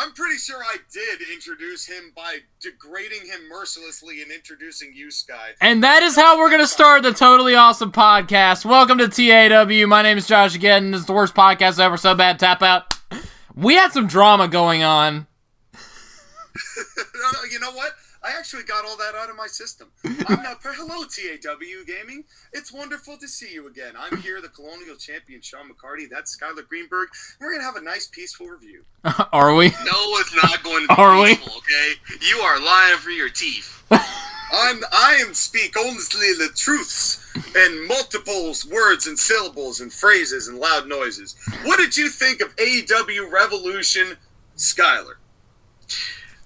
I'm pretty sure I did introduce him by degrading him mercilessly and introducing you, Sky. And that is how we're going to start the Totally Awesome Podcast. Welcome to TAW. My name is JoshAgeddon. This is the worst podcast ever. So bad, tap out. We had some drama going on. No, you know what? I actually got all that out of my system. Hello, TAW Gaming. It's wonderful to see you again. I'm here, the Colonial Champion, Sean McCarty. That's Skyler Greenberg. We're going to have a nice, peaceful review. Are we? No, it's not going to be peaceful, okay? You are lying for your teeth. I am speak only the truths and multiples words and syllables and phrases and loud noises. What did you think of AEW Revolution, Skyler?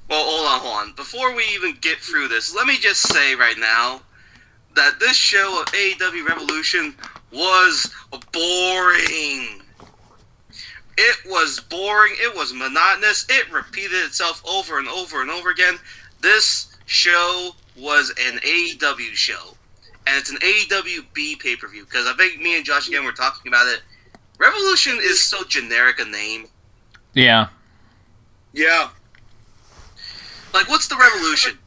Well, hold on. Before we even get through this, let me just say right now that this show of AEW Revolution was boring. It was boring. It was monotonous. It repeated itself over and over and over again. This show was an AEW show. And it's an AEW B pay-per-view. Because I think me and Josh again were talking about it. Revolution is so generic a name. Yeah. Yeah. Like, what's the Revolution?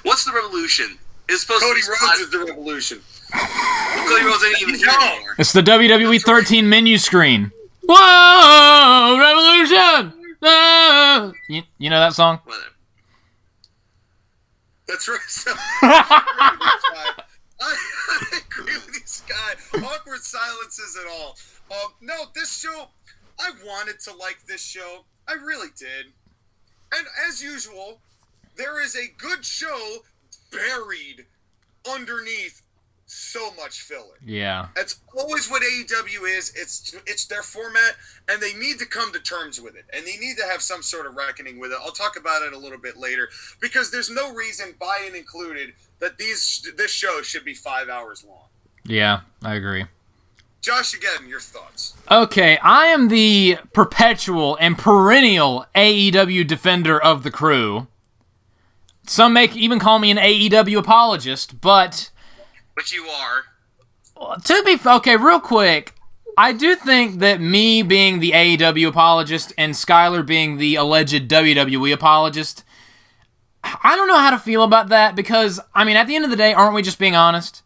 What's the Revolution? It's supposed Cody to be Rhodes is the Revolution. Well, Cody Rhodes ain't even here anymore. It's the WWE 13 menu screen. Whoa! Revolution! Ah! You know that song? Whatever. That's right. I agree with you, Sky. Awkward silences at all. No, this show, I wanted to like this show. I really did. And as usual, there is a good show buried underneath so much filler. Yeah. That's always what AEW is. It's their format, and they need to come to terms with it. And they need to have some sort of reckoning with it. I'll talk about it a little bit later, because there's no reason, buy-in included, that this show should be 5 hours long. Yeah, I agree. Josh, again, your thoughts. Okay, I am the perpetual and perennial AEW defender of the crew. Some may even call me an AEW apologist, but... Which you are. Okay, real quick, I do think that me being the AEW apologist and Skyler being the alleged WWE apologist, I don't know how to feel about that, because, I mean, at the end of the day, aren't we just being honest?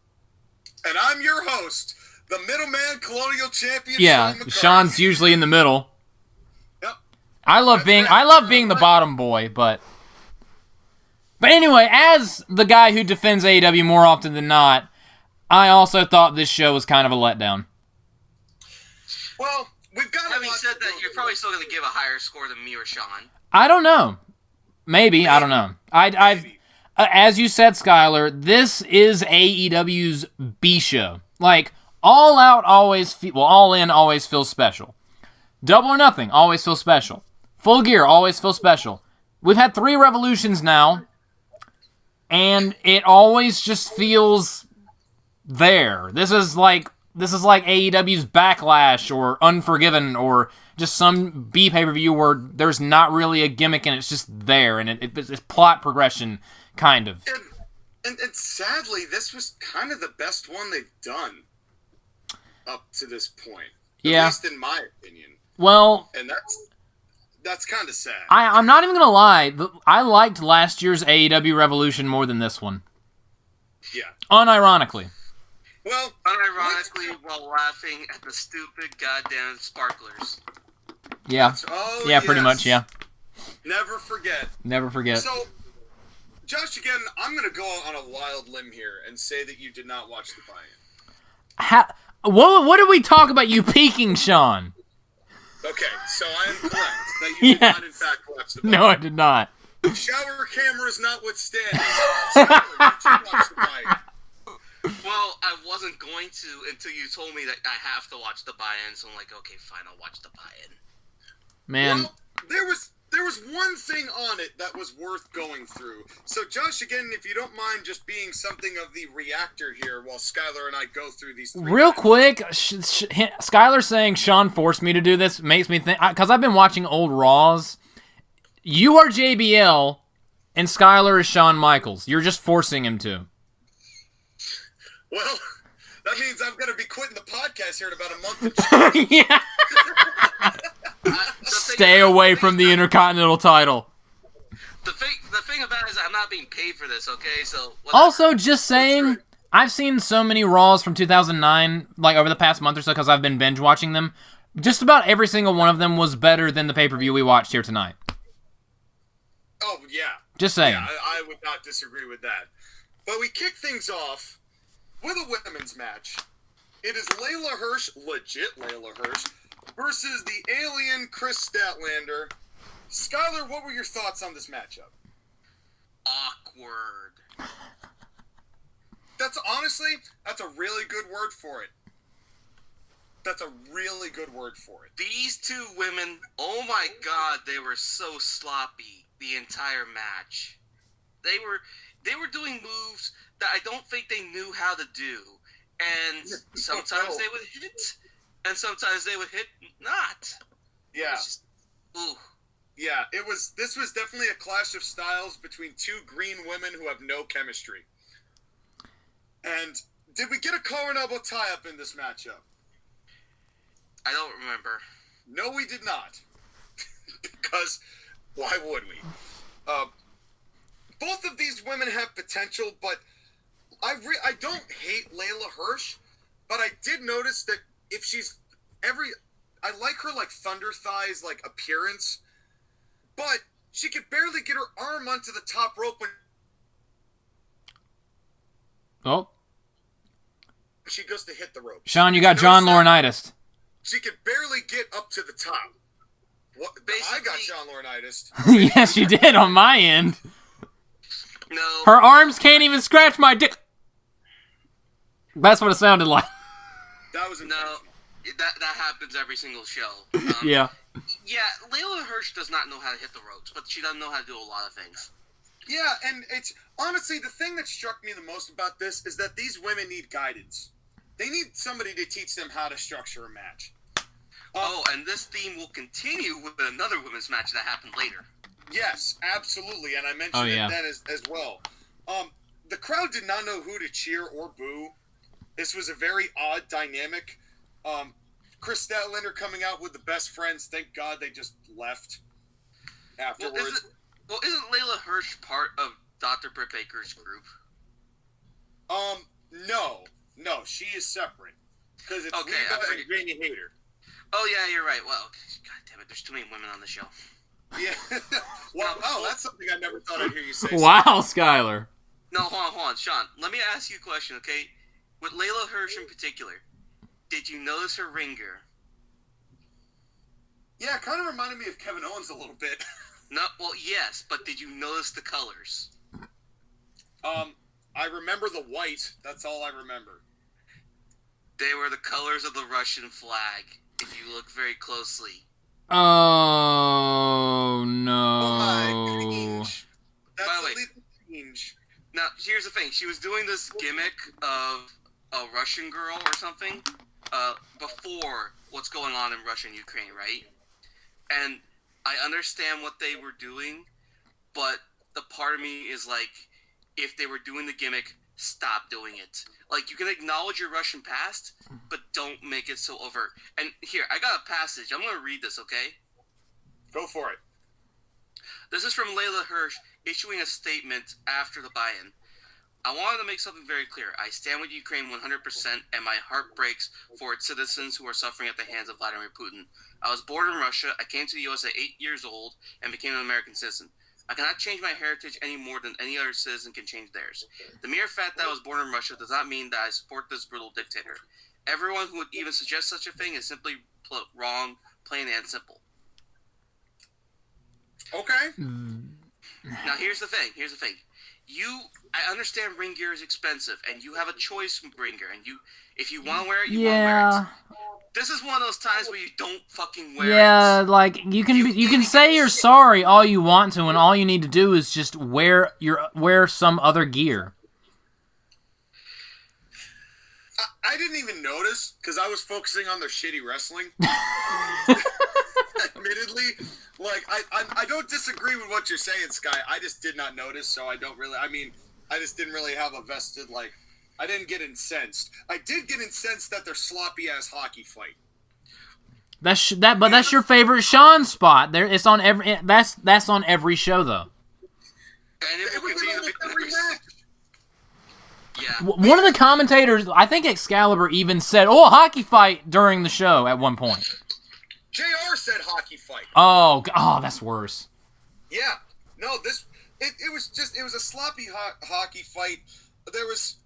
And I'm your host, the middleman Colonial Champion, Yeah, Sean McCarty. Sean's usually in the middle. Yep. I love being the bottom boy, but anyway, as the guy who defends AEW more often than not, I also thought this show was kind of a letdown. Well, we've got. Having said that, you're probably still going to give a higher score than me or Sean. I don't know. Maybe. I don't know. I've as you said, Skyler, this is AEW's B show. Like, All Out always, All In always feels special. Double or Nothing always feels special. Full Gear always feels special. We've had 3 Revolutions now, and it always just feels there. This is like AEW's Backlash or Unforgiven or just some B pay-per-view where there's not really a gimmick and it's just there, and it's plot progression, kind of. And sadly, this was kind of the best one they've done up to this point. Yeah. At least in my opinion. Well... And that's kind of sad. I'm not even going to lie. I liked last year's AEW Revolution more than this one. Yeah. Unironically. Well, unironically, while laughing at the stupid goddamn sparklers. Yeah. Yeah, pretty much, yeah. Never forget. Never forget. So, Josh, again, I'm going to go on a wild limb here and say that you did not watch the buy-in. What did we talk about you peeking, Sean? Okay, so I am correct that you did not, in fact, watch the buy-in. No, I did not. Shower cameras notwithstanding. Did you watch the buy-in? Well, I wasn't going to until you told me that I have to watch the buy-in, so I'm like, okay, fine, I'll watch the buy-in. Man. Well, there was one thing on it that was worth going through. So, Josh, again, if you don't mind just being something of the reactor here while Skyler and I go through these 3 Real quick, Skyler saying Sean forced me to do this makes me think, because I've been watching old Raws. You are JBL, and Skyler is Shawn Michaels. You're just forcing him to. Well, that means I'm going to be quitting the podcast here in about a month. The thing Stay away from the Intercontinental title. The thing about it is I'm not being paid for this, okay? So whatever. Also, just saying, I've seen so many Raws from 2009, like over the past month or so, because I've been binge watching them. Just about every single one of them was better than the pay-per-view we watched here tonight. Oh, yeah. Just saying. Yeah, I would not disagree with that. But we kick things off with a women's match. It is Layla Hirsch, legit Layla Hirsch, versus the alien Chris Statlander. Skyler, what were your thoughts on this matchup? Awkward. That's a really good word for it. That's a really good word for it. These two women, oh my god, they were so sloppy the entire match. They were doing moves that I don't think they knew how to do. And sometimes they would hit, and sometimes they would hit not. Yeah. Just, ooh. Yeah, this was definitely a clash of styles between two green women who have no chemistry. And did we get a collar and elbow tie-up in this matchup? I don't remember. No, we did not. Because why would we? Both of these women have potential, but I don't hate Layla Hirsch, but I did notice that if she's I like her like thunder thighs like appearance, but she could barely get her arm onto the top rope when she goes to hit the rope. Sean, you got John Laurinaitis. She could barely get up to the top. What? I got John Laurinaitis. Yes, you did on my end. No. Her arms can't even scratch my dick. That's what it sounded like. That was no. That happens every single show. Yeah. Yeah, Layla Hirsch does not know how to hit the ropes, but she doesn't know how to do a lot of things. Yeah, and it's honestly the thing that struck me the most about this is that these women need guidance. They need somebody to teach them how to structure a match. And this theme will continue with another women's match that happened later. Yes, absolutely, and I mentioned it then as well. The crowd did not know who to cheer or boo. This was a very odd dynamic. Chris Statlander coming out with the best friends. Thank God they just left afterwards. Isn't Layla Hirsch part of Dr. Britt Baker's group? No, she is separate. Because it's okay, Leva and Jamie Hayter. Oh, yeah, you're right. Well, God damn it, there's too many women on the show. Yeah. That's something I never thought I'd hear you say. Wow, Skyler. No, hold on, Sean. Let me ask you a question, okay? With Layla Hirsch in particular, did you notice her ring gear? Yeah, it kind of reminded me of Kevin Owens a little bit. No, well, yes, but did you notice the colors? I remember the white. That's all I remember. They were the colors of the Russian flag, if you look very closely. Oh, no. Oh, my cringe. That's By the way, a little cringe. Now, here's the thing. She was doing this gimmick of a Russian girl or something before what's going on in Russia and Ukraine, right? And I understand what they were doing, but the part of me is like, if they were doing the gimmick, stop doing it. Like, you can acknowledge your Russian past, but don't make it so overt. And here, I got a passage. I'm going to read this, okay? Go for it. This is from Layla Hirsch issuing a statement after the buy-in. I wanted to make something very clear. I stand with Ukraine 100%, and my heart breaks for its citizens who are suffering at the hands of Vladimir Putin. I was born in Russia. I came to the U.S. at 8 years old and became an American citizen. I cannot change my heritage any more than any other citizen can change theirs. The mere fact that I was born in Russia does not mean that I support this brutal dictator. Everyone who would even suggest such a thing is simply wrong, plain and simple. Okay. Now, here's the thing. I understand ring gear is expensive, and you have a choice from ring gear, and if you want to wear it, you want to wear it. This is one of those times where you don't fucking wear it. Yeah, like, you can say you're sorry all you want to, and all you need to do is just wear some other gear. I didn't even notice, because I was focusing on their shitty wrestling. Admittedly, like, I don't disagree with what you're saying, Sky. I just did not notice, so I just didn't really have a vested, like, I didn't get incensed. I did get incensed at their sloppy-ass hockey fight. But that's your favorite Sean spot. It's on every. That's on every show though. And it will continue to be every match. Yeah. One of the commentators, I think Excalibur, even said, "Oh, a hockey fight" during the show at one point. JR said hockey fight. Oh, that's worse. Yeah. No, it was a sloppy hockey fight. There was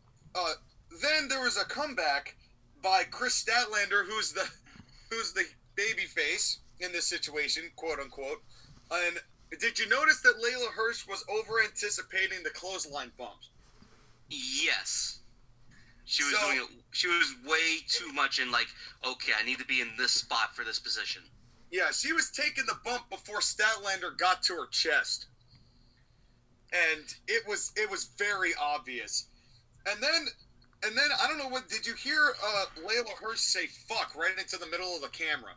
then there was a comeback by Chris Statlander, who's the baby face in this situation, quote unquote. And did you notice that Layla Hirsch was over anticipating the clothesline bumps? Yes. She was way too much in like, okay, I need to be in this spot for this position. Yeah, she was taking the bump before Statlander got to her chest. And it was very obvious. And then I don't know what, did you hear Layla Hirsch say fuck right into the middle of the camera?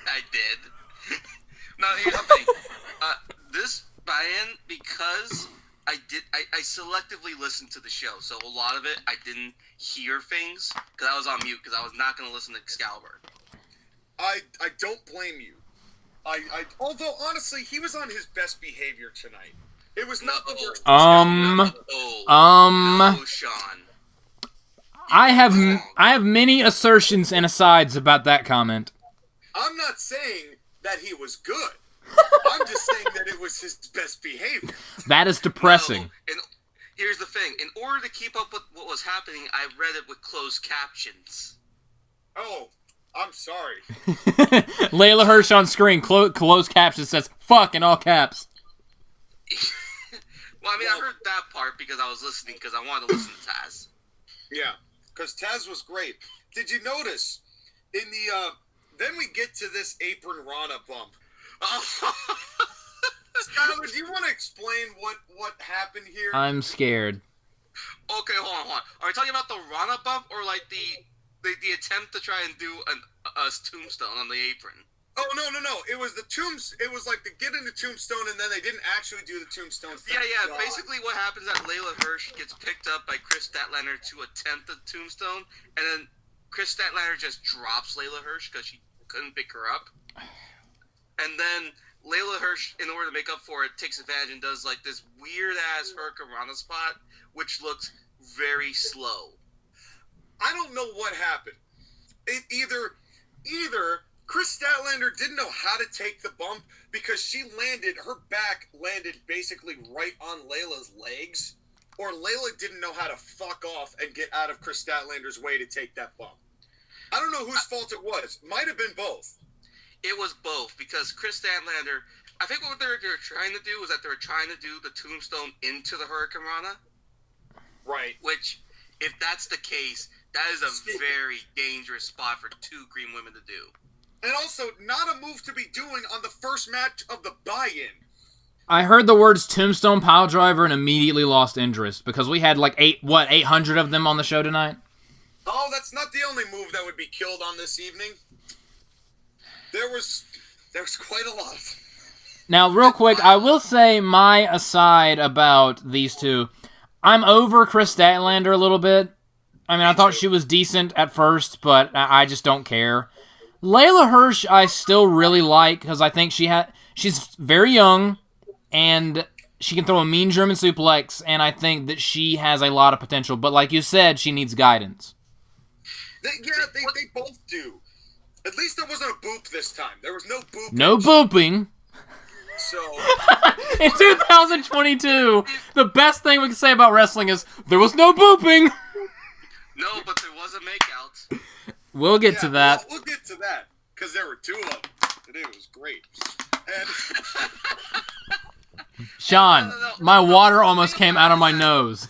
I did. No, here's the thing. This buy-in, because I selectively listened to the show, so a lot of it I didn't hear things because I was on mute because I was not going to listen to Excalibur. I don't blame you. Although honestly, he was on his best behavior tonight. It was not the worst. No, Sean. I have many assertions and asides about that comment. I'm not saying that he was good. I'm just saying that it was his best behavior. That is depressing. No, and here's the thing. In order to keep up with what was happening, I read it with closed captions. Oh, I'm sorry. Layla Hirsch on screen, closed captions says, fuck in all caps. Well, I mean, I heard that part because I was listening because I wanted to listen to Taz. Yeah, because Taz was great. Did you notice in the, then we get to this Apron Ronda bump. Skyler, do you want to explain what happened here? I'm scared. Okay, hold on. Are we talking about the Ronda bump or like the attempt to try and do a tombstone on the apron? Oh, no. It was it was like to get into tombstone and then they didn't actually do the tombstone. Yeah. Basically what happens is that Layla Hirsch gets picked up by Chris Statlander to attempt the tombstone, and then Chris Statlander just drops Layla Hirsch because she couldn't pick her up. And then Layla Hirsch, in order to make up for it, takes advantage and does like this weird-ass Hurricane Rana spot, which looks very slow. I don't know what happened. Either Chris Statlander didn't know how to take the bump because her back landed basically right on Layla's legs, or Layla didn't know how to fuck off and get out of Chris Statlander's way to take that bump. I don't know whose fault it was. Might have been both. It was both, because Chris Statlander, I think what they were trying to do was that they were trying to do the tombstone into the Hurricane Rana. Right. Which, if that's the case, that is a very dangerous spot for two green women to do. And also, not a move to be doing on the first match of the buy-in. I heard the words Tombstone Piledriver and immediately lost interest because we had like 800 of them on the show tonight. Oh, that's not the only move that would be killed on this evening. There was quite a lot. Now, real quick, I will say my aside about these two. I'm over Chris Statlander a little bit. I mean, I thought she was decent at first, but I just don't care. Layla Hirsch, I still really like because I think she's very young and she can throw a mean German suplex, and I think that she has a lot of potential. But like you said, she needs guidance. They both do. At least there wasn't a boop this time. There was no booping. No booping. So in 2022, the best thing we can say about wrestling is there was no booping. No, but there was a makeout. We'll get to that. We'll get to that because there were two of them. And it was great. And Sean, my water almost came out of my nose.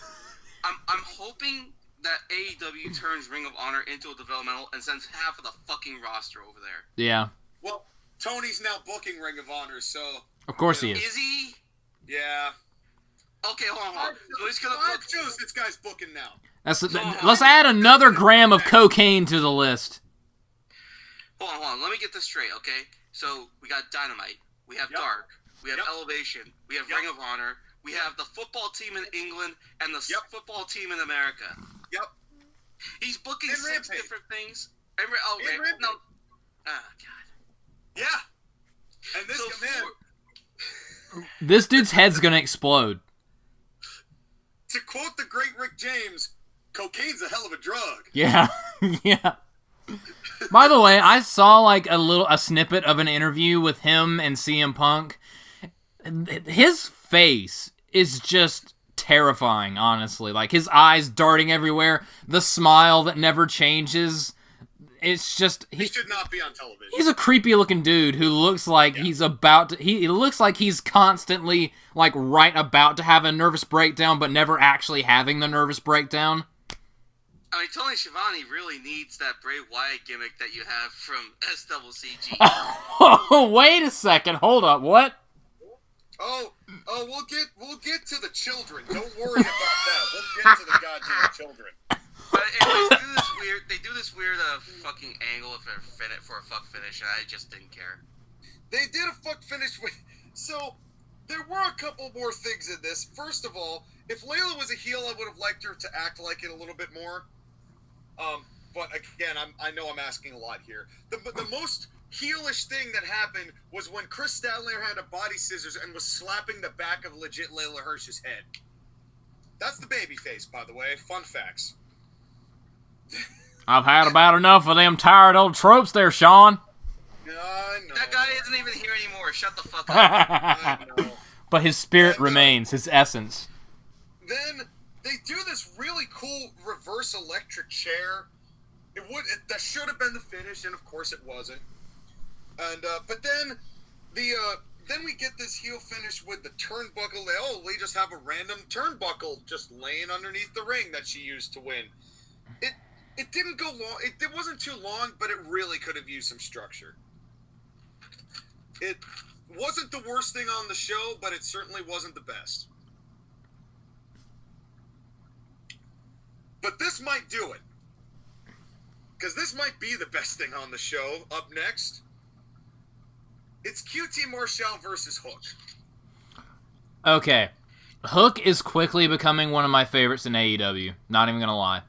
I'm hoping that AEW turns Ring of Honor into a developmental and sends half of the fucking roster over there. Yeah. Well, Tony's now booking Ring of Honor, so... Of course he is. Is he? Yeah. Okay, hold on. So he's gonna book... shows this guy's booking now. Let's add another gram of cocaine to the list. Hold on. Let me get this straight, okay? So, we got Dynamite. We have Dark. We have Elevation. We have Ring of Honor. We have the football team in England and the football team in America. Yep. He's booking and 6 Rampage. different things. Ah, God. Yeah. And this This dude's head's gonna explode. To quote the great Rick James, cocaine's a hell of a drug. Yeah, yeah. By the way, I saw like a snippet of an interview with him and CM Punk. His face is just terrifying, honestly. Like his eyes darting everywhere, the smile that never changes. It's just he should not be on television. He's a creepy looking dude who looks like he's about to. He looks like he's constantly like right about to have a nervous breakdown, but never actually having the nervous breakdown. I mean, Tony Schiavone really needs that Bray Wyatt gimmick that you have from SWCG. Oh, wait a second. Hold up. What? Oh, we'll get to the children. Don't worry about that. We'll get to the goddamn children. But they do this weird fucking angle for a fuck finish, and I just didn't care. They did a fuck finish with. So there were a couple more things in this. First of all, if Layla was a heel, I would have liked her to act like it a little bit more. But again, I know I'm asking a lot here. The most heelish thing that happened was when Chris Statlander had a body scissors and was slapping the back of legit Layla Hirsch's head. That's the baby face, by the way. Fun facts. I've had about enough of them tired old tropes there, Sean. No. That guy isn't even here anymore. Shut the fuck up. I know. But his spirit remains, his essence. Then they do this really cool reverse electric chair. That should have been the finish, and of course it wasn't. And but then then we get this heel finish with the turnbuckle. We just have a random turnbuckle just laying underneath the ring that she used to win. It didn't go long. It wasn't too long, but it really could have used some structure. It wasn't the worst thing on the show, but it certainly wasn't the best. But this might do it. Because this might be the best thing on the show. Up next, it's QT Marshall versus Hook. Okay. Hook is quickly becoming one of my favorites in AEW. Not even gonna lie.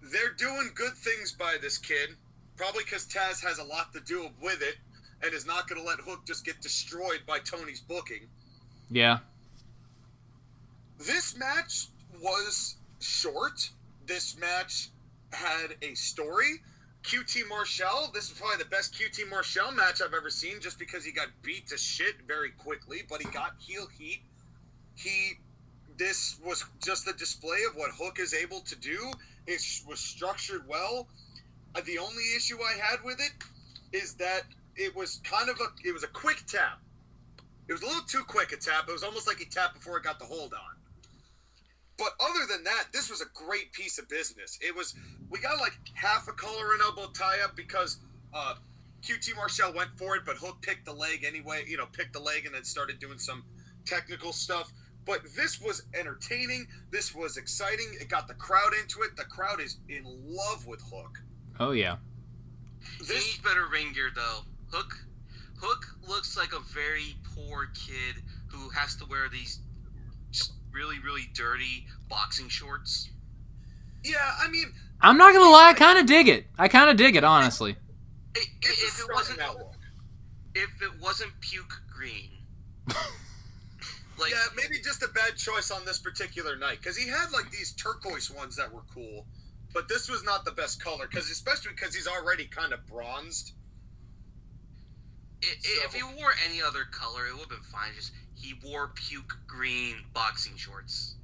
They're doing good things by this kid. Probably because Taz has a lot to do with it and is not going to let Hook just get destroyed by Tony's booking. Yeah. This match was short. This match had a story. QT Marshall, this is probably the best QT Marshall match I've ever seen just because he got beat to shit very quickly, but he got heel heat. This was just a display of what Hook is able to do. It was structured well. The only issue I had with it is that it was a quick tap. It was a little too quick a tap. It was almost like he tapped before he got the hold on. But other than that, this was a great piece of business. We got like half a collar and elbow tie-up because QT Marshall went for it, but Hook picked the leg anyway, picked the leg and then started doing some technical stuff. But this was entertaining. This was exciting. It got the crowd into it. The crowd is in love with Hook. Oh, yeah. He needs better ring gear, though. Hook looks like a very poor kid who has to wear these just really, really dirty boxing shorts. Yeah, I mean... I'm not gonna lie, I kind of dig it, honestly. If it wasn't puke green... yeah, maybe just a bad choice on this particular night. Because he had, like, these turquoise ones that were cool. But this was not the best color. Especially because he's already kind of bronzed. If he wore any other color, it would have been fine. Just he wore puke green boxing shorts.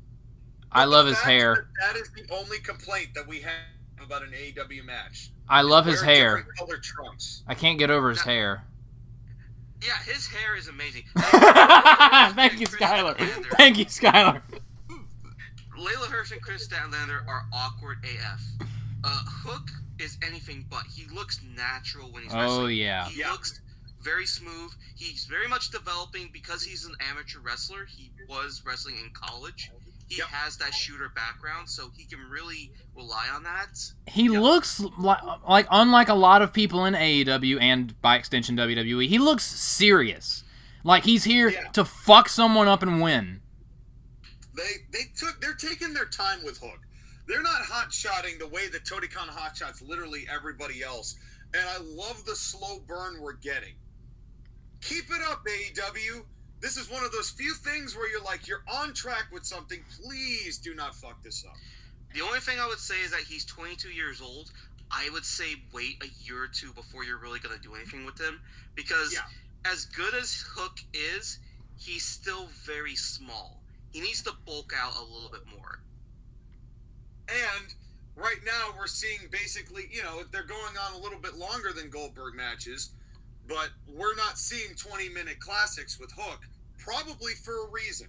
I love his hair. That is the only complaint that we have about an AEW match. I love his hair. Color trunks. I can't get over his hair. Yeah, his hair is amazing. Thank you, Skyler. Thank you, Skyler. Layla Hirsch and Chris Statlander are awkward AF. Hook is anything but. He looks natural when he's wrestling. Oh, yeah. He looks very smooth. He's very much developing because he's an amateur wrestler. He was wrestling in college. He has that shooter background, so he can really rely on that. He looks like, unlike a lot of people in AEW and by extension WWE, he looks serious. Like he's here to fuck someone up and win. They're taking their time with Hook. They're not hot-shotting the way that Tony Khan hot-shots literally everybody else. And I love the slow burn we're getting. Keep it up, AEW. This is one of those few things where you're like, you're on track with something. Please do not fuck this up. The only thing I would say is that he's 22 years old. I would say wait a year or two before you're really going to do anything with him. Because as good as Hook is, he's still very small. He needs to bulk out a little bit more. And right now we're seeing basically, they're going on a little bit longer than Goldberg matches, but we're not seeing 20-minute classics with Hook, probably for a reason.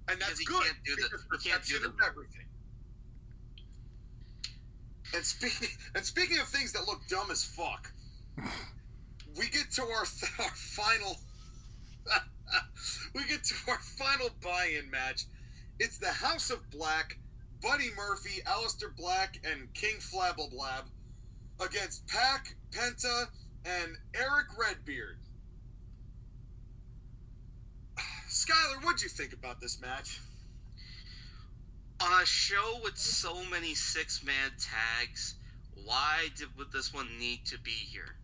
And that's good. Because perception is everything. And speaking of things that look dumb as fuck, we get to our final buy-in match. It's the House of Black, Buddy Murphy, Aleister Black, and King Flabberblab against Pac, Penta, and Eric Redbeard. Skyler, what'd you think about this match? On a show with so many six-man tags, why would this one need to be here?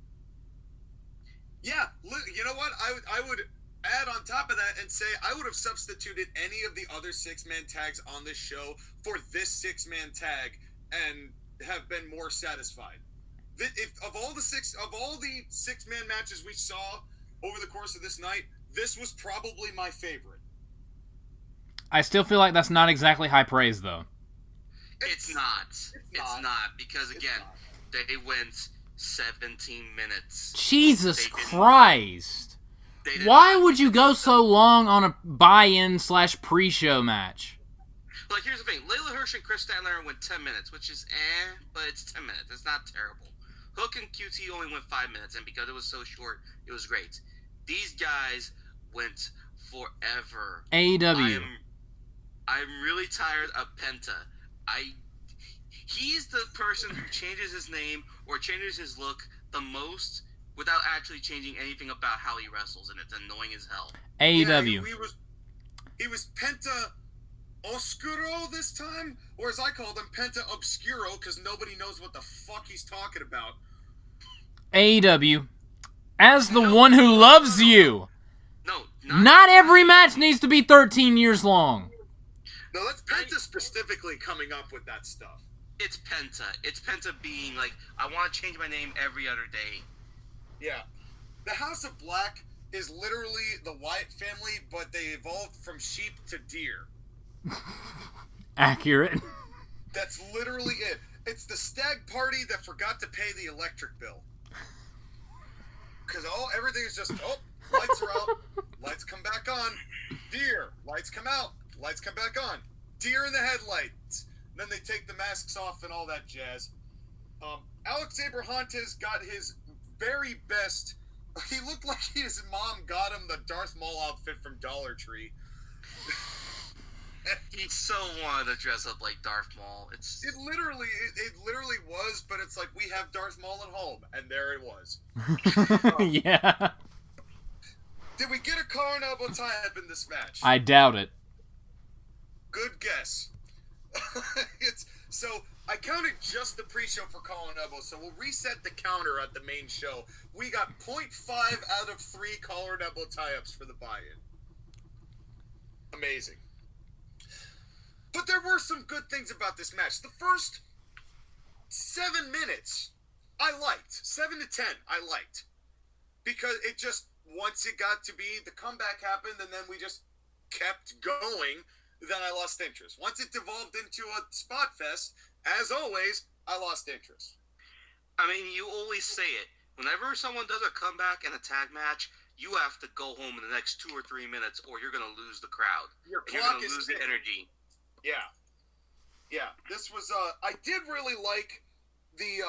Yeah, you know what? I would add on top of that and say I would have substituted any of the other six-man tags on this show for this six-man tag and have been more satisfied. Of all the six-man matches we saw over the course of this night, this was probably my favorite. I still feel like that's not exactly high praise, though. It's not. It's not because again, they went 17 minutes. Jesus Christ! Why would you go so long on a buy-in / pre-show match? Like, here's the thing. Layla Hirsch and Chris Statlander went 10 minutes, which is but it's 10 minutes. It's not terrible. Hook and QT only went 5 minutes, and because it was so short, it was great. These guys went forever. AEW. I'm really tired of Penta. He's the person who changes his name or changes his look the most without actually changing anything about how he wrestles, and it's annoying as hell. AEW. Yeah, he was Penta Oscuro this time, or as I call them, Penta Obscuro, because nobody knows what the fuck he's talking about. AEW. As the one who loves you. No, not every match needs to be 13 years long. No, that's Penta specifically coming up with that stuff. It's Penta. It's Penta being like, I want to change my name every other day. Yeah. The House of Black is literally the Wyatt family, but they evolved from sheep to deer. Accurate. That's literally it. It's the stag party that forgot to pay the electric bill. Because everything is just, lights are out, lights come back on, deer, lights come out, lights come back on, deer in the headlights. Then they take the masks off and all that jazz. Alex Abrahantes got his very best. He looked like his mom got him the Darth Maul outfit from Dollar Tree. He so wanted to dress up like Darth Maul. It literally was, but it's like we have Darth Maul at home, and there it was. Yeah. Did we get a car and elbow tie-up in this match? I doubt it. Good guess. So I counted just the pre-show for Colin Elbow, so we'll reset the counter at the main show. We got 0.5 out of 3 collar and elbow tie-ups for the buy-in. Amazing. But there were some good things about this match. The first 7 minutes, I liked. 7 to 10, I liked. Because it just, once it got to be, the comeback happened, and then we just kept going, then I lost interest. Once it devolved into a spot fest, as always, I lost interest. I mean, you always say it. Whenever someone does a comeback in a tag match, you have to go home in the next 2 or 3 minutes, or you're going to lose the crowd. You're going to lose the energy. Yeah. Yeah. This was, I did really like the,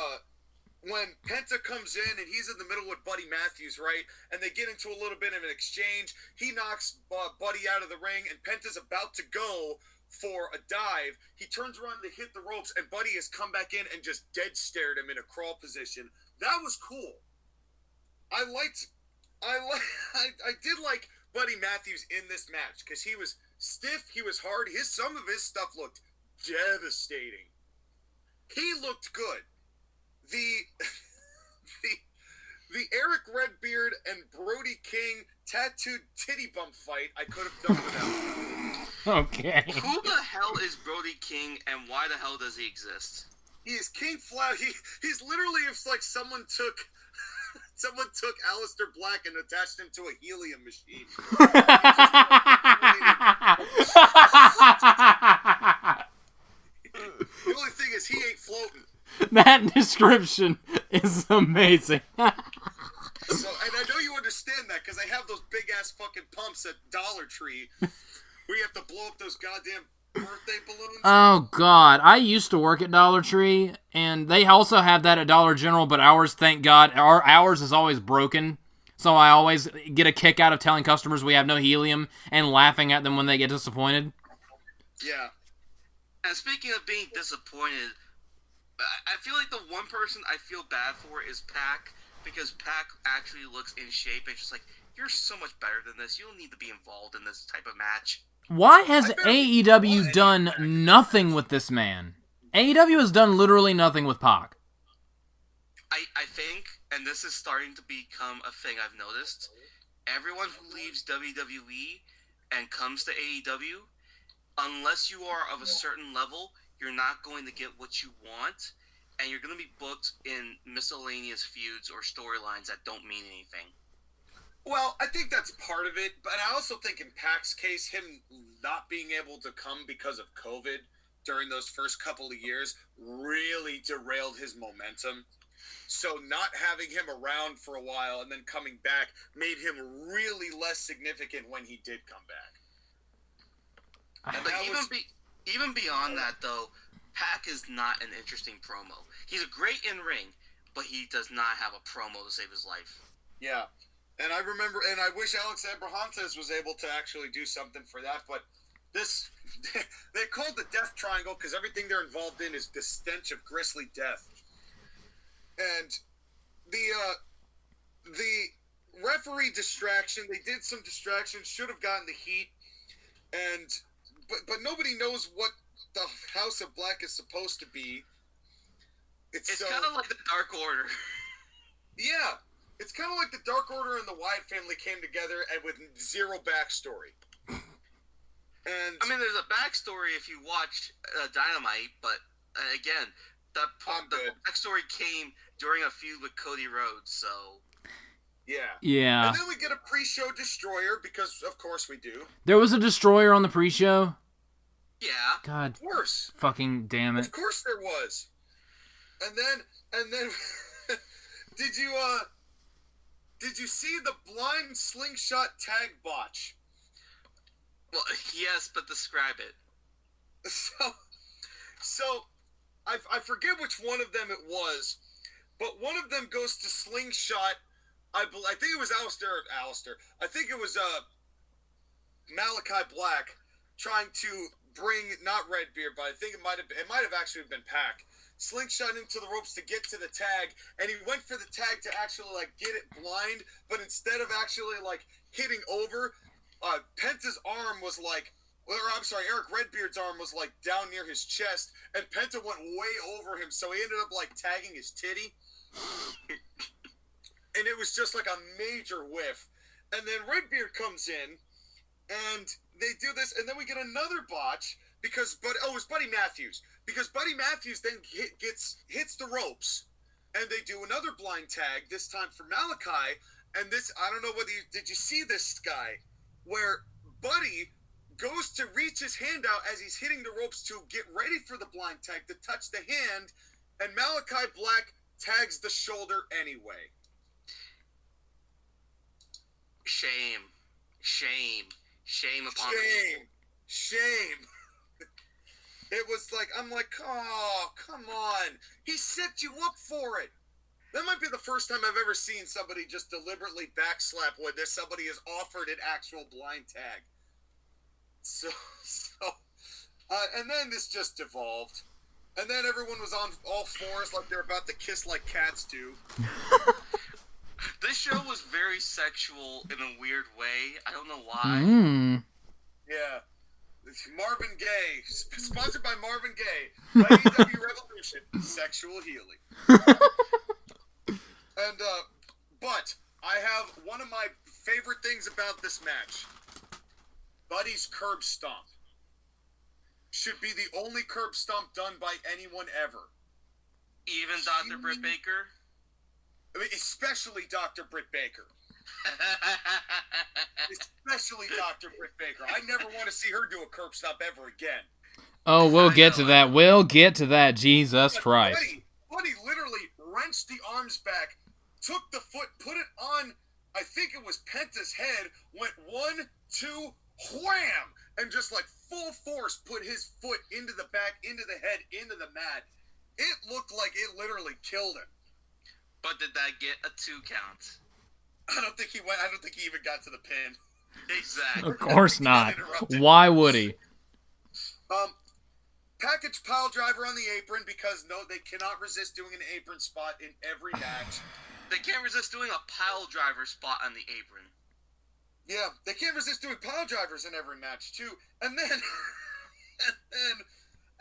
when Penta comes in and he's in the middle with Buddy Matthews, right? And they get into a little bit of an exchange. He knocks Buddy out of the ring, and Penta's about to go for a dive. He turns around to hit the ropes, and Buddy has come back in and just dead stared him in a crawl position. That was cool. I did like Buddy Matthews in this match because he was stiff, he was hard. Some of his stuff looked devastating. He looked good. The Eric Redbeard and Brody King tattooed titty bump fight I could have done without. Okay. Who the hell is Brody King, and why the hell does he exist? He is King Flower. He's literally, it's like someone took Aleister Black and attached him to a helium machine. The only thing is he ain't floating. That description is amazing. So, and I know you understand that because they have those big ass fucking pumps at Dollar Tree where you have to blow up those goddamn birthday balloons. Oh God, I used to work at Dollar Tree, and they also have that at Dollar General. But ours, thank God, ours is always broken. So I always get a kick out of telling customers we have no helium and laughing at them when they get disappointed. Yeah. And speaking of being disappointed, I feel like the one person I feel bad for is Pac, because Pac actually looks in shape and just like, you're so much better than this. You don't need to be involved in this type of match. Why has AEW done nothing with this man? AEW has done literally nothing with Pac. I think, and this is starting to become a thing I've noticed, everyone who leaves WWE and comes to AEW, unless you are of a certain level, you're not going to get what you want, and you're going to be booked in miscellaneous feuds or storylines that don't mean anything. Well, I think that's part of it, but I also think in Pac's case, him not being able to come because of COVID during those first couple of years really derailed his momentum. So not having him around for a while and then coming back made him really less significant when he did come back. But even beyond that, though, Pac is not an interesting promo. He's a great in-ring, but he does not have a promo to save his life. Yeah. And I remember, and I wish Alex Abrahantes was able to actually do something for that, but this, they call it the Death Triangle because everything they're involved in is the stench of grisly death. And the referee distraction, they did some distractions, should have gotten the heat, and but nobody knows what the House of Black is supposed to be. It's kind of like the Dark Order. Yeah. It's kind of like the Dark Order and the Wyatt family came together and with zero backstory. And I mean, there's a backstory if you watch Dynamite, but again, the backstory came during a feud with Cody Rhodes, so... Yeah. Yeah. And then we get a pre-show destroyer, because of course we do. There was a destroyer on the pre-show? Yeah. God. Of course. Fucking damn it. Of course there was. And then... Did you see the blind slingshot tag botch? Well, yes, but describe it. So I forget which one of them it was, but one of them goes to slingshot. I think it was Alistair. I think it was Malachi Black trying to bring not Redbeard, but I think it might have actually been Pac. Slingshot into the ropes to get to the tag, and he went for the tag to actually like get it blind, but instead of actually like hitting over, Penta's arm was like, Eric Redbeard's arm was like down near his chest, and Penta went way over him, so he ended up like tagging his titty, and it was just like a major whiff. And then Redbeard comes in, and they do this, and then we get another botch. Because, it was Buddy Matthews. Because Buddy Matthews then hits the ropes, and they do another blind tag, this time for Malachi, and this, I don't know whether did you see this guy, where Buddy goes to reach his hand out as he's hitting the ropes to get ready for the blind tag, to touch the hand, and Malachi Black tags the shoulder anyway. Shame upon them. Shame. It was like, I'm like, oh, come on. He set you up for it. That might be the first time I've ever seen somebody just deliberately backslap when somebody is offered an actual blind tag. So, and then this just devolved. And then everyone was on all fours like they're about to kiss like cats do. This show was very sexual in a weird way. I don't know why. Yeah. Marvin Gaye, sponsored by Marvin Gaye, by AEW Revolution, sexual healing. And, but I have one of my favorite things about this match. Buddy's curb stomp should be the only curb stomp done by anyone ever. Even Dr. Britt Baker? I mean, especially Dr. Britt Baker. Especially Dr. Britt Baker. I never want to see her do a curb stomp ever again. Oh, we'll get to that. We'll get to that. Jesus Christ. Buddy literally wrenched the arms back, took the foot, put it on, I think it was Penta's head, went 1, 2, wham! And just like full force put his foot into the back, into the head, into the mat. It looked like it literally killed him. But did that get a 2 count? I don't think he even got to the pin. Exactly. Of course not. Why would he? Package pile driver on the apron because no, they cannot resist doing an apron spot in every match. They can't resist doing a pile driver spot on the apron. Yeah, they can't resist doing pile drivers in every match too. And then,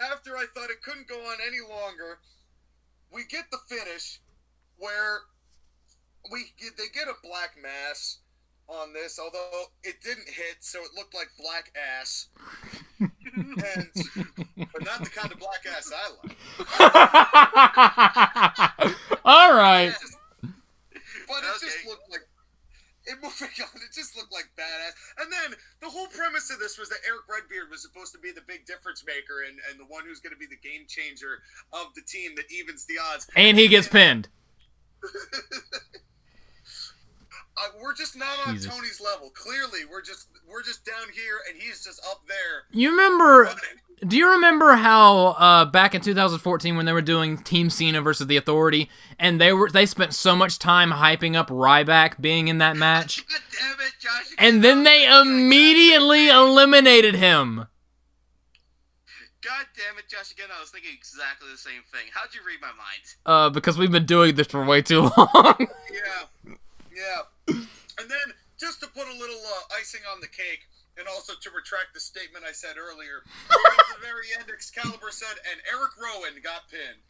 after I thought it couldn't go on any longer, we get the finish where they get a black mass on this, although it didn't hit, so it looked like black ass. But not the kind of black ass I like. All right. But it just looked like, it just looked like badass. And then the whole premise of this was that Eric Redbeard was supposed to be the big difference maker and the one who's going to be the game changer of the team that evens the odds. And he gets pinned. We're just not on Tony's level. Clearly, we're just down here, and he's just up there. You remember? Do you remember how back in 2014 when they were doing Team Cena versus the Authority, and they spent so much time hyping up Ryback being in that match, God damn it, Josh! and then they immediately eliminated him. God damn it, Josh! Again, I was thinking exactly the same thing. How'd you read my mind? Because we've been doing this for way too long. Yeah. And then, just to put a little icing on the cake, and also to retract the statement I said earlier, at the very end, Excalibur said, and Eric Rowan got pinned.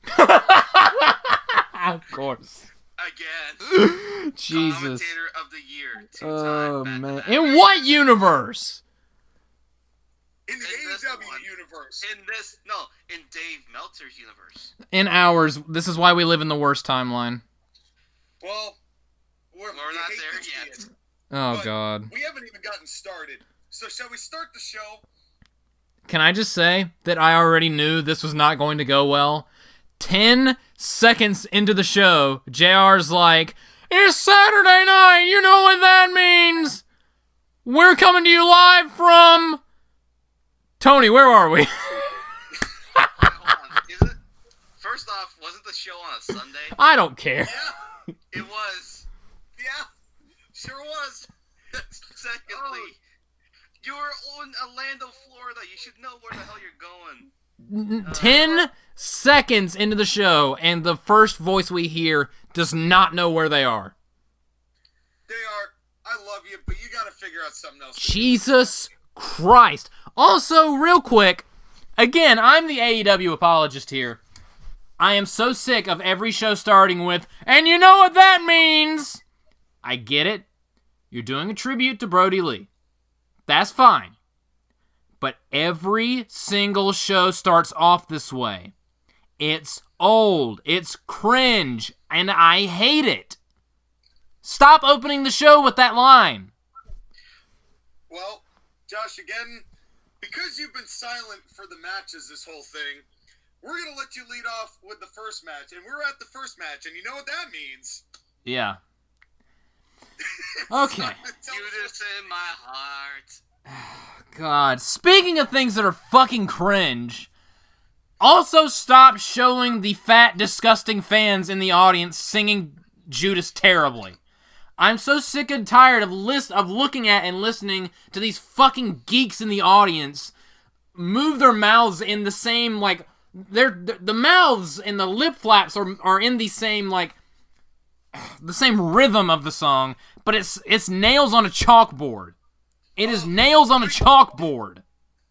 Of course. Again. Jesus. Commentator of the year. 2 Oh, times. man. In what universe? In the AEW universe. In Dave Meltzer's universe. In ours. This is why we live in the worst timeline. Well, we're not there yet. Oh, God. We haven't even gotten started. So shall we start the show? Can I just say that I already knew this was not going to go well? 10 seconds into the show, JR's like, "It's Saturday night, you know what that means? We're coming to you live from..." Tony, where are we? Hold on. Is it? First off, wasn't the show on a Sunday? I don't care. Yeah, It was. yeah, sure was. Secondly, you're in Orlando, Florida. You should know where the hell you're going. 10 seconds into the show, and the first voice we hear does not know where they are. They are, I love you, but you gotta figure out something else. Jesus Christ. Also, real quick, again, I'm the AEW apologist here. I am so sick of every show starting with, "And you know what that means?" I get it. You're doing a tribute to Brody Lee. That's fine. But every single show starts off this way. It's old. It's cringe. And I hate it. Stop opening the show with that line. Well, Josh, again, because you've been silent for the matches this whole thing, we're going to let you lead off with the first match. And we're at the first match, and you know what that means. Yeah. Okay. Judas in my heart. God. Speaking of things that are fucking cringe, also stop showing the fat, disgusting fans in the audience singing Judas terribly. I'm so sick and tired of looking at and listening to these fucking geeks in the audience move their mouths in the same, like, the mouths and the lip flaps are in the same, like, the same rhythm of the song, but it's nails on a chalkboard. It is nails on a chalkboard.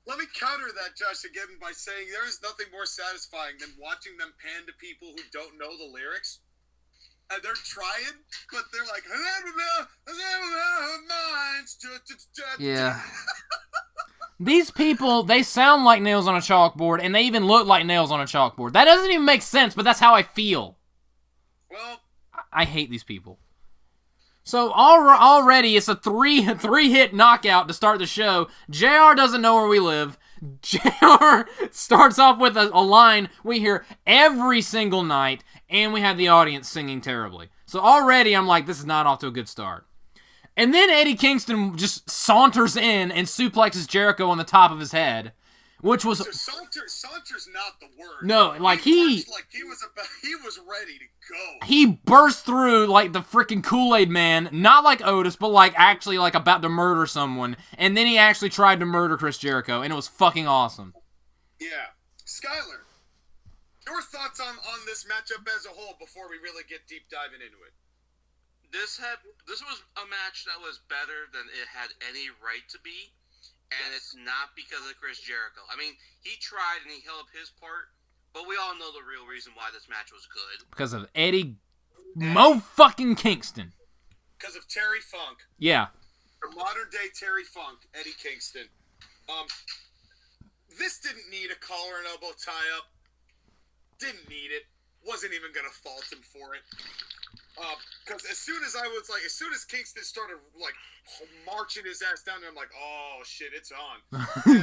Let me counter that, Josh, again by saying there is nothing more satisfying than watching them pan to people who don't know the lyrics. And they're trying, but they're like, yeah. These people, they sound like nails on a chalkboard, and they even look like nails on a chalkboard. That doesn't even make sense, but that's how I feel. Well, I hate these people. So already it's a three hit knockout to start the show. JR doesn't know where we live. JR starts off with a line we hear every single night, and we have the audience singing terribly. So already I'm like, this is not off to a good start. And then Eddie Kingston just saunters in and suplexes Jericho on the top of his head, which was... Saunter's not the word. No, like he was ready to go. He burst through like the freaking Kool-Aid Man, not like Otis, but like actually like about to murder someone. And then he actually tried to murder Chris Jericho, and it was fucking awesome. Yeah. Skyler, your thoughts on this matchup as a whole before we really get deep diving into it? This was a match that was better than it had any right to be, and it's not because of Chris Jericho. I mean, he tried and he held up his part, but we all know the real reason why this match was good. Because of Eddie Mo-fucking Kingston. Because of Terry Funk. Yeah. The modern day Terry Funk, Eddie Kingston. This didn't need a collar and elbow tie-up. Didn't need it. Wasn't even going to fault him for it. Because as soon as Kingston started like marching his ass down there, I'm like, oh shit, it's on.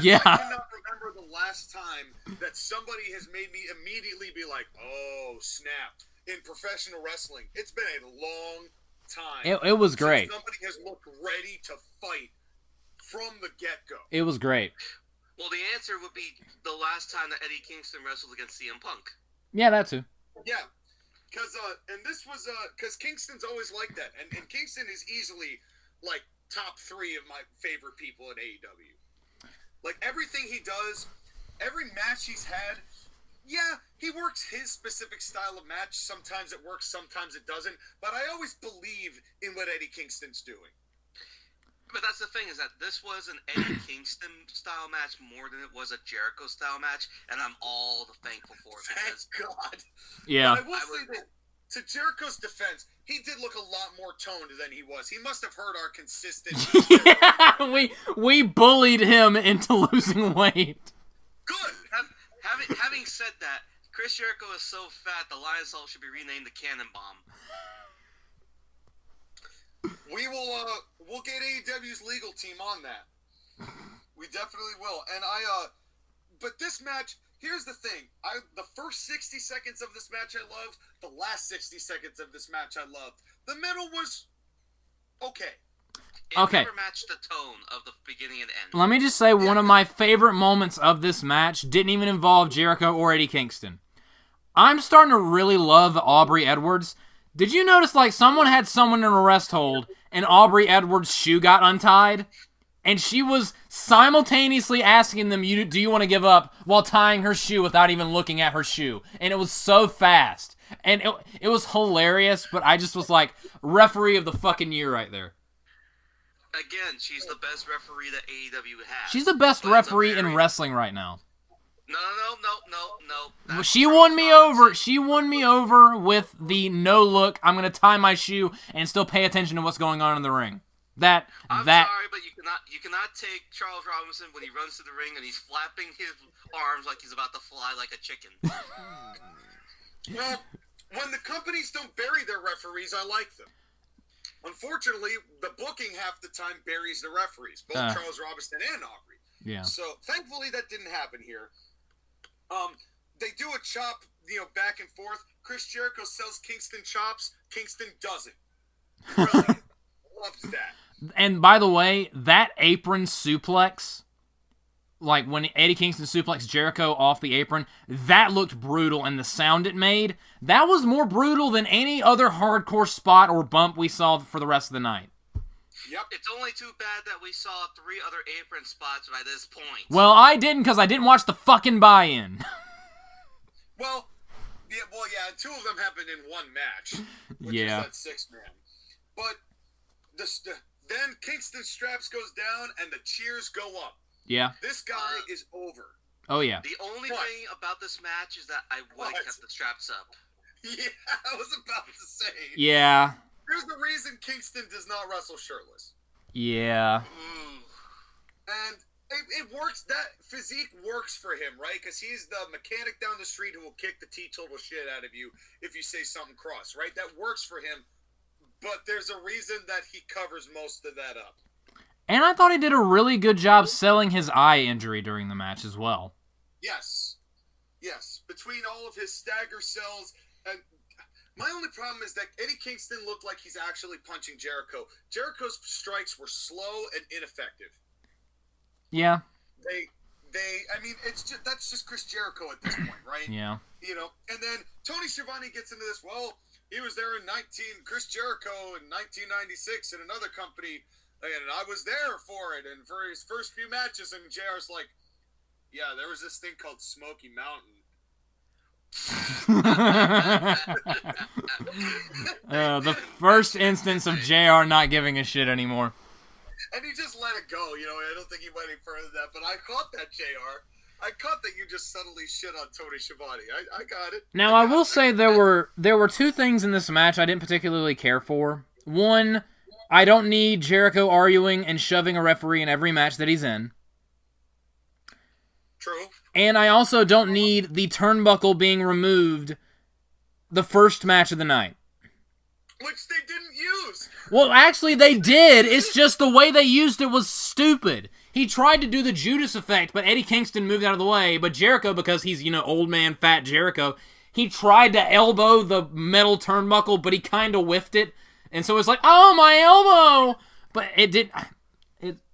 Yeah. I cannot remember the last time that somebody has made me immediately be like, oh snap, in professional wrestling. It's been a long time. It was great. Somebody has looked ready to fight from the get-go. It was great. Well, the answer would be the last time that Eddie Kingston wrestled against CM Punk. Yeah, that too. Yeah. Because Kingston's always like that, and Kingston is easily like top 3 of my favorite people at AEW. Like everything he does, every match he's had, yeah, he works his specific style of match. Sometimes it works, sometimes it doesn't. But I always believe in what Eddie Kingston's doing. But that's the thing, is that this was an Eddie Kingston style match more than it was a Jericho style match, and I'm all thankful for it. Thank God. Yeah. But I will say that, to Jericho's defense, he did look a lot more toned than he was. He must have heard our consistent... Yeah, we bullied him into losing weight. Good. Having said that, Chris Jericho is so fat, the Lionsault should be renamed the Cannonbomb. We'll get AEW's legal team on that. We definitely will. And but this match, here's the thing. The first 60 seconds of this match I loved. The last 60 seconds of this match I loved. The middle was okay. It never matched the tone of the beginning and end. Let me just say, one of my favorite moments of this match didn't even involve Jericho or Eddie Kingston. I'm starting to really love Aubrey Edwards. Did you notice, like, someone had someone in a rest hold, and Aubrey Edwards' shoe got untied? And she was simultaneously asking them, do you want to give up, while tying her shoe without even looking at her shoe. And it was so fast. And it was hilarious, but I just was like, referee of the fucking year right there. Again, she's the best referee that AEW has. She's the best referee in wrestling right now. No. She won me over. She won me over with the no look. I'm gonna tie my shoe and still pay attention to what's going on in the ring. I'm sorry, but you cannot take Charles Robinson when he runs to the ring and he's flapping his arms like he's about to fly like a chicken. Well, when the companies don't bury their referees, I like them. Unfortunately, the booking half the time buries the referees, both Charles Robinson and Aubrey. Yeah. So thankfully that didn't happen here. They do a chop, back and forth. Chris Jericho sells Kingston chops. Kingston doesn't. Brilliant. Loves that. And by the way, that apron suplex, like when Eddie Kingston suplexed Jericho off the apron, that looked brutal, and the sound it made, that was more brutal than any other hardcore spot or bump we saw for the rest of the night. Yep. It's only too bad that we saw 3 other apron spots by this point. Well, I didn't, because I didn't watch the fucking buy-in. Well, yeah, 2 of them happened in one match, which is that 6-man. But then Kingston straps goes down and the cheers go up. Yeah. This guy is over. Oh, yeah. The only thing about this match is that I would have kept the straps up. Yeah, I was about to say. Yeah. There's the reason Kingston does not wrestle shirtless. Yeah. And it works. That physique works for him, right? Because he's the mechanic down the street who will kick the teetotal shit out of you if you say something cross, right? That works for him. But there's a reason that he covers most of that up. And I thought he did a really good job selling his eye injury during the match as well. Yes. Yes. Between all of his stagger sells, and my only problem is that Eddie Kingston looked like he's actually punching Jericho. Jericho's strikes were slow and ineffective. Yeah. I mean, that's just Chris Jericho at this point, right? Yeah. You know, and then Tony Schiavone gets into this, well, he was there Chris Jericho in 1996 in another company, and I was there for it, and for his first few matches, and JR's like, yeah, there was this thing called Smoky Mountain. The first instance of JR not giving a shit anymore. And he just let it go, you know. I don't think he went any further than that, but I caught that, JR. I caught that you just suddenly shit on Tony Schiavone. I got it. Now, I will say there were two things in this match I didn't particularly care for. One, I don't need Jericho arguing and shoving a referee in every match that he's in. True. And I also don't need the turnbuckle being removed the first match of the night. Which they didn't use. Well, actually, they did. It's just the way they used it was stupid. He tried to do the Judas effect, but Eddie Kingston moved out of the way. But Jericho, because he's, old man, fat Jericho, he tried to elbow the metal turnbuckle, but he kind of whiffed it. And so it's like, oh, my elbow! But it didn't...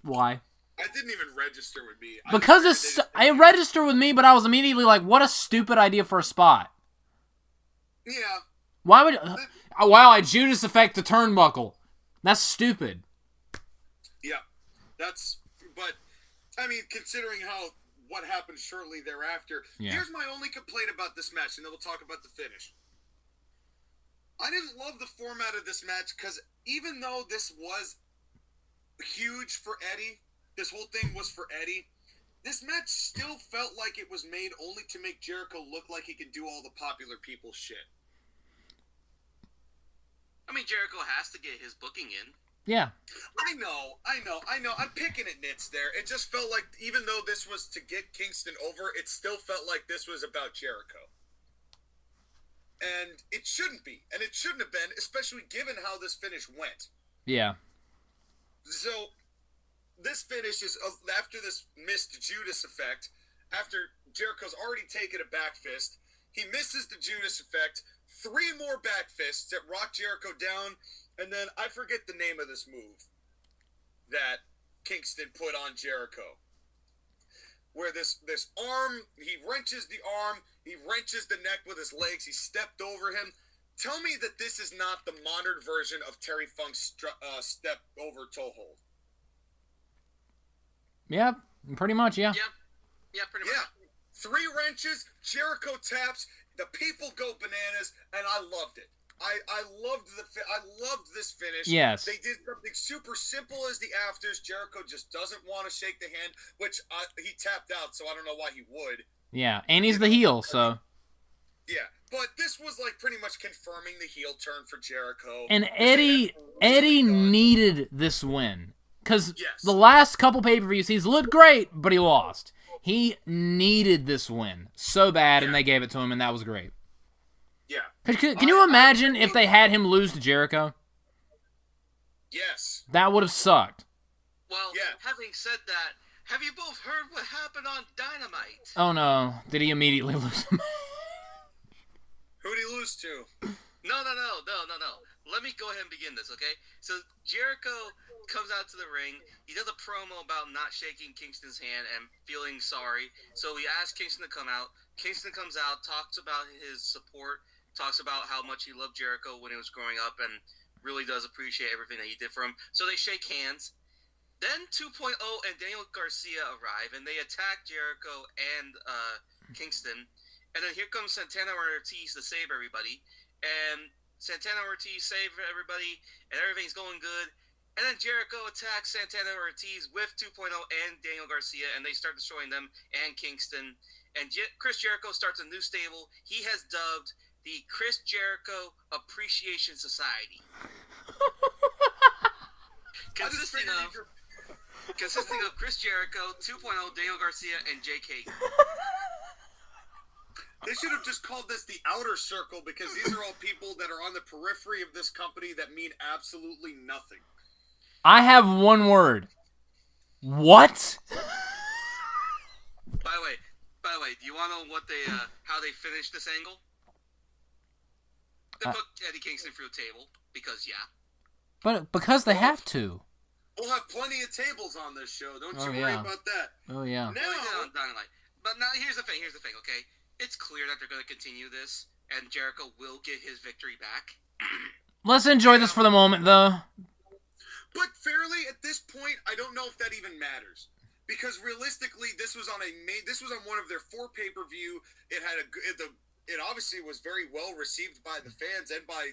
Why? It didn't even register with me. Because it registered with me, but I was immediately like, what a stupid idea for a spot. Yeah. Why would... Wow, I Judas effect the turnbuckle. That's stupid. Yeah. But, I mean, considering what happened shortly thereafter, here's my only complaint about this match, and then we'll talk about the finish. I didn't love the format of this match, because even though this was huge for Eddie, this whole thing was for Eddie, this match still felt like it was made only to make Jericho look like he could do all the popular people shit. I mean, Jericho has to get his booking in. Yeah. I know. I'm picking at nits there. It just felt like, even though this was to get Kingston over, it still felt like this was about Jericho. And it shouldn't be. And it shouldn't have been, especially given how this finish went. Yeah. So, this finish is, after this missed Judas effect, after Jericho's already taken a back fist, he misses the Judas effect, 3 more back fists that rock Jericho down, and then I forget the name of this move that Kingston put on Jericho. Where this arm, he wrenches the arm, he wrenches the neck with his legs, he stepped over him. Tell me that this is not the modern version of Terry Funk's step over toe hold. Yeah, pretty much, yeah. Yeah, pretty much. Yeah. 3 wrenches, Jericho taps, the people go bananas, and I loved it. I loved this finish. Yes. They did something super simple as the afters. Jericho just doesn't want to shake the hand, which he tapped out, so I don't know why he would. Yeah, and he's the heel, so. Yeah, but this was like pretty much confirming the heel turn for Jericho. And Eddie needed this win. Because Yes. the last couple pay-per-views, he's looked great, but he lost. He needed this win so bad, and they gave it to him, and that was great. Yeah. Can you imagine if they had him lose to Jericho? Yes. That would have sucked. Well, Yeah. having said that, have you both heard what happened on Dynamite? Oh no, did he immediately lose him? Who'd he lose to? No. Let me go ahead and begin this, okay? So Jericho comes out to the ring. He does a promo about not shaking Kingston's hand and feeling sorry. So he asks Kingston to come out. Kingston comes out, talks about his support, talks about how much he loved Jericho when he was growing up, and really does appreciate everything that he did for him. So they shake hands. Then 2.0 and Daniel Garcia arrive, and they attack Jericho and Kingston. And then here comes Santana Ortiz to save everybody. And Santana Ortiz save everybody, and everything's going good. And then Jericho attacks Santana Ortiz with 2.0 and Daniel Garcia, and they start destroying them and Kingston. And Chris Jericho starts a new stable he has dubbed the Chris Jericho Appreciation Society. consisting of Chris Jericho, 2.0, Daniel Garcia, and Jake Hager. They should have just called this the Outer Circle, because these are all people that are on the periphery of this company that mean absolutely nothing. I have one word. What? By the way, do you want to know what how they finished this angle? They put Eddie Kingston through a table because But because they have to. We'll have plenty of tables on this show. Don't you worry about that. Oh yeah. Now on Dynamite. But now here's the thing. Okay, it's clear that they're going to continue this, and Jericho will get his victory back. Let's enjoy this for the moment, though. But fairly, at this point, I don't know if that even matters, because realistically, this was on one of their 4 pay-per-view. It obviously was very well received by the fans and by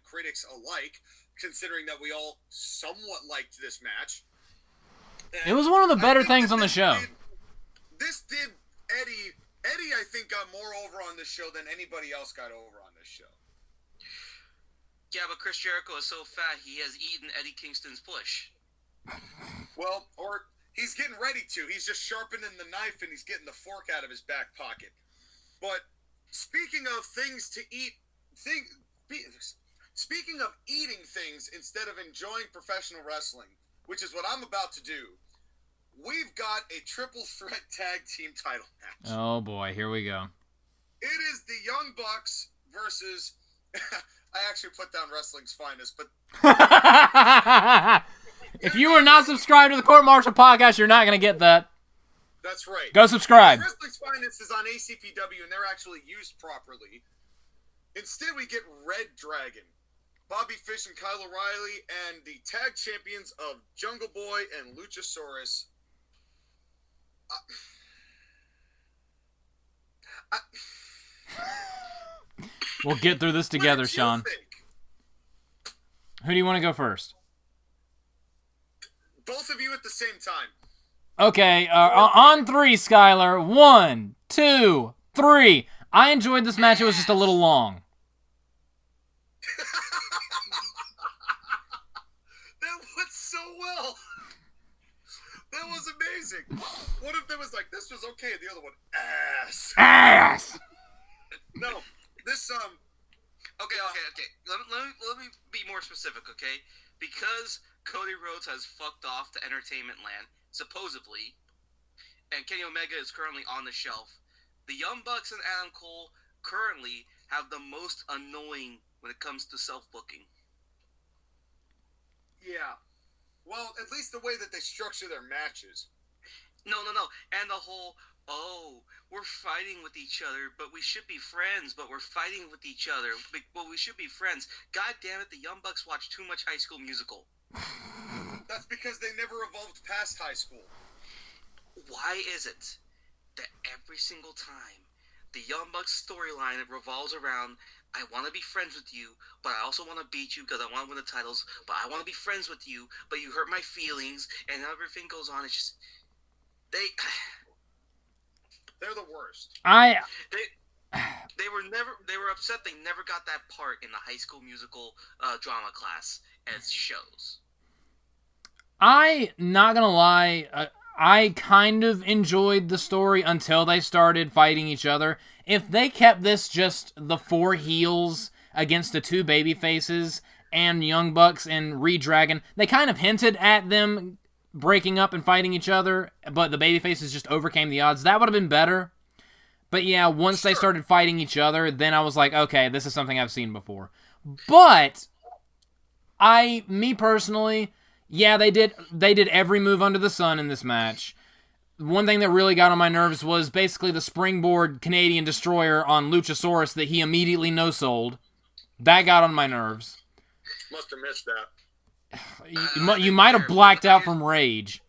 critics alike, considering that we all somewhat liked this match. And it was one of the better things on the show. This did Eddie, I think, got more over on this show than anybody else got over on this show. Yeah, but Chris Jericho is so fat, he has eaten Eddie Kingston's push. Well, or he's getting ready to. He's just sharpening the knife and he's getting the fork out of his back pocket. But speaking of things to eat, speaking of eating things instead of enjoying professional wrestling, which is what I'm about to do, we've got a triple threat tag team title match. Oh boy, here we go. It is the Young Bucks versus... I actually put down Wrestling's Finest, but... If you are not subscribed to the Court Martial Podcast, you're not going to get that. That's right. Go subscribe. Wrestling's Finest is on ACPW, and they're actually used properly. Instead, we get Red Dragon, Bobby Fish and Kyle O'Reilly, and the tag champions of Jungle Boy and Luchasaurus. We'll get through this together, Sean. Who do you want to go first? Both of you at the same time. Okay, on 3, Skyler. 1, 2, 3. I enjoyed this match. It was just a little long. That went so well. That was amazing. What if there was like, this was okay, and the other one, ass. Ass! No, this, Okay. Let me be more specific, okay? Because Cody Rhodes has fucked off to Entertainment Land, supposedly, and Kenny Omega is currently on the shelf, the Young Bucks and Adam Cole currently have the most annoying when it comes to self-booking. Yeah. Well, at least the way that they structure their matches. No. And the whole, we're fighting with each other, but we should be friends, but we're fighting with each other, but we should be friends. God damn it, the Young Bucks watch too much High School Musical. That's because they never evolved past high school. Why is it that every single time the Young Bucks storyline revolves around, I want to be friends with you, but I also want to beat you because I want to win the titles, but I want to be friends with you, but you hurt my feelings, and everything goes on. It's just, they're the worst. They were upset they never got that part in the High School Musical drama class as shows. Not gonna lie, I kind of enjoyed the story until they started fighting each other. If they kept this just the 4 heels against the 2 baby faces and Young Bucks and Redragon, they kind of hinted at them breaking up and fighting each other, but the baby faces just overcame the odds. That would have been better. But yeah, once they started fighting each other, then I was like, okay, this is something I've seen before. But me personally, yeah, they did every move under the sun in this match. One thing that really got on my nerves was basically the springboard Canadian Destroyer on Luchasaurus that he immediately no-sold. That got on my nerves. Must have missed that. You might have blacked out from rage.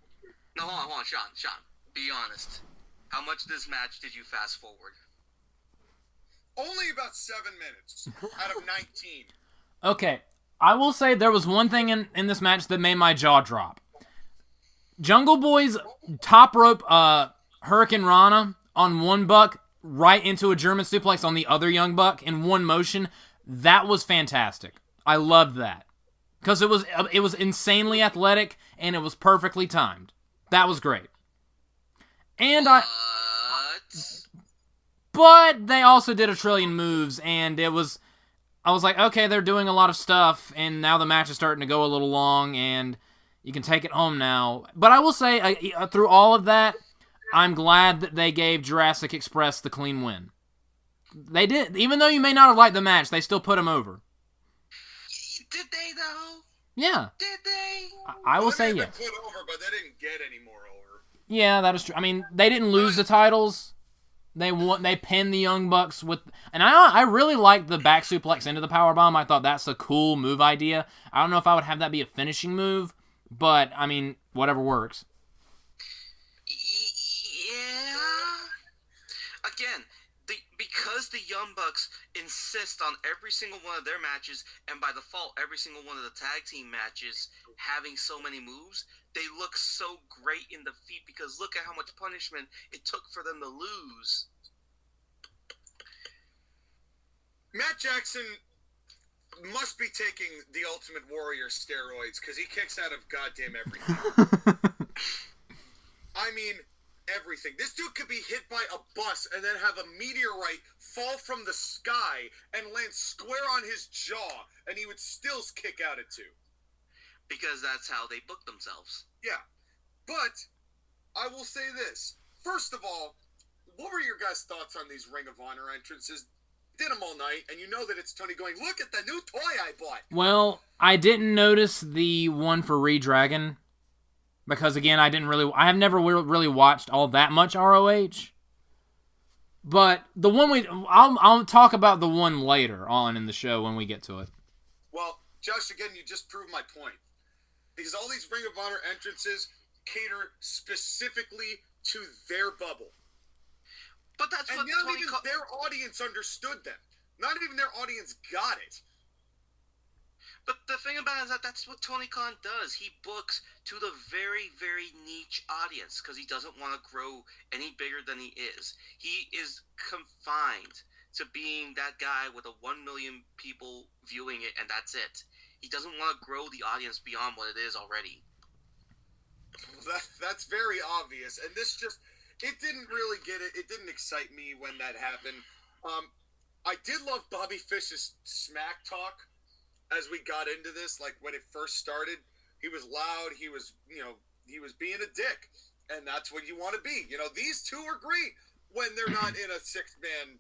No, hold on, Sean, be honest. How much of this match did you fast forward? Only about 7 minutes out of 19. Okay, I will say there was one thing in this match that made my jaw drop. Jungle Boy's top rope Hurricane Rana on one buck right into a German suplex on the other young buck in one motion. That was fantastic. I loved that. Because it was insanely athletic and it was perfectly timed. That was great. And But they also did a trillion moves, and I was like, okay, they're doing a lot of stuff, and now the match is starting to go a little long, and you can take it home now. But I will say, through all of that, I'm glad that they gave Jurassic Express the clean win. They did. Even though you may not have liked the match, they still put him over. Did they, though? Yeah. Did they? I will say yes. They put over, but they didn't get any more over. Yeah, that is true. I mean, they didn't lose the titles. They pinned the Young Bucks with... And I really liked the back suplex into the powerbomb. I thought that's a cool move idea. I don't know if I would have that be a finishing move, but, I mean, whatever works. Yeah. Again, because the Young Bucks insist on every single one of their matches, and by default, every single one of the tag team matches having so many moves, they look so great in defeat because look at how much punishment it took for them to lose. Matt Jackson must be taking the Ultimate Warrior steroids because he kicks out of goddamn everything. I mean, everything. This dude could be hit by a bus and then have a meteorite fall from the sky and land square on his jaw, and he would still kick out at 2. Because that's how they book themselves. Yeah. But I will say this. First of all, what were your guys' thoughts on these Ring of Honor entrances? Did them all night, and you know that it's Tony going, look at the new toy I bought. Well, I didn't notice the one for Redragon. Because, again, I have never really watched all that much ROH. But the one I'll talk about the one later on in the show when we get to it. Well, Josh, again, you just proved my point. Because all these Ring of Honor entrances cater specifically to their bubble. But that's and what not Tony even their audience understood them. Not even their audience got it. But the thing about it is that that's what Tony Khan does. He books to the very, very niche audience because he doesn't want to grow any bigger than he is. He is confined to being that guy with a 1 million people viewing it, and that's it. He doesn't want to grow the audience beyond what it is already. That's very obvious. And this just... It didn't really get it. It didn't excite me when that happened. I did love Bobby Fish's smack talk as we got into this. Like, when it first started, he was loud. He was being a dick. And that's what you want to be. You know, these two are great when they're not in a 6-man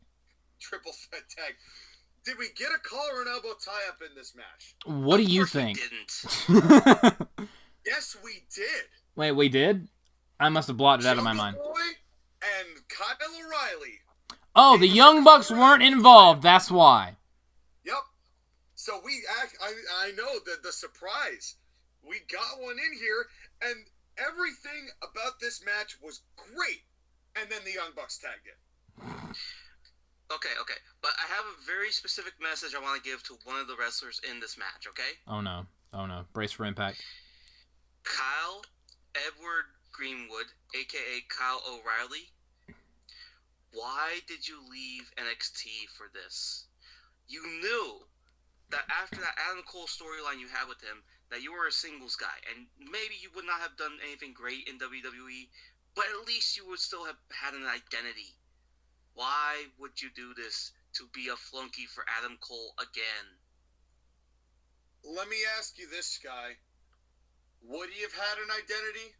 triple threat tag. Did we get a collar and elbow tie-up in this match? What do you think? We didn't. Yes, we did. Wait, we did? I must have blotted it out of my mind. Boy and Kyle O'Reilly. Oh, the Young Bucks weren't involved. That's why. Yep. So I know the surprise. We got one in here, and everything about this match was great. And then the Young Bucks tagged in. Okay. But I have a very specific message I want to give to one of the wrestlers in this match, okay? Oh, no. Brace for impact. Kyle Edward Greenwood, a.k.a. Kyle O'Reilly, why did you leave NXT for this? You knew that after that Adam Cole storyline you had with him, that you were a singles guy, and maybe you would not have done anything great in WWE, but at least you would still have had an identity. Why would you do this to be a flunky for Adam Cole again? Let me ask you this, Sky. Would he have had an identity?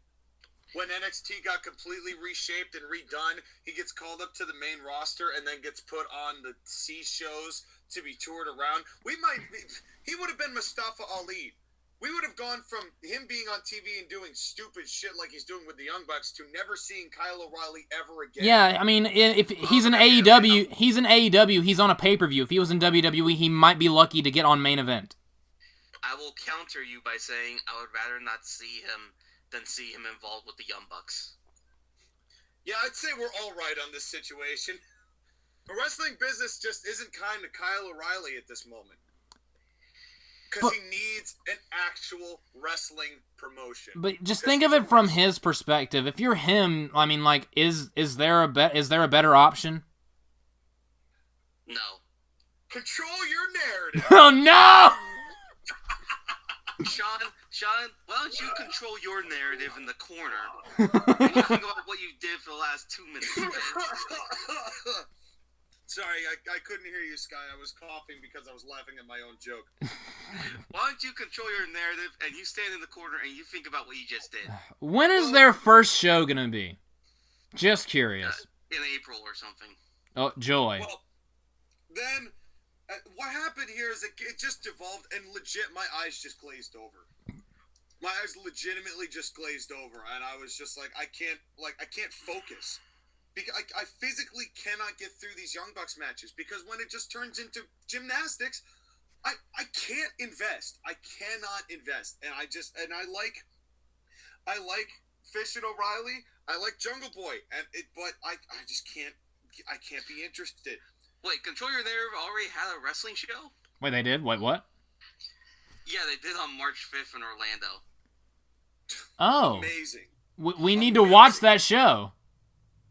When NXT got completely reshaped and redone, he gets called up to the main roster and then gets put on the C shows to be toured around. He would have been Mustafa Ali. We would have gone from him being on TV and doing stupid shit like he's doing with the Young Bucks to never seeing Kyle O'Reilly ever again. Yeah, I mean, if he's in AEW, he's on a pay-per-view. If he was in WWE, he might be lucky to get on main event. I will counter you by saying I would rather not see him than see him involved with the Young Bucks. Yeah, I'd say we're all right on this situation. The wrestling business just isn't kind to Kyle O'Reilly at this moment. Because he needs an actual wrestling promotion. But just think of it from his perspective. If you're him, I mean, like, is there a better option? No. Control your narrative. Oh no! Sean, why don't you control your narrative in the corner? And you think about what you did for the last 2 minutes. Sorry, I couldn't hear you, Sky. I was coughing because I was laughing at my own joke. Why don't you control your narrative and you stand in the corner and you think about what you just did? When is their first show gonna be? Just curious. In April or something. Oh, joy. Well, then, what happened here is it just devolved, and legit, my eyes just glazed over. My eyes legitimately just glazed over, and I was just like, I can't focus. Because I physically cannot get through these Young Bucks matches, because when it just turns into gymnastics, I can't invest. I cannot invest. And I like Fish and O'Reilly. I like Jungle Boy, but I just can't be interested. Wait, Control Your Narrative already had a wrestling show? Wait, they did? Wait, what? Yeah, they did on March 5th in Orlando. Oh. Amazing. We need to watch that show.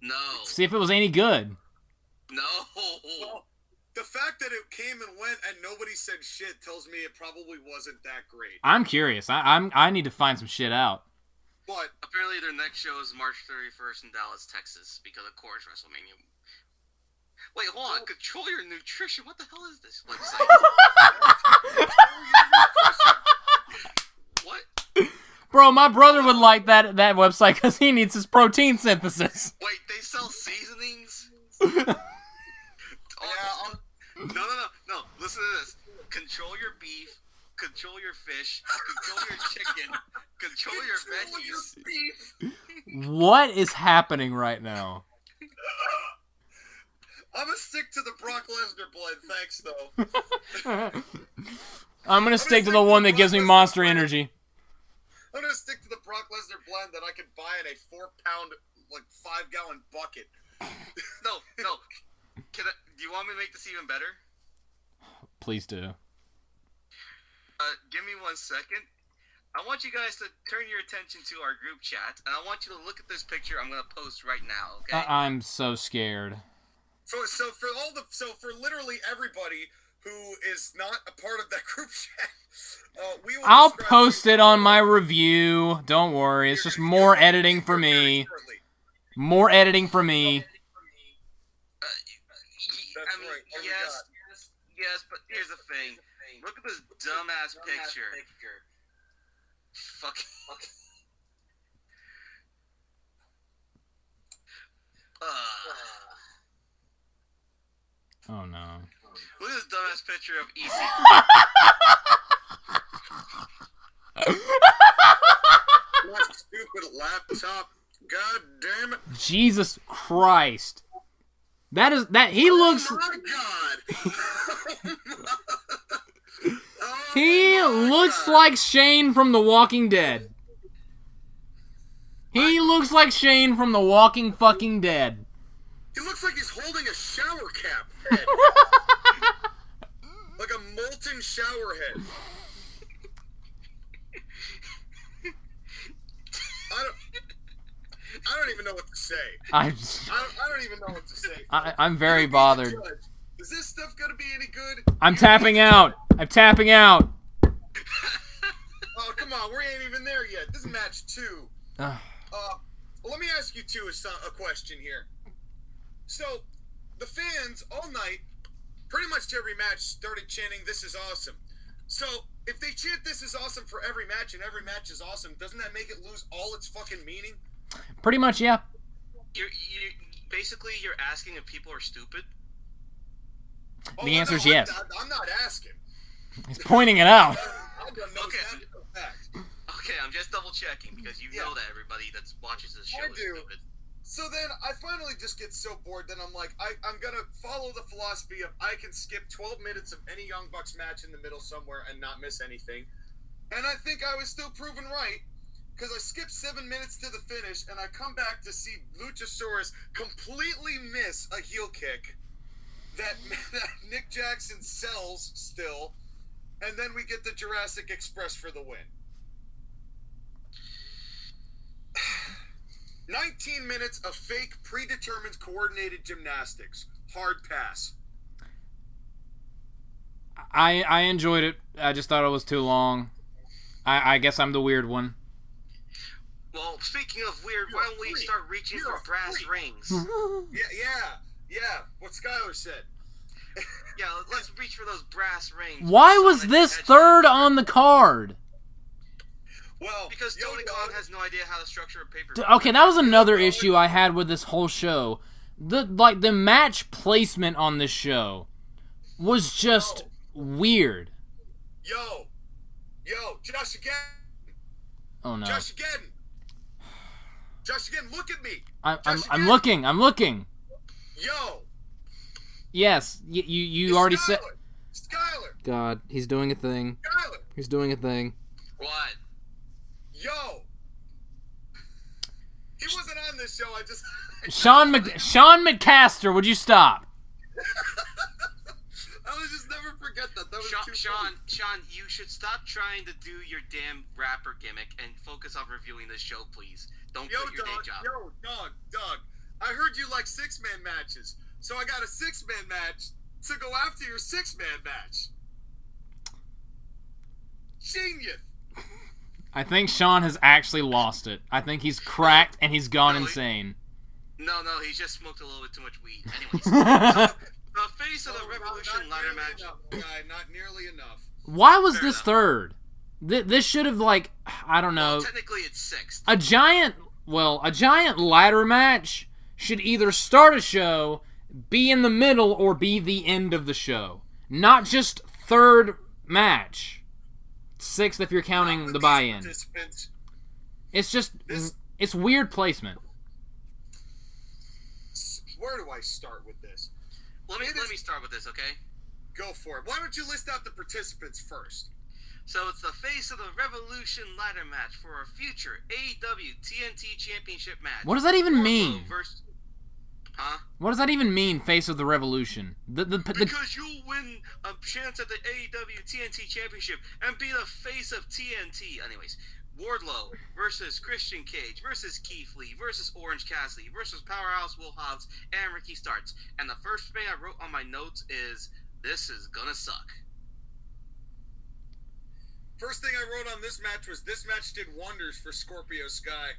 No. See if it was any good. No. Well, the fact that it came and went and nobody said shit tells me it probably wasn't that great. I'm curious. I need to find some shit out. But apparently their next show is March 31st in Dallas, Texas, because of course WrestleMania. Wait, hold on. Control Your Nutrition. What the hell is this website? What? Bro, my brother would like that website because he needs his protein synthesis. Wait, they sell seasonings? yeah, No. Listen to this. Control your beef. Control your fish. Control your chicken. Control your veggies. What is happening right now? I'm gonna stick to the Brock Lesnar blend, thanks though. I'm gonna stick to the one that gives me monster energy. I'm gonna stick to the Brock Lesnar blend that I can buy in a 4-pound, 5-gallon bucket. No. Do you want me to make this even better? Please do. Give me 1 second. I want you guys to turn your attention to our group chat, and I want you to look at this picture I'm gonna post right now. Okay? I'm so scared. So for literally everybody who is not a part of that group chat, I'll post it on my review. Don't worry, it's just more editing for me. More editing for me. Yes, but here's the thing. Look at this dumbass picture. Fucking. Oh no. Look at this dumbass picture of EC. My stupid laptop. God damn it. Jesus Christ. He looks. Oh my God. He looks like Shane from The Walking Dead. He looks like Shane from The Walking fucking Dead. He looks like he's holding a shower cap head. Like a molten shower head. I don't even know what to say. I don't even know what to say. I'm very bothered. Is this stuff gonna be any good? I'm tapping out. Oh, come on, we ain't even there yet. This is match 2. Let me ask you two a question here. So, the fans all night, pretty much every match, started chanting, "This is awesome." So, if they chant "This is awesome" for every match, and every match is awesome, doesn't that make it lose all its fucking meaning? Pretty much, yeah. Basically, you're asking if people are stupid? The answer is yes. I'm not asking. He's pointing it out. Okay, I'm just double checking because you know that everybody that watches this show is stupid. So then I finally just get so bored that I'm like, I'm gonna follow the philosophy of I can skip 12 minutes of any Young Bucks match in the middle somewhere and not miss anything. And I think I was still proven right, because I skipped 7 minutes to the finish and I come back to see Luchasaurus completely miss a heel kick that Nick Jackson sells still. and then we get the Jurassic Express for the win. 19 minutes of fake, predetermined, coordinated gymnastics. Hard pass. I enjoyed it. I just thought it was too long. I guess I'm the weird one. Well, speaking of weird, why don't we start reaching for brass rings? Yeah. What Skyler said. Yeah, let's reach for those brass rings. Why was this third on the card? Well, because Tony Khan has no idea how to structure a paper. Okay, that was another issue I had with this whole show. The match placement on this show was just weird. Yo, JoshAgeddon. Oh no. JoshAgeddon, look at me. I'm looking. Yo. Yes, you already said. Skyler. God, he's doing a thing. Skyler. He's doing a thing. What? Yo. He wasn't on this show. I just. Sean McCaster, would you stop? I would just never forget that. That was Sean, you should stop trying to do your damn rapper gimmick and focus on reviewing this show, please. Don't quit your day job. Yo, Doug. I heard you like 6-man matches, so I got a 6-man match to go after your 6-man match. Genius. I think Sean has actually lost it. I think he's cracked and he's gone insane. No, he's just smoked a little bit too much weed. Anyways, the face of the Revolution ladder match. Not nearly enough. Why was this third? This should have, like, I don't know. Well, technically, it's sixth. A giant ladder match should either start a show, be in the middle, or be the end of the show. Not just third match. Sixth if you're counting the buy-in. It's just, it's weird placement. Where do I start with this? Let me start with this, okay? Go for it. Why don't you list out the participants first? So it's the face of the Revolution ladder match for our future AEW TNT Championship match. What does that even mean? Huh? What does that even mean, face of the Revolution? Because you'll win a chance at the AEW TNT Championship and be the face of TNT. Anyways, Wardlow versus Christian Cage versus Keith Lee versus Orange Cassidy versus Powerhouse Will Hobbs and Ricky Starks. And the first thing I wrote on my notes is, this is gonna suck. First thing I wrote on this match was, this match did wonders for Scorpio Sky.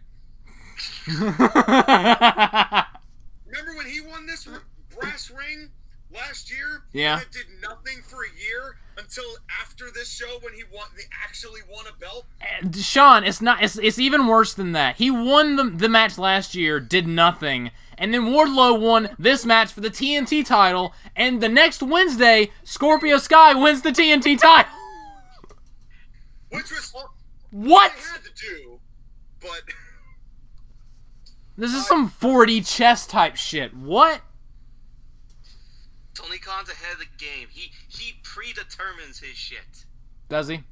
Remember when he won this brass ring last year? Yeah. And it did nothing for a year until after this show when he actually won a belt? Sean, it's even worse than that. He won the match last year, did nothing, and then Wardlow won this match for the TNT title, and the next Wednesday, Scorpio Sky wins the TNT title. Which was what they had to do, but this is some 4D chess type shit. What? Tony Khan's ahead of the game. He predetermines his shit. Does he?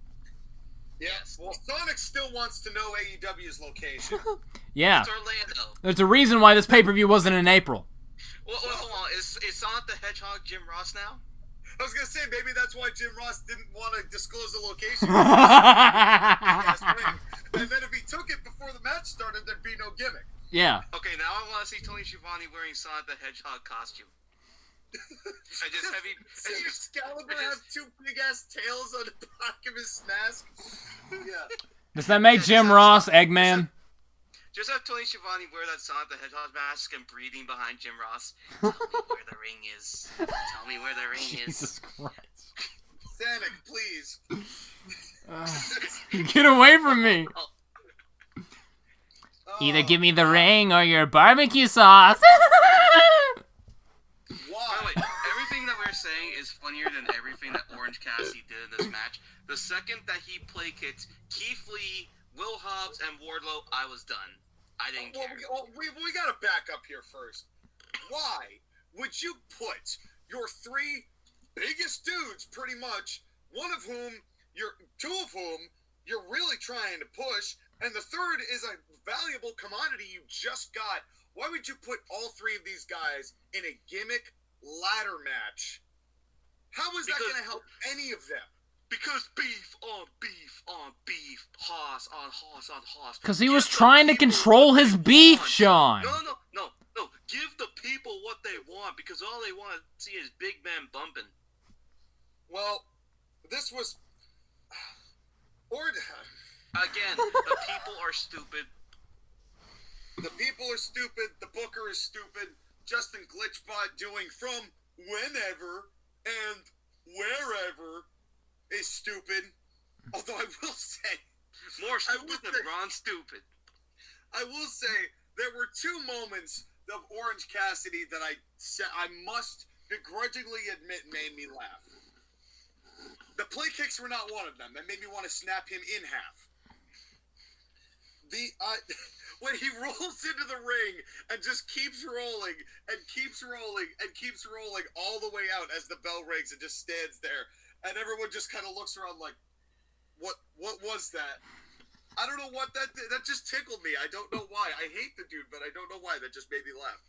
Yes. Well, Sonic still wants to know AEW's location. Yeah. It's Orlando. There's a reason why this pay-per-view wasn't in April. Well, hold on. Is Sonic the Hedgehog Jim Ross now? I was going to say, maybe that's why Jim Ross didn't want to disclose the location. And then if he took it before the match started, there'd be no gimmick. Yeah. Okay, now I want to see Tony Schiavone wearing Sonic the Hedgehog costume. See Excalibur have two big-ass tails on the back of his mask? Yeah. Does that make Jim Ross Eggman? Just have Tony Schiavone wear that Sonic the Hedgehog mask and breathing behind Jim Ross. Tell me where the ring is. Tell me where the ring Jesus is. Christ. Sonic, please. Get away from me. Either give me the ring or your barbecue sauce. Why? Everything that we're saying is funnier than everything that Orange Cassidy did in this match. The second that he placates Keith Lee, Will Hobbs, and Wardlow, I was done. I didn't care. We got to back up here first. Why would you put your three biggest dudes, pretty much, two of whom you're really trying to push, and the third is a valuable commodity you just got? Why would you put all three of these guys in a gimmick ladder match? How is that going to help any of them? Because beef on beef on beef, hoss on hoss on hoss. Because he was trying to control his beef, Sean. No. Give the people what they want, because all they want to see is big man bumping. Well, this was... Again, the people are stupid. The people are stupid. The booker is stupid. Justin Glitchbot doing from whenever and wherever is stupid. Although I will say... More stupid than Ron Stupid. I will say there were two moments of Orange Cassidy that I must begrudgingly admit made me laugh. The play kicks were not one of them. That made me want to snap him in half. When he rolls into the ring and just keeps rolling and keeps rolling and keeps rolling all the way out as the bell rings and just stands there, and everyone just kind of looks around like, what was that? I don't know what that did. That just tickled me. I don't know why. I hate the dude, but I don't know why. That just made me laugh.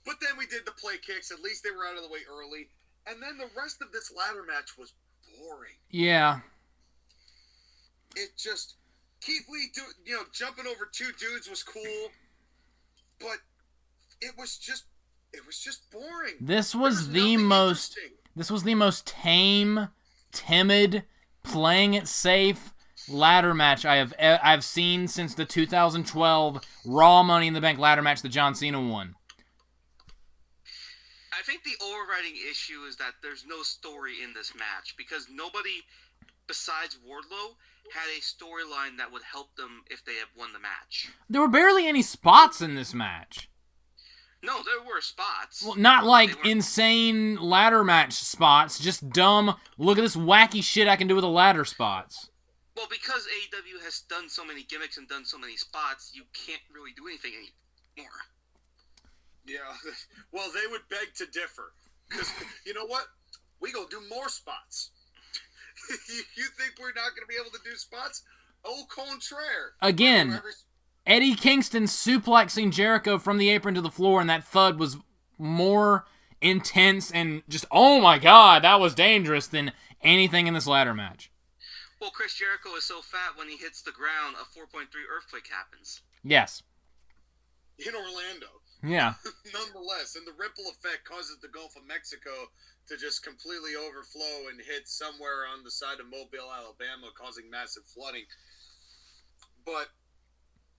But then we did the play kicks. At least they were out of the way early. And then the rest of this ladder match was boring. Yeah. It just... Keith Lee, jumping over two dudes was cool. But it was just boring. This was the most tame, timid, playing it safe ladder match I've seen since the 2012 Raw Money in the Bank ladder match that John Cena won. I think the overriding issue is that there's no story in this match, because nobody besides Wardlow had a storyline that would help them if they had won the match. There were barely any spots in this match. No, there were spots. Well, not like insane ladder match spots, just dumb, look at this wacky shit I can do with a ladder spots. Well, because AEW has done so many gimmicks and done so many spots, you can't really do anything anymore. Yeah, well, they would beg to differ. Because, you know what? We gonna do more spots. You think we're not gonna be able to do spots? Au contraire. Again, Eddie Kingston suplexing Jericho from the apron to the floor, and that thud was more intense and just, oh my god, that was dangerous than anything in this ladder match. Well, Chris Jericho is so fat when he hits the ground, a 4.3 earthquake happens. Yes. In Orlando. Yeah. Nonetheless, and the ripple effect causes the Gulf of Mexico to just completely overflow and hit somewhere on the side of Mobile, Alabama, causing massive flooding. But,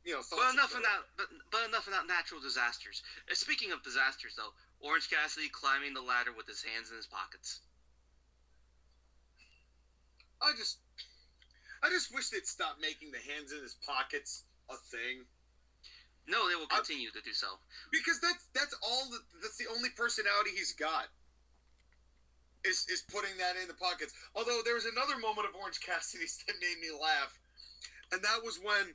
But enough of that natural disasters. Speaking of disasters, though, Orange Cassidy climbing the ladder with his hands in his pockets. I just wish they'd stop making the hands in his pockets a thing. No, they will continue to do so. Because that's the only personality he's got. Is putting that in the pockets. Although there was another moment of Orange Cassidy's that made me laugh. And that was when,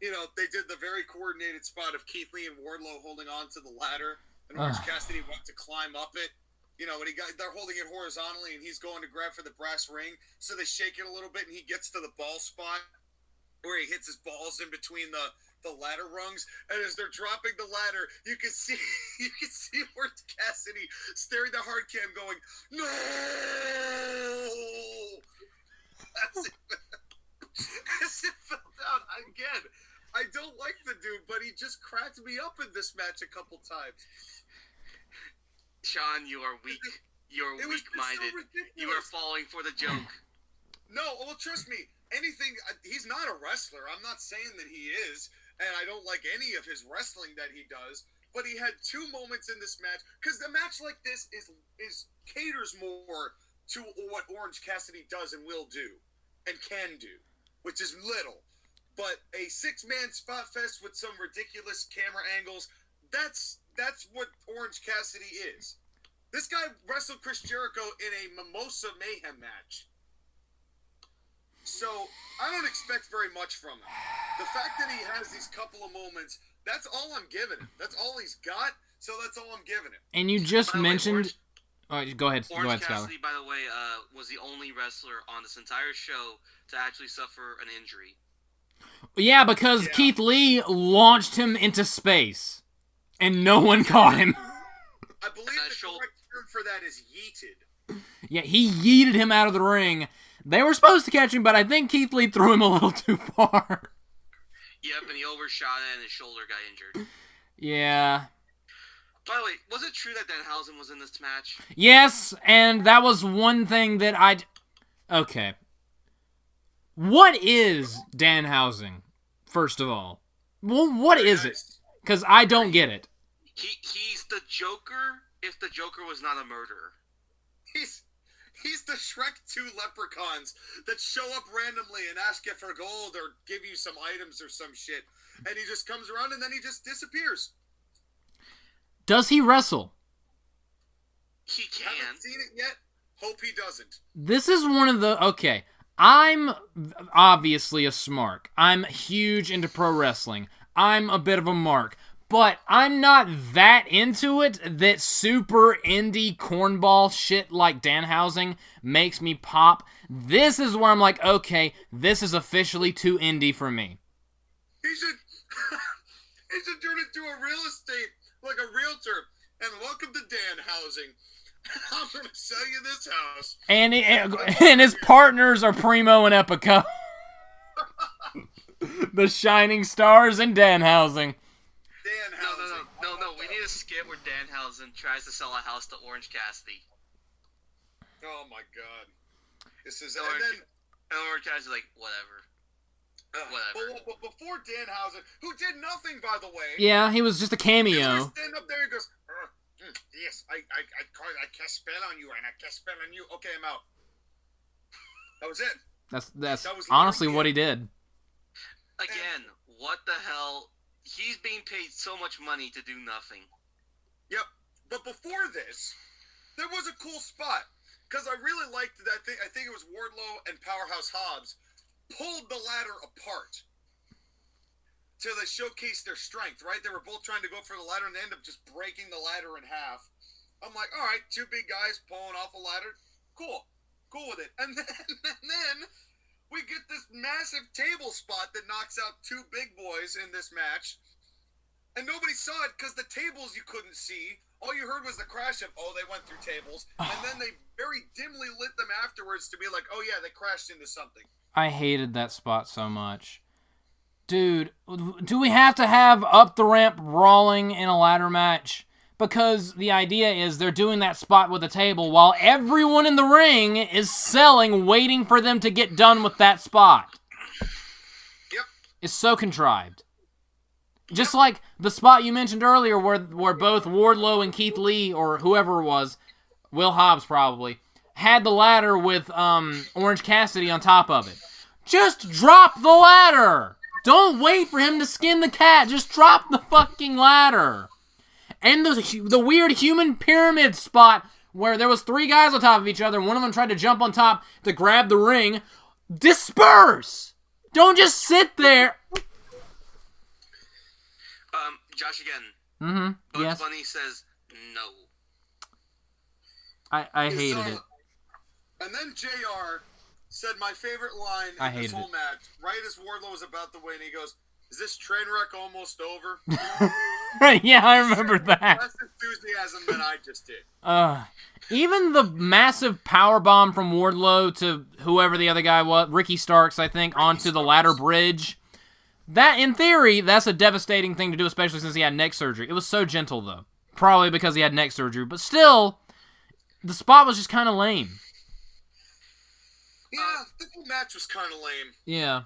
they did the very coordinated spot of Keith Lee and Wardlow holding on to the ladder. And Orange Cassidy went to climb up it. And they're holding it horizontally and he's going to grab for the brass ring. So they shake it a little bit and he gets to the ball spot where he hits his balls in between the ladder rungs, and as they're dropping the ladder, you can see Orange Cassidy staring the hard cam going, no! As it fell down again. I don't like the dude, but he just cracked me up in this match a couple times. Sean, you are weak. You're weak-minded. So you are falling for the joke. No, well, trust me. He's not a wrestler. I'm not saying that he is. And I don't like any of his wrestling that he does, but he had two moments in this match, because the match like this is caters more to what Orange Cassidy does and will do, and can do, which is little. But a 6-man spot fest with some ridiculous camera angles, that's what Orange Cassidy is. This guy wrestled Chris Jericho in a Mimosa Mayhem match. So, I don't expect very much from him. The fact that he has these couple of moments, that's all I'm giving him. That's all he's got, so that's all I'm giving him. And you just mentioned... go ahead, Orange Skyler. Cassidy, by the way, was the only wrestler on this entire show to actually suffer an injury. Yeah, because Keith Lee launched him into space, and no one caught him. I believe the correct term for that is yeeted. Yeah, he yeeted him out of the ring. They were supposed to catch him, but I think Keith Lee threw him a little too far. Yep, and he overshot it and his shoulder got injured. Yeah. By the way, was it true that Danhausen was in this match? Yes, and that was one thing that Okay. What is Danhausen, first of all? Well, what is it? Because I don't get it. He's the Joker if the Joker was not a murderer. He's the Shrek 2 leprechauns that show up randomly and ask you for gold or give you some items or some shit. And he just comes around and then he just disappears. Does he wrestle? He can. Haven't seen it yet. Hope he doesn't. This is one of the... Okay, I'm obviously a smark. I'm huge into pro wrestling. I'm a bit of a mark. But I'm not that into it that super indie cornball shit like Danhausen makes me pop. This is where I'm like, okay, this is officially too indie for me. He should turn it to a real estate, like a realtor. And welcome to Danhausen. I'm going to sell you this house. And his partners are Primo and Epico. The shining stars in Danhausen. No. We need a skit where Danhausen tries to sell a house to Orange Cassidy. Oh my god. This is... And Orange Cassidy's like, whatever. But before Danhausen, who did nothing, by the way. Yeah, he was just a cameo. He stand up there and goes, yes, I cast spell on you, and I cast spell on you. Okay, I'm out. That was it. That's was honestly what he did. Again, what the hell? He's being paid so much money to do nothing. Yep. But before this, there was a cool spot. Because I really liked that. I think it was Wardlow and Powerhouse Hobbs pulled the ladder apart. So they showcased their strength, right? They were both trying to go for the ladder and they ended up just breaking the ladder in half. I'm like, all right, two big guys pulling off a ladder. Cool. Cool with it. And then we get this massive table spot that knocks out two big boys in this match. And nobody saw it because the tables you couldn't see. All you heard was the crash of, they went through tables. And then they very dimly lit them afterwards to be like, oh yeah, they crashed into something. I hated that spot so much. Dude, do we have to have up the ramp brawling in a ladder match? Because the idea is they're doing that spot with a table while everyone in the ring is selling, waiting for them to get done with that spot. Yep. It's so contrived. Just like the spot you mentioned earlier where both Wardlow and Keith Lee, or whoever it was, Will Hobbs probably, had the ladder with Orange Cassidy on top of it. Just drop the ladder! Don't wait for him to skin the cat. Just drop the fucking ladder. And the weird human pyramid spot where there was three guys on top of each other. And one of them tried to jump on top to grab the ring. Disperse! Don't just sit there. Josh again. Mm-hmm. Yes. Bugs Bunny says no. I hated it. And then JR said my favorite line in this whole match, right as Wardlow was about to win, he goes, is this train wreck almost over? Yeah, I remember that. Less enthusiasm than I just did. Even the massive power bomb from Wardlow to whoever the other guy was, Ricky Starks, I think, onto the ladder bridge. That, in theory, that's a devastating thing to do, especially since he had neck surgery. It was so gentle, though. Probably because he had neck surgery. But still, the spot was just kind of lame. Yeah, the whole match was kind of lame. Yeah.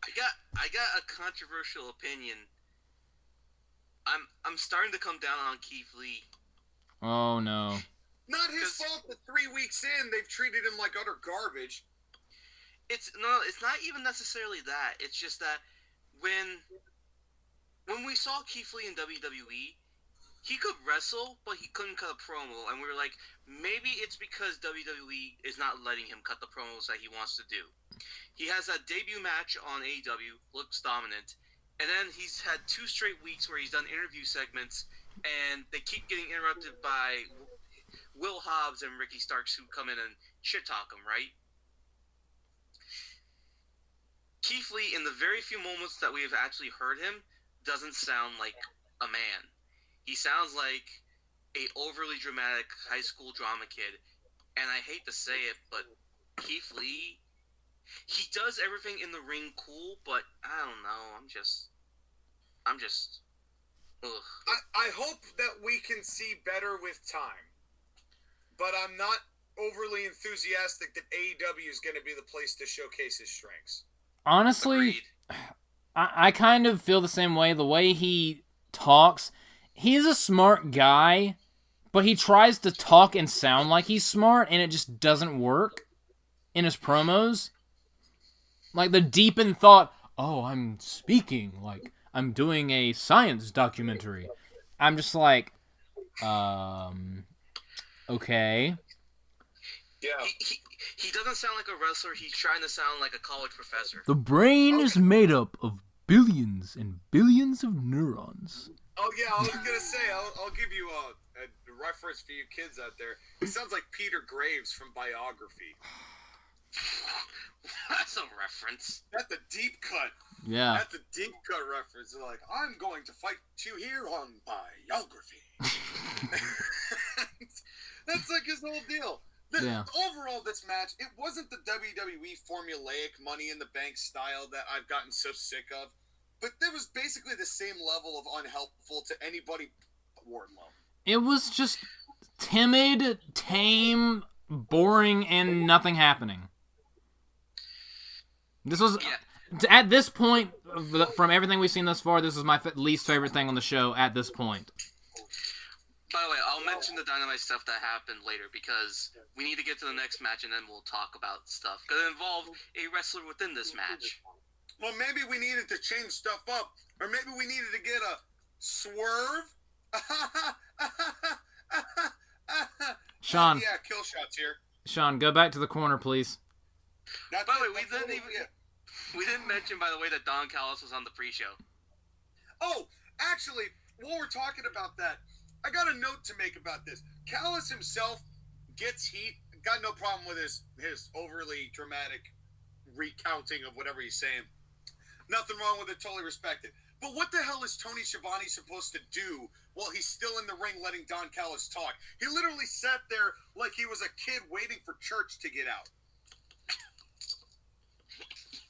I got a controversial opinion. I'm starting to come down on Keith Lee. Oh no. Not his fault that 3 weeks in they've treated him like utter garbage. It's not even necessarily that. It's just that when we saw Keith Lee in WWE, he could wrestle, but he couldn't cut a promo, and we were like, maybe it's because WWE is not letting him cut the promos that he wants to do. He has that debut match on AEW, looks dominant, and then he's had 2 straight weeks where he's done interview segments, and they keep getting interrupted by Will Hobbs and Ricky Starks, who come in and shit-talk him, right? Keith Lee, in the very few moments that we have actually heard him, doesn't sound like a man. He sounds like a overly dramatic high school drama kid, and I hate to say it, but Keith Lee, he does everything in the ring cool, but I don't know. I'm just. Ugh. I hope that we can see better with time, but I'm not overly enthusiastic that AEW is going to be the place to showcase his strengths. Honestly, I kind of feel the same way. The way he talks, he's a smart guy, but he tries to talk and sound like he's smart, and it just doesn't work in his promos. Like the deep in thought, oh, I'm speaking like I'm doing a science documentary. I'm just like, okay. Yeah. He doesn't sound like a wrestler. He's trying to sound like a college professor. The brain is made up of billions and billions of neurons. Oh, yeah, I was going to say, I'll give you a reference for you kids out there. He sounds like Peter Graves from Biography. That's a reference. That's a deep cut. Yeah. That's a deep cut reference. They're like, I'm going to fight you here on Biography. That's like his whole deal. Overall, this match, it wasn't the WWE formulaic Money in the Bank style that I've gotten so sick of, but there was basically the same level of unhelpful to anybody but Wardlow. It was just timid, tame, boring, and nothing happening. This was, at this point, from everything we've seen thus far, this is my least favorite thing on the show at this point. By the way, I'll mention the Dynamite stuff that happened later because we need to get to the next match and then we'll talk about stuff. Because it involved a wrestler within this match. Well, maybe we needed to change stuff up. Or maybe we needed to get a swerve. Sean. Yeah, kill shots here. Sean, go back to the corner, please. By the way, we didn't mention, by the way, that Don Callis was on the pre-show. Oh, actually, while we're talking about that, I got a note to make about this. Callis himself gets heat. Got no problem with his overly dramatic recounting of whatever he's saying. Nothing wrong with it. Totally respect it. But what the hell is Tony Schiavone supposed to do while he's still in the ring letting Don Callis talk? He literally sat there like he was a kid waiting for church to get out.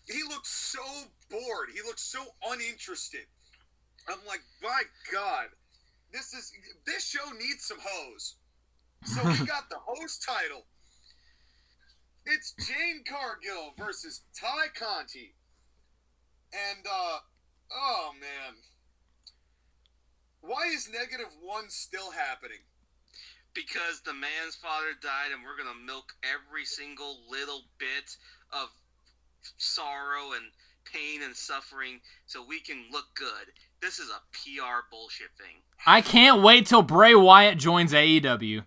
He looked so bored. He looked so uninterested. I'm like, my God. This show needs some hoes. So we got the host title. It's Jane Cargill versus Ty Conti. And, oh man. Why is -1 still happening? Because the man's father died and we're going to milk every single little bit of sorrow and pain and suffering so we can look good. This is a PR bullshit thing. I can't wait till Bray Wyatt joins AEW.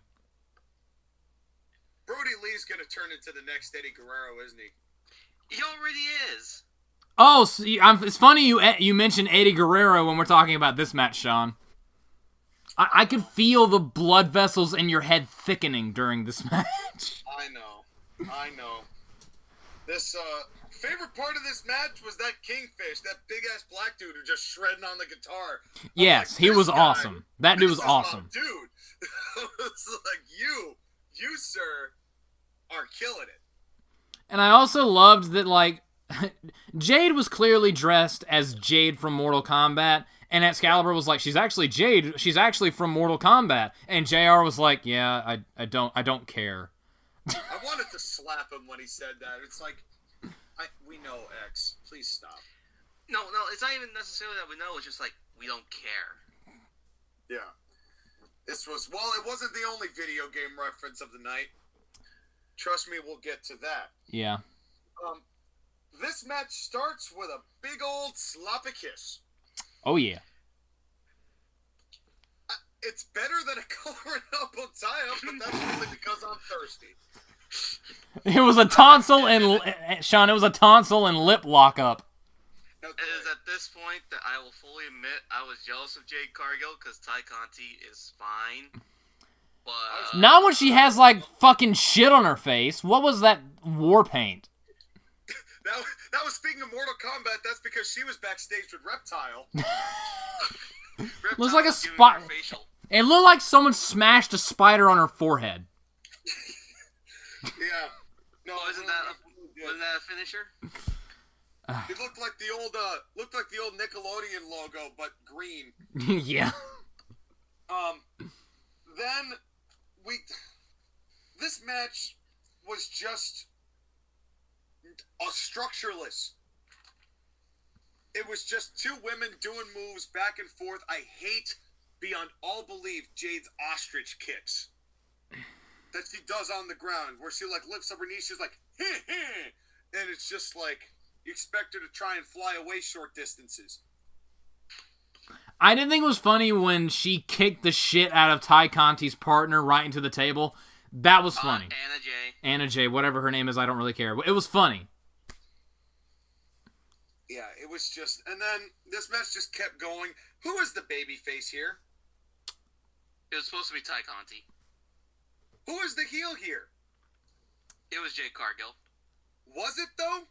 Brody Lee's going to turn into the next Eddie Guerrero, isn't he? He already is. Oh, so it's funny you mentioned Eddie Guerrero when we're talking about this match, Sean. I could feel the blood vessels in your head thickening during this match. I know. This, favorite part of this match was that Kingfish, that big-ass black dude who just shredding on the guitar. Yes, he was awesome. That dude was awesome. Dude. It's like, you, sir, are killing it. And I also loved that, like, Jade was clearly dressed as Jade from Mortal Kombat, and Excalibur was like, she's actually Jade, she's actually from Mortal Kombat. And JR was like, yeah, I don't care. I wanted to slap him when he said that. It's like, we know, X. Please stop. No, it's not even necessarily that we know. It's just like, we don't care. Yeah. It wasn't the only video game reference of the night. Trust me, we'll get to that. Yeah. This match starts with a big old sloppy kiss. Oh, yeah. It's better than a coloring elbow tie-up, but that's only because I'm thirsty. It was a tonsil and Sean. It was a tonsil and lip lockup. Okay. It is at this point that I will fully admit I was jealous of Jade Cargill because Ty Conti is fine, but not when she has like fucking shit on her face. What was that war paint? That was speaking of Mortal Kombat. That's because she was backstage with Reptile. It looks like a spider. It looked like someone smashed a spider on her forehead. yeah. No, wasn't that a finisher? It looked like the old Nickelodeon logo, but green. Yeah. Then this match was just structureless. It was just two women doing moves back and forth. I hate beyond all belief Jade's ostrich kicks that she does on the ground, where she like lifts up her knees, she's like, and it's just like you expect her to try and fly away short distances. I didn't think it was funny when she kicked the shit out of Ty Conti's partner right into the table. That was funny. Anna J, whatever her name is, I don't really care. It was funny. Yeah, it was just... And then this match just kept going. Who is the baby face here? It was supposed to be Ty Conti. Who is the heel here? It was Jade Cargill. Was it, though?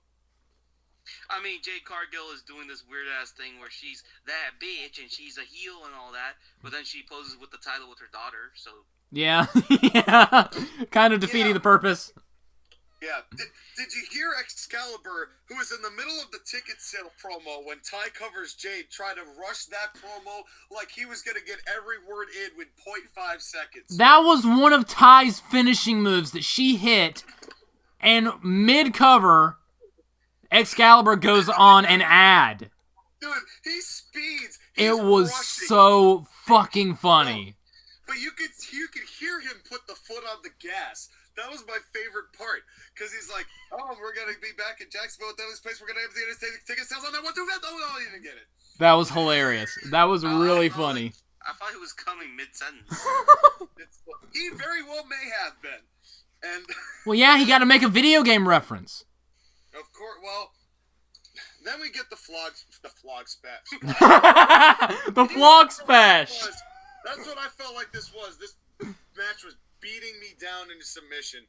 I mean, Jade Cargill is doing this weird-ass thing where she's that bitch and she's a heel and all that, but then she poses with the title with her daughter, so... Yeah, yeah. Kind of defeating the purpose. Yeah. Did you hear Excalibur, who was in the middle of the ticket sale promo when Ty covers Jade, try to rush that promo like he was going to get every word in with 0.5 seconds? That was one of Ty's finishing moves that she hit, and mid-cover, Excalibur goes on an ad. Dude, he speeds. It was so fucking funny. But you could hear him put the foot on the gas. That was my favorite part. Because he's like, oh, we're going to be back in Jacksonville at this place. We're going to have the ticket sales on that one, too. Oh, no, he didn't get it. That was hilarious. That was really funny. I thought he was coming mid-sentence. He very well may have been. And well, yeah, he got to make a video game reference. Of course, well, then we get the flog spat. The flog spash. That's what I felt like this was. This match was beating me down into submission.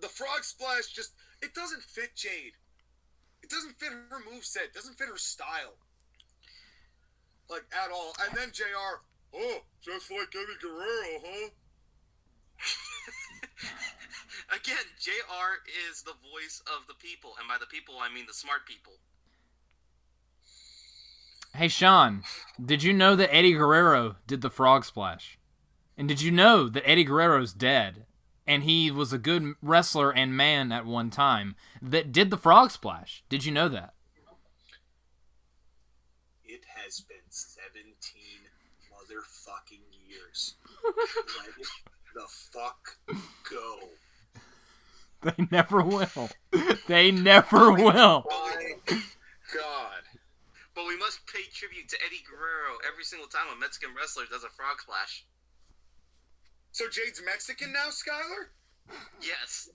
The frog splash it doesn't fit Jade. It doesn't fit her moveset. It doesn't fit her style. Like, at all. And then JR, oh, just like Eddie Guerrero, huh? Again, JR is the voice of the people. And by the people, I mean the smart people. Hey, Sean, did you know that Eddie Guerrero did the frog splash? And did you know that Eddie Guerrero's dead? And he was a good wrestler and man at one time that did the frog splash. Did you know that? It has been 17 motherfucking years. Let it the fuck go. They never will. They never will. My God. But we must pay tribute to Eddie Guerrero every single time a Mexican wrestler does a frog splash. So Jade's Mexican now, Skyler? Yes.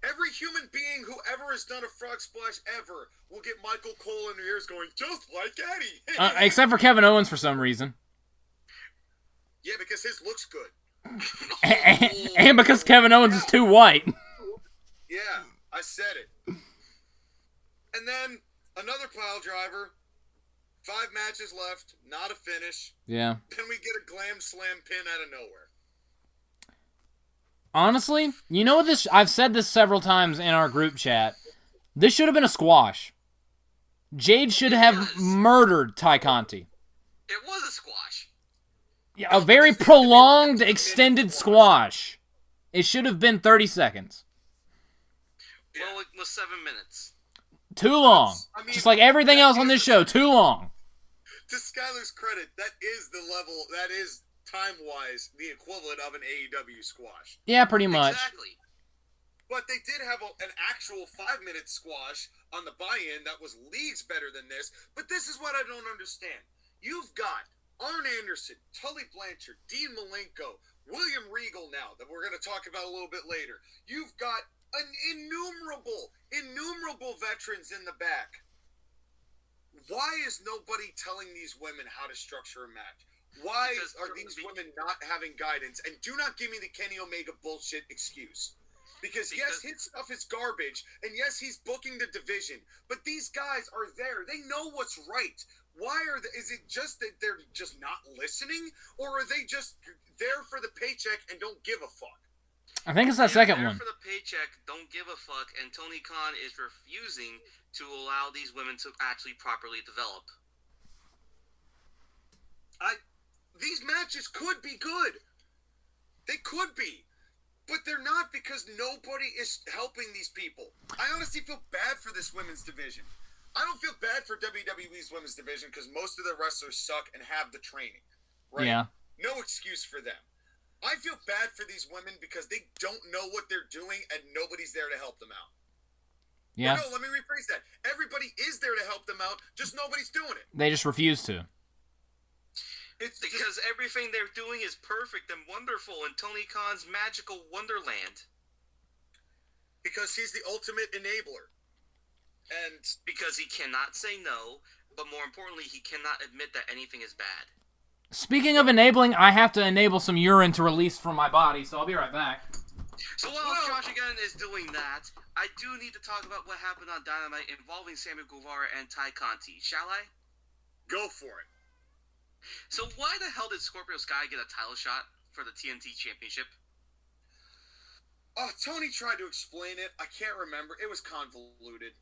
Every human being who ever has done a frog splash ever will get Michael Cole in their ears going, just like Eddie. Except for Kevin Owens for some reason. Yeah, because his looks good. And because Kevin Owens is too white. Yeah, I said it. And then another pile driver. 5 matches left, not a finish. Yeah. Then we get a glam slam pin out of nowhere. Honestly, you know what this... I've said this several times in our group chat. This should have been a squash. Jade should have murdered Ty Conti. It was a squash. Yeah, a very prolonged, extended squash. It should have been 30 seconds. Well, it was 7 minutes. Too long. I mean, just like everything else on this show, too long. To Skyler's credit, that is the level, that is, time-wise, the equivalent of an AEW squash. Yeah, pretty much. Exactly. But they did have an actual 5-minute squash on the buy-in that was leagues better than this. But this is what I don't understand. You've got Arn Anderson, Tully Blanchard, Dean Malenko, William Regal now, that we're going to talk about a little bit later. You've got innumerable veterans in the back. Why is nobody telling these women how to structure a match? Why are these women not having guidance? And do not give me the Kenny Omega bullshit excuse. Because yes, his stuff is garbage, and yes, he's booking the division, but these guys are there. They know what's right. Why is it just that they're just not listening, or are they just there for the paycheck and don't give a fuck? I think it's that They're second there one. for the paycheck, don't give a fuck, and Tony Khan is refusing to allow these women to actually properly develop. These matches could be good. They could be. But they're not because nobody is helping these people. I honestly feel bad for this women's division. I don't feel bad for WWE's women's division because most of the wrestlers suck and have the training. Right? Yeah. No excuse for them. I feel bad for these women because they don't know what they're doing and nobody's there to help them out. Yeah. Well, no, let me rephrase that. Everybody is there to help them out, just nobody's doing it. They just refuse to. It's Because everything they're doing is perfect and wonderful in Tony Khan's magical wonderland. because he's the ultimate enabler. And Because he cannot say no, but more importantly, he cannot admit that anything is bad. Speaking of enabling, I have to enable some urine to release from my body, so I'll be right back. So while JoshAgeddon is doing that, I do need to talk about what happened on Dynamite involving Sammy Guevara and Ty Conti. Shall I? go for it. So why the hell did Scorpio Sky get a title shot for the TNT Championship? Tony tried to explain it. I can't remember. It was convoluted.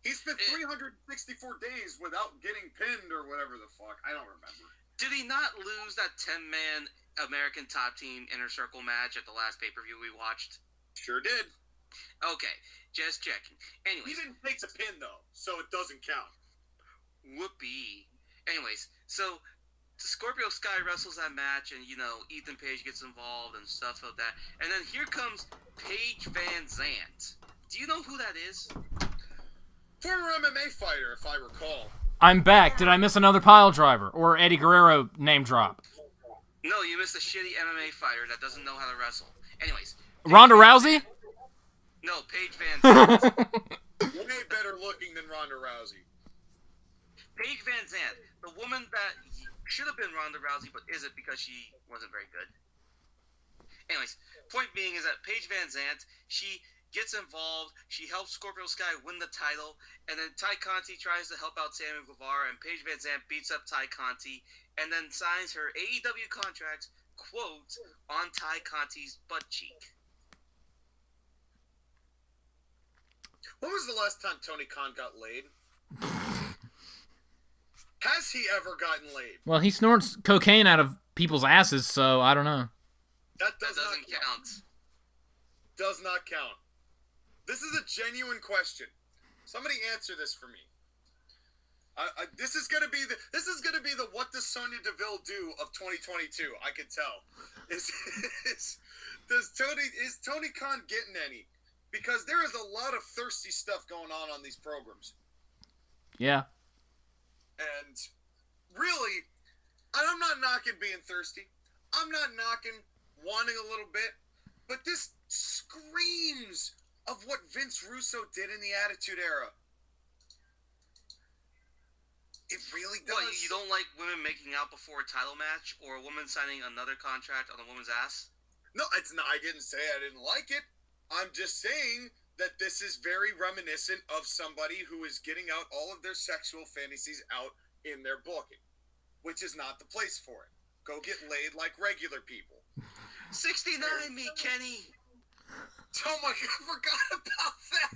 He spent 364 days without getting pinned or whatever the fuck. I don't remember. Did he not lose that 10-man American Top Team Inner Circle match at the last pay-per-view we watched? Sure did. Okay, just checking. He Anyways, didn't take the pin, though, so it doesn't count. whoopee. Anyways, so Scorpio Sky wrestles that match, and, Ethan Page gets involved and stuff like that. And then here comes Paige Van Zant. Do you know who that is? Former MMA fighter, if I recall. I'm back. Did I miss another pile driver? Or Eddie Guerrero name drop? No, you missed a shitty MMA fighter that doesn't know how to wrestle. Anyways. Ronda Rousey? No, Paige Van Zant. Way better looking than Ronda Rousey. Paige Van Zant, the woman that should have been Ronda Rousey, but isn't because she wasn't very good. Anyways, point being is that Paige Van Zant, she gets involved, she helps Scorpio Sky win the title, and then Ty Conti tries to help out Sammy Guevara, and Paige Van Zant beats up Ty Conti, and then signs her AEW contract, quote, on Ty Conti's butt cheek. When was the last time Tony Khan got laid? Has he ever gotten laid? Well, he snorts cocaine out of people's asses, so I don't know. That That doesn't doesn't count. Does not count. This is a genuine question. Somebody answer this for me. This is gonna be the what does Sonya Deville do of 2022? I can tell. Is Tony Khan getting any? Because there is a lot of thirsty stuff going on these programs. Yeah. And really, I'm not knocking being thirsty. I'm not knocking wanting a little bit. But this screams of what Vince Russo did in the Attitude Era. It really does. What, you don't like women making out before a title match, or a woman signing another contract on a woman's ass? No, it's not. I didn't say I didn't like it. I'm just saying that this is very reminiscent of somebody who is getting out all of their sexual fantasies out in their booking, which is not the place for it. Go get laid like regular people. 69 me, Kenny! Oh my god, I forgot about that.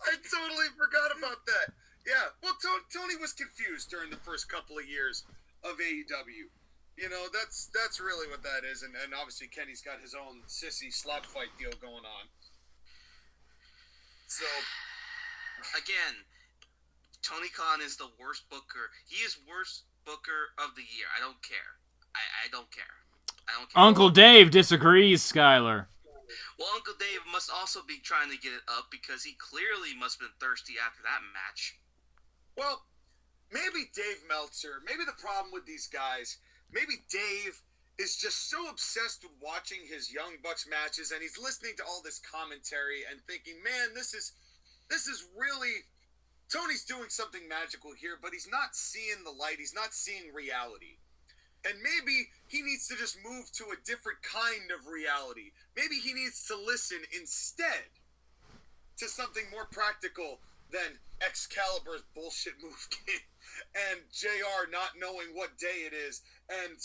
I totally forgot about that. Yeah, well, Tony was confused during the first couple of years of AEW. You know, that's really what that is. And obviously Kenny's got his own sissy slap fight deal going on. So, Again, Tony Khan is the worst booker. He is worst booker of the year. I don't care. I don't care. I don't care. Uncle Dave disagrees, Skyler. Well, Uncle Dave must also be trying to get it up because he clearly must have been thirsty after that match. well, maybe Dave Meltzer, maybe the problem with these guys, maybe Dave is just so obsessed with watching his Young Bucks matches, and he's listening to all this commentary and thinking, man, this is really, Tony's doing something magical here, but he's not seeing the light, he's not seeing reality. And maybe he needs to just move to a different kind of reality. Maybe he needs to listen instead to something more practical than Excalibur's bullshit move game and JR not knowing what day it is and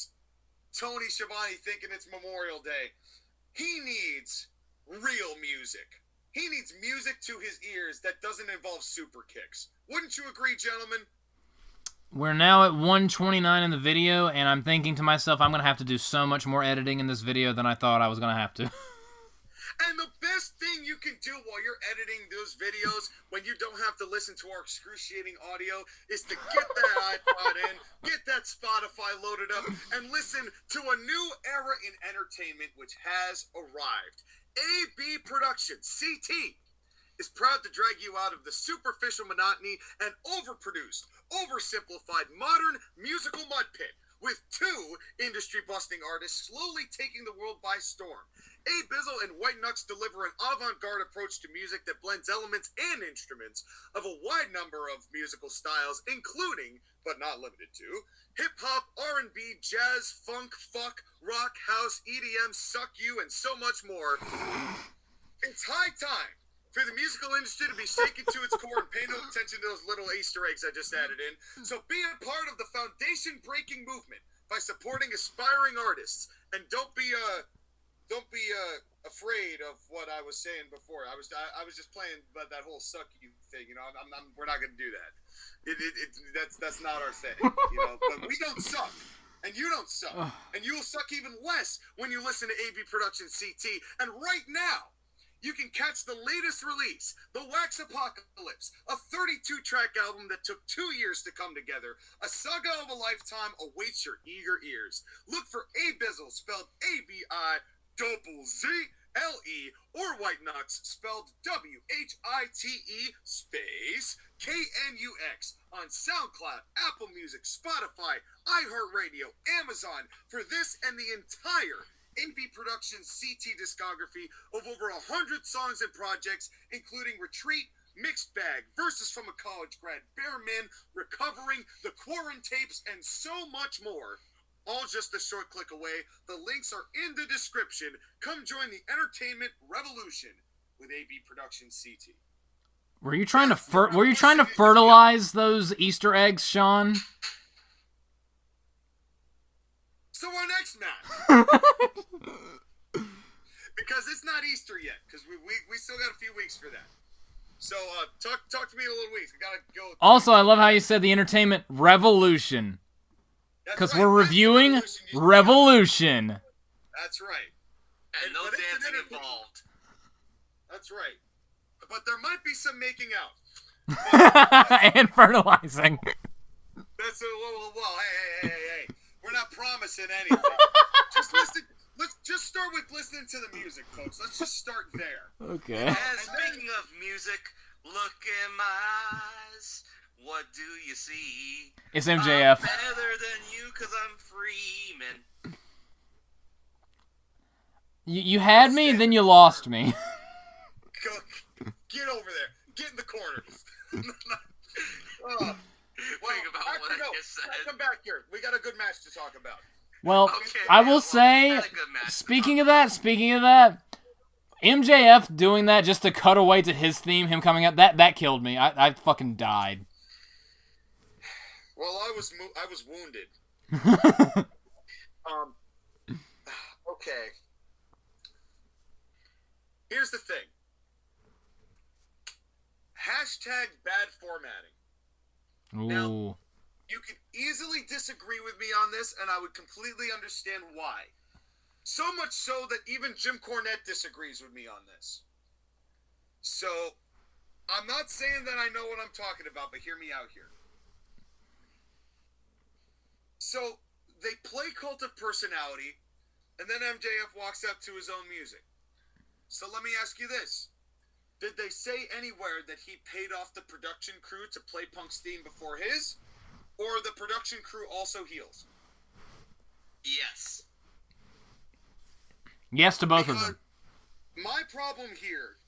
Tony Schiavone thinking it's Memorial Day. he needs real music. He needs music to his ears that doesn't involve super kicks. Wouldn't you agree, gentlemen? We're now at 1:29 in the video, and I'm thinking to myself, I'm going to have to do so much more editing in this video than I thought I was going to have to. And the best thing you can do while you're editing those videos, when you don't have to listen to our excruciating audio, is to get that iPod in, get that Spotify loaded up, and listen to a new era in entertainment which has arrived. AB Productions, CT, is proud to drag you out of the superficial monotony and overproduced, oversimplified modern musical mud pit with two industry-busting artists slowly taking the world by storm. A Bizzle and White Knucks deliver an avant-garde approach to music that blends elements and instruments of a wide number of musical styles, including, but not limited to, hip-hop, R&B, jazz, funk, fuck, rock, house, EDM, suck you, and so much more. It's high time for the musical industry to be shaken to its core and pay no attention to those little Easter eggs I just added in. So be a part of the foundation-breaking movement by supporting aspiring artists, and don't be afraid of what I was saying before. I was just playing that whole suck you thing. You know, we're not going to do that. That's not our thing. You know, but we don't suck, and you don't suck, and you'll suck even less when you listen to AB Productions CT. And right now, you can catch the latest release, The Wax Apocalypse, a 32-track album that took 2 years to come together. A saga of a lifetime awaits your eager ears. Look for A Bizzle, spelled ABIZZLE, or White Knucks, spelled WHITE space KNUX on SoundCloud, Apple Music, Spotify, iHeartRadio, Amazon for this and the entire AB Productions CT discography of over 100 songs and projects, including Retreat, Mixed Bag, Verses from a College Grad, Bare Men, Recovering, The Quarantapes, and so much more. All just a short click away. The links are in the description. Come join the entertainment revolution with AB Productions CT. Were you trying to fertilize those Easter eggs, Sean? So our next match, because it's not Easter yet, because we still got a few weeks for that. So talk to me in a little weeks. We gotta go. Also, I love how you said the entertainment revolution, because we're reviewing Revolution. That's right. And no dancing involved. That's right. But there might be some making out. And fertilizing. That's a little. Well, hey. We're not promising anything. Just listen. Let's just start with listening to the music, folks. Let's just start there. Okay. And speaking of music, look in my eyes. What do you see? It's MJF. I'm better than you because I'm Freeman. You had me, then you lost me. Get over there. Get in the corner. Think about what I just said. Come back here. We got a good match to talk about. Well, Okay, I will say, speaking of that, MJF doing that just to cut away to his theme, him coming out, that killed me. I fucking died. Well, I was wounded. Okay. Here's the thing. Hashtag bad formatting. Ooh. Now, you can easily disagree with me on this, and I would completely understand why. So much so that even Jim Cornette disagrees with me on this. So, I'm not saying that I know what I'm talking about, but hear me out here. So, they play Cult of Personality, and then MJF walks up to his own music. So let me ask you this. Did they say anywhere that he paid off the production crew to play Punk's theme before his? Or the production crew also heels? Yes. Yes to both of them. My problem here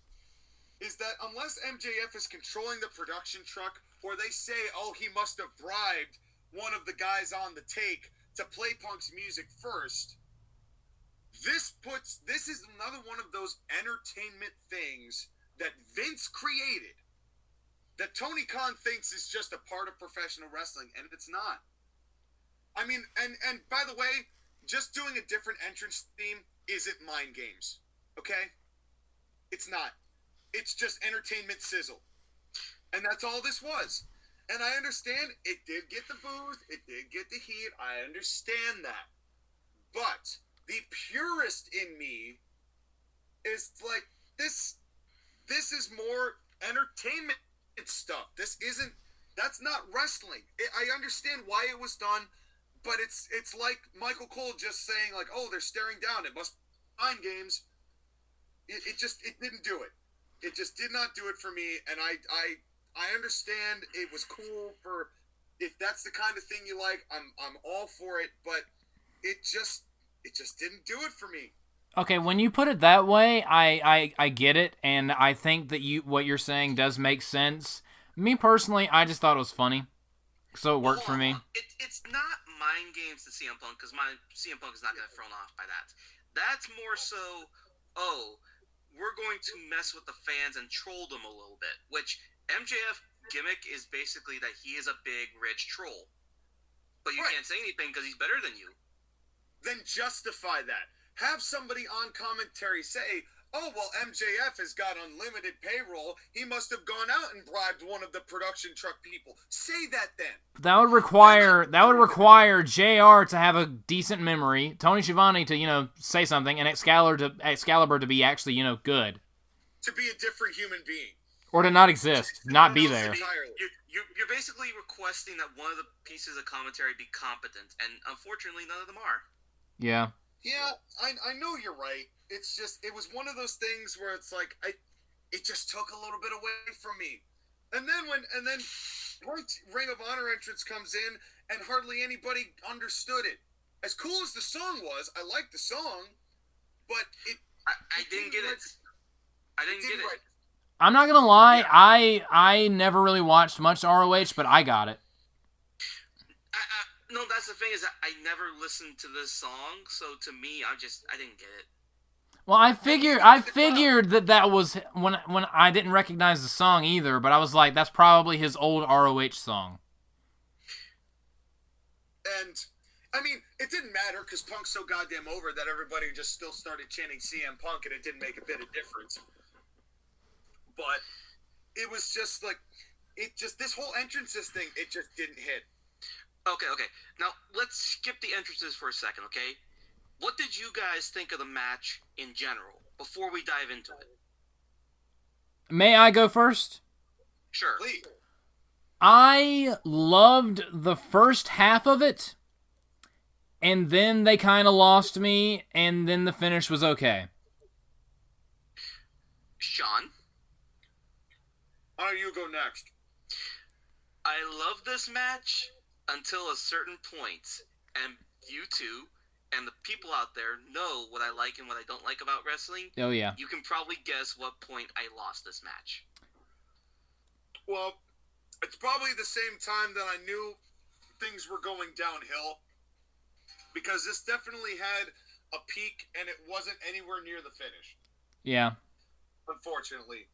is that unless MJF is controlling the production truck, or they say, oh, he must have bribed one of the guys on the take to play Punk's music first, this is another one of those entertainment things that Vince created, that Tony Khan thinks is just a part of professional wrestling, and it's not. I mean, and by the way, just doing a different entrance theme isn't mind games. Okay? It's not. It's just entertainment sizzle. And that's all this was. And I understand it did get the booze, it did get the heat. I understand that. But the purist in me is like, this is more entertainment stuff. That's not wrestling. I understand why it was done, but it's like Michael Cole just saying like, oh, they're staring down. It must be mind games. It didn't do it. It just did not do it for me. And I understand it was cool for, if that's the kind of thing you like, I'm all for it. But it just didn't do it for me. Okay, when you put it that way, I get it, and I think that what you're saying does make sense. Me personally, I just thought it was funny, so it worked for me. It's not mind games to CM Punk, because CM Punk is not going to get thrown off by that. That's more so, we're going to mess with the fans and troll them a little bit, which MJF gimmick is basically that he is a big, rich troll. But you can't say anything because he's better than you. Then justify that. Have somebody on commentary say, oh, well, MJF has got unlimited payroll. He must have gone out and bribed one of the production truck people. Say that then. That would require JR to have a decent memory, Tony Schiavone to, say something, and Excalibur to be actually, good. To be a different human being. Or to not exist, not be there. You're basically requesting that one of the pieces of commentary be competent, and unfortunately none of them are. Yeah. Yeah, I know you're right. It's just, it was one of those things where it's like, it just took a little bit away from me. And then Punk's Ring of Honor entrance comes in, and hardly anybody understood it. As cool as the song was, I liked the song, but I didn't get it. I didn't get it. Right. I'm not gonna lie, yeah. I never really watched much ROH, but I got it. No, that's the thing, is that I never listened to this song, so to me, I didn't get it. Well, I figured that was when I didn't recognize the song either, but I was like, that's probably his old ROH song. And I mean, it didn't matter because Punk's so goddamn over that everybody just still started chanting CM Punk, and it didn't make a bit of difference. But it was just like, this whole entrances thing, it just didn't hit. Okay. Now, let's skip the entrances for a second, okay? What did you guys think of the match in general, before we dive into it? May I go first? Sure. Please. I loved the first half of it, and then they kind of lost me, and then the finish was okay. Sean? Why don't you go next? I love this match until a certain point, and you two and the people out there know what I like and what I don't like about wrestling. Oh, yeah. You can probably guess what point I lost this match. Well, it's probably the same time that I knew things were going downhill, because this definitely had a peak, and it wasn't anywhere near the finish. Yeah. Unfortunately.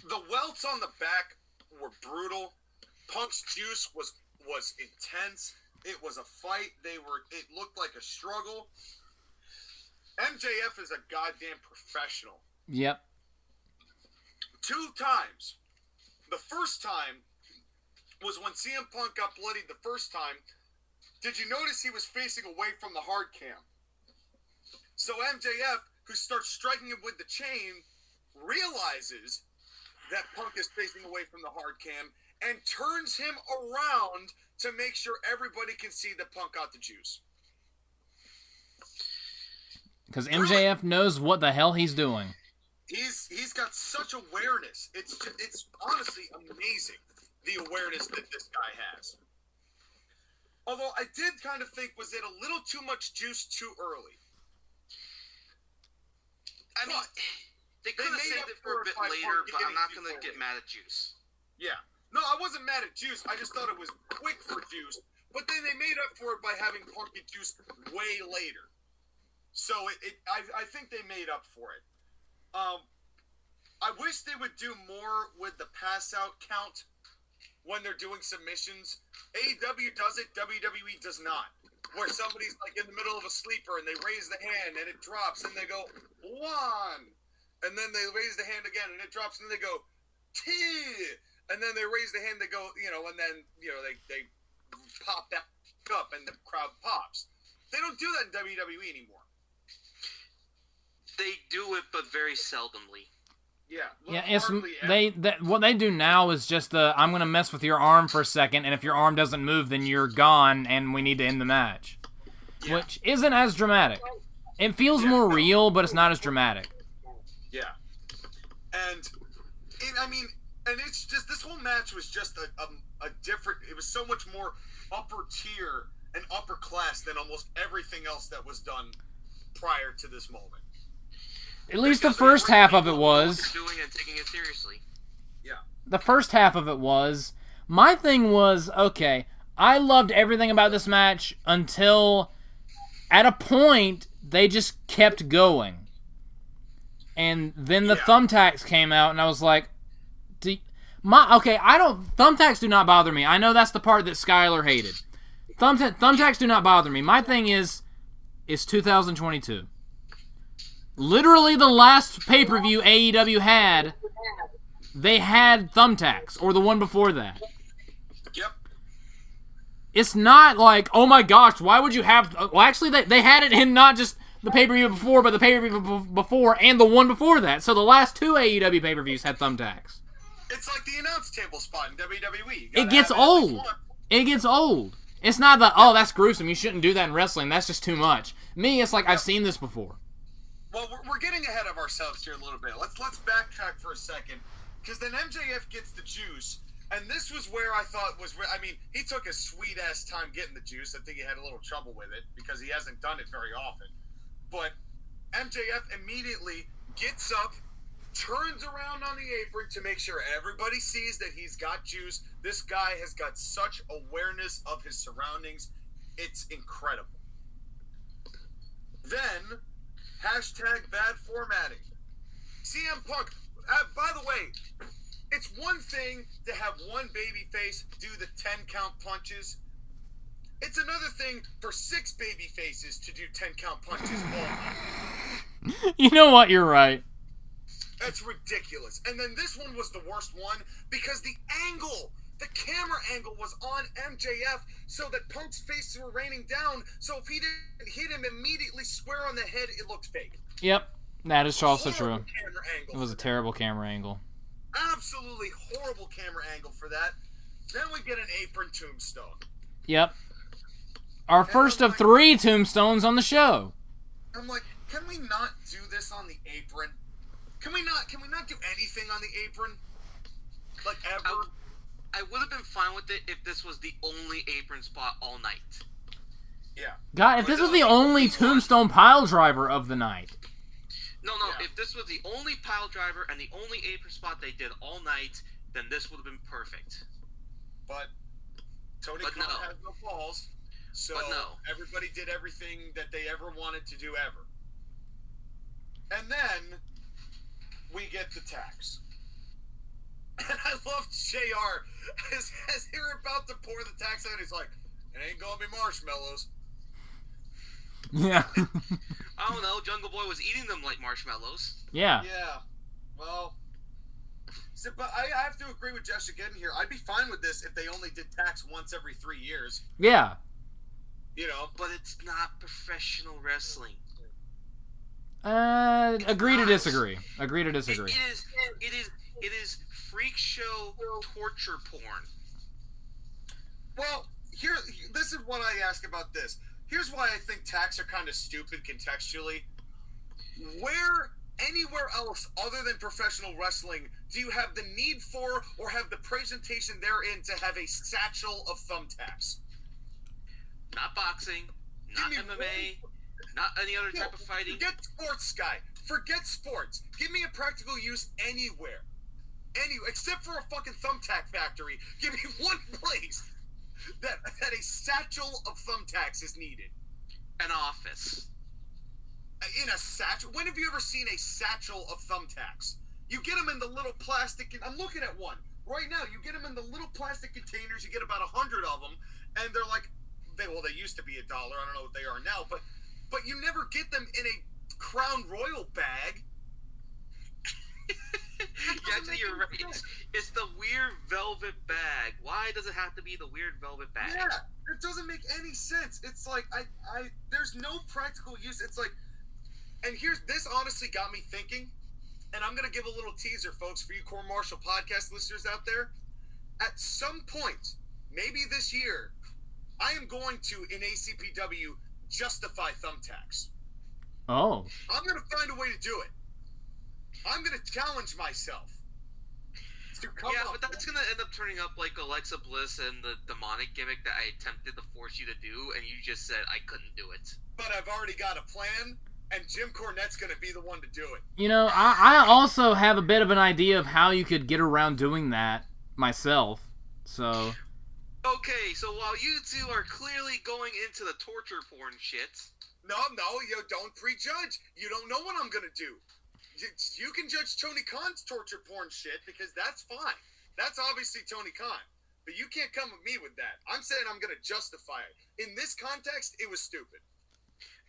The welts on the back were brutal. Punk's juice was intense. It was a fight. It looked like a struggle. MJF is a goddamn professional. Yep. 2 times. The first time was when CM Punk got bloodied the first time. Did you notice he was facing away from the hard cam? So MJF, who starts striking him with the chain, realizes that Punk is facing away from the hard cam and turns him around to make sure everybody can see that Punk got the juice. Because MJF knows what the hell he's doing. He's got such awareness. It's honestly amazing, the awareness that this guy has. Although I did kind of think, was it a little too much juice too early? I mean, they could have saved it for a bit later, but I'm not going to get mad at Juice. Yeah. No, I wasn't mad at Juice. I just thought it was quick for Juice. But then they made up for it by having Punk get Juice way later. So I think they made up for it. I wish they would do more with the pass-out count when they're doing submissions. AEW does it, WWE does not. where somebody's like in the middle of a sleeper and they raise the hand and it drops and they go 1, and then they raise the hand again and it drops and they go 2, and then they raise the hand, they go, and then they pop that up and the crowd pops. They don't do that in WWE anymore. They do it, but very seldomly. Yeah, what they do now is just I'm gonna mess with your arm for a second, and if your arm doesn't move, then you're gone, and we need to end the match, which isn't as dramatic. It feels more real, but it's not as dramatic. Yeah, and it's just this whole match was just a different. It was so much more upper tier and upper class than almost everything else that was done prior to this moment. At least the first half of it was. Doing and taking it seriously. Yeah. The first half of it was. My thing was, okay, I loved everything about this match until at a point they just kept going. And then the thumbtacks came out and I was like, thumbtacks do not bother me. I know that's the part that Skyler hated. Thumbtacks do not bother me. My thing is 2022. Literally the last pay-per-view AEW had, they had thumbtacks, or the one before that. Yep. It's not like, oh my gosh, why would you have... Well, actually, they had it in not just the pay-per-view before, but the pay-per-view before and the one before that. So the last 2 AEW pay-per-views had thumbtacks. It's like the announce table spot in WWE. It gets old. It gets old. It's not that, oh, that's gruesome, you shouldn't do that in wrestling, that's just too much. Me, it's like, I've seen this before. Well, we're getting ahead of ourselves here a little bit. Let's backtrack for a second, because then MJF gets the juice, and this was where I thought was... he took a sweet-ass time getting the juice. I think he had a little trouble with it, because he hasn't done it very often. But MJF immediately gets up, turns around on the apron to make sure everybody sees that he's got juice. This guy has got such awareness of his surroundings. It's incredible. Then... #bad formatting. CM Punk, by the way, it's one thing to have one babyface do the 10 count punches. It's another thing for 6 baby faces to do 10 count punches all night. You know what? You're right. That's ridiculous. And then this one was the worst one because the camera angle was on MJF so that Punk's face were raining down, so if he didn't hit him immediately square on the head, it looked fake. Yep, that is also true. It was a terrible camera angle. Absolutely horrible camera angle for that. Then we get an apron tombstone. Yep. Our first of 3 tombstones on the show. I'm like, can we not do this on the apron? Can we not do anything on the apron? Like, ever? I would have been fine with it if this was the only apron spot all night. Yeah. God, if this was the only tombstone pile driver of the night. No, if this was the only pile driver and the only apron spot they did all night, then this would have been perfect. But Tony Khan has no balls, so everybody did everything that they ever wanted to do ever. And then we get the tax. And I love JR as they're about to pour the tax out, he's like, it ain't gonna be marshmallows. Yeah. I don't know, Jungle Boy was eating them like marshmallows. Yeah. Yeah. Well, but I have to agree with JoshAgeddon here. I'd be fine with this if they only did tax once every 3 years. Yeah. But it's not professional wrestling. Agree to disagree. Agree to disagree. It is freak show torture porn. Well, this is what I ask about this. Here's why I think tax are kind of stupid contextually. Anywhere else other than professional wrestling do you have the need for or have the presentation therein to have a satchel of thumbtacks? Not boxing, not MMA, not any other type of fighting. Forget sports, guy. Forget sports. Give me a practical use anywhere. Except for a fucking thumbtack factory. Give me one place that a satchel of thumbtacks is needed. An office. In a satchel? When have you ever seen a satchel of thumbtacks? You get them in the little plastic... I'm looking at one. Right now, you get them in the little plastic containers. You get about 100 of them. And They used to be $1. I don't know what they are now, but you never get them in a Crown Royal bag. Actually, you're right. It's the weird velvet bag. Why does it have to be the weird velvet bag? Yeah, it doesn't make any sense. It's like there's no practical use. It's like, and this honestly got me thinking, and I'm gonna give a little teaser, folks, for you Core Martial podcast listeners out there. At some point, maybe this year, I am going to in ACPW justify thumbtacks. Oh. I'm gonna find a way to do it. I'm gonna challenge myself. Yeah, but that's gonna end up turning up like Alexa Bliss and the demonic gimmick that I attempted to force you to do, and you just said I couldn't do it. But I've already got a plan, and Jim Cornette's gonna be the one to do it. You know, I also have a bit of an idea of how you could get around doing that myself. So. Okay, so while you two are clearly going into the torture porn shit. No, you don't prejudge. You don't know what I'm gonna do. You can judge Tony Khan's torture porn shit because that's fine. That's obviously Tony Khan. But you can't come with me with that. I'm saying I'm going to justify it. In this context, it was stupid.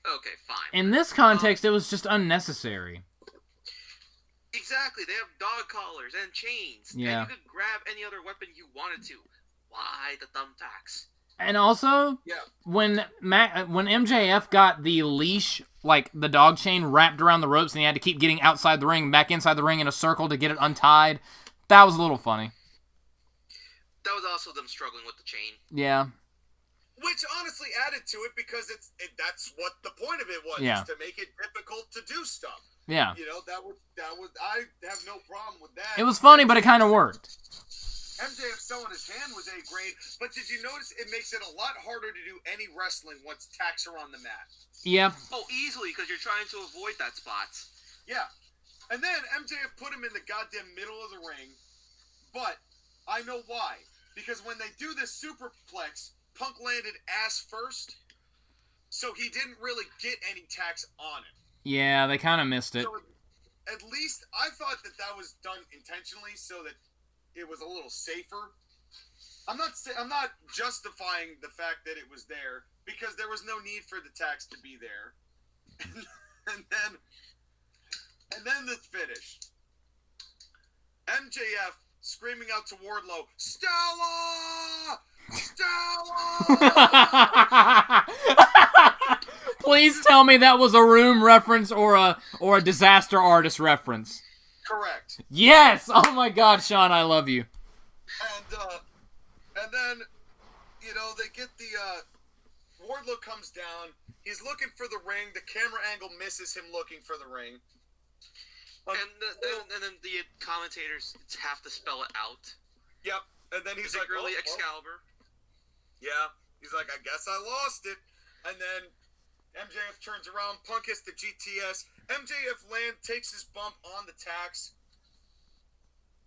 Okay, fine. In this context, it was just unnecessary. Exactly. They have dog collars and chains. Yeah. And you could grab any other weapon you wanted to. Why the thumbtacks? And also, when MJF got the leash, like the dog chain wrapped around the ropes, and he had to keep getting outside the ring, back inside the ring in a circle to get it untied, that was a little funny. That was also them struggling with the chain. Yeah. Which honestly added to it because that's what the point of it was, is to make it difficult to do stuff. Yeah. You know, that was I have no problem with that. It was funny, but it kind of worked. MJF selling his hand was A grade, but did you notice it makes it a lot harder to do any wrestling once tacks are on the mat? Yeah. Oh, easily, because you're trying to avoid that spot. Yeah. And then MJF put him in the goddamn middle of the ring, but I know why. Because when they do this superplex, Punk landed ass first, so he didn't really get any tacks on him. Yeah, they kind of missed it. So at least I thought that was done intentionally so that it was a little safer. I'm not justifying the fact that it was there because there was no need for the tacks to be there. and then the finish. MJF screaming out to Wardlow, "Stella! Stella!" Please tell me that was a Room reference or a Disaster Artist reference. Correct. Yes! Oh my God, Sean, I love you. And then, you know, they get the Wardlow comes down. He's looking for the ring. The camera angle misses him looking for the ring. And then the commentators have to spell it out. Yep. And then he's like, really Excalibur. Yeah. He's like, I guess I lost it. And then MJF turns around. Punk hits the GTS. MJF takes his bump on the tacks.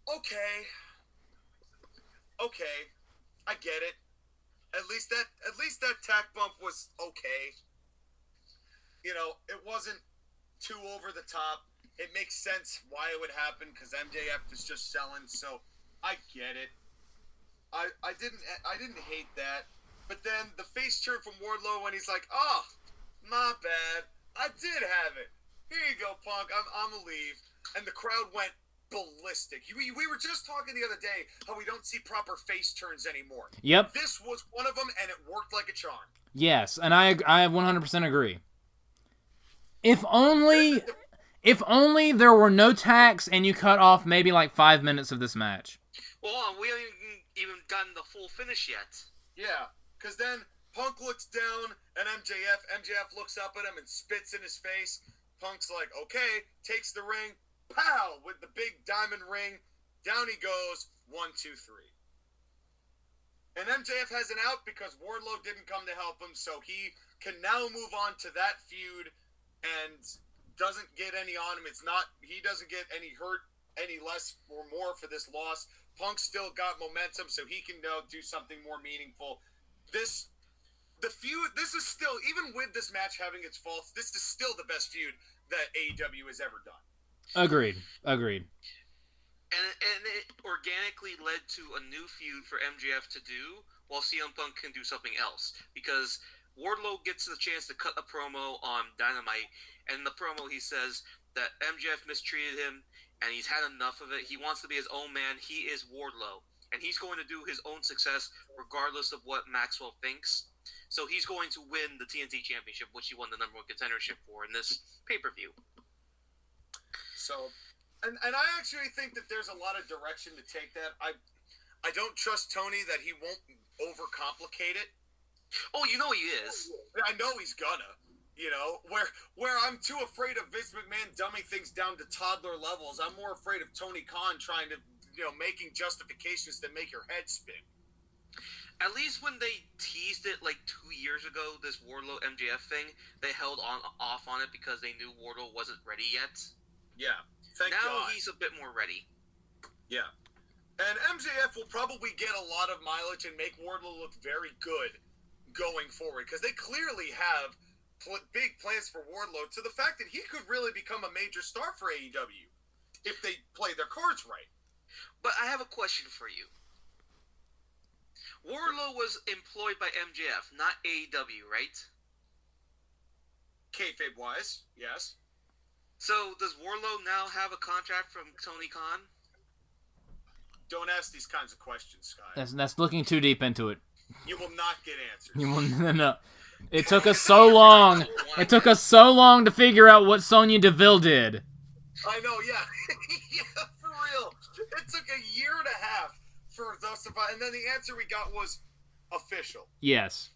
Okay. I get it. At least that tack bump was okay. You know, it wasn't too over the top. It makes sense why it would happen because MJF is just selling, so I get it. I didn't hate that. But then the face turn from Wardlow when he's like, "Oh, my bad. I did have it. Here you go, Punk. I'm gonna leave." And the crowd went ballistic. We were just talking the other day how we don't see proper face turns anymore. Yep. This was one of them, and it worked like a charm. Yes, and I 100% agree. If only there were no tacks and you cut off maybe like 5 minutes of this match. Well, we haven't even gotten the full finish yet. Yeah, because then Punk looks down and MJF looks up at him and spits in his face. Punk's like, okay, takes the ring, pow, with the big diamond ring. Down he goes, 1, 2, 3. And MJF has an out because Wardlow didn't come to help him, so he can now move on to that feud and doesn't get any on him. He doesn't get any hurt any less or more for this loss. Punk still got momentum, so he can now do something more meaningful. This is still, even with this match having its faults, this is still the best feud that AEW has ever done. Agreed. And it organically led to a new feud for MJF to do while CM Punk can do something else. Because Wardlow gets the chance to cut a promo on Dynamite, and in the promo he says that MJF mistreated him, and he's had enough of it. He wants to be his own man. He is Wardlow, and he's going to do his own success regardless of what Maxwell thinks. So he's going to win the TNT Championship, which he won the number one contendership for in this pay-per-view. So, and I actually think that there's a lot of direction to take that. I don't trust Tony that he won't overcomplicate it. Oh, you know he is. I know he's gonna. You know, where I'm too afraid of Vince McMahon dumbing things down to toddler levels, I'm more afraid of Tony Khan trying to, making justifications that make your head spin. At least when they teased it like 2 years ago, this Wardlow MJF thing, they held off on it because they knew Wardlow wasn't ready yet. Yeah. Thank now God. He's a bit more ready. Yeah. And MJF will probably get a lot of mileage and make Wardlow look very good going forward, because they clearly have big plans for Wardlow, to the fact that he could really become a major star for AEW if they play their cards right. But I have a question for you. Wardlow was employed by MJF, not AEW, right? Kayfabe-wise, yes. So does Wardlow now have a contract from Tony Khan? Don't ask these kinds of questions, Sky. That's looking too deep into it. You will not get answers. You will no. It took us so long. It took us so long to figure out what Sonya Deville did. I know, yeah. Yeah, for real. It took a year and a half for those of us, and then the answer we got was official. Yes.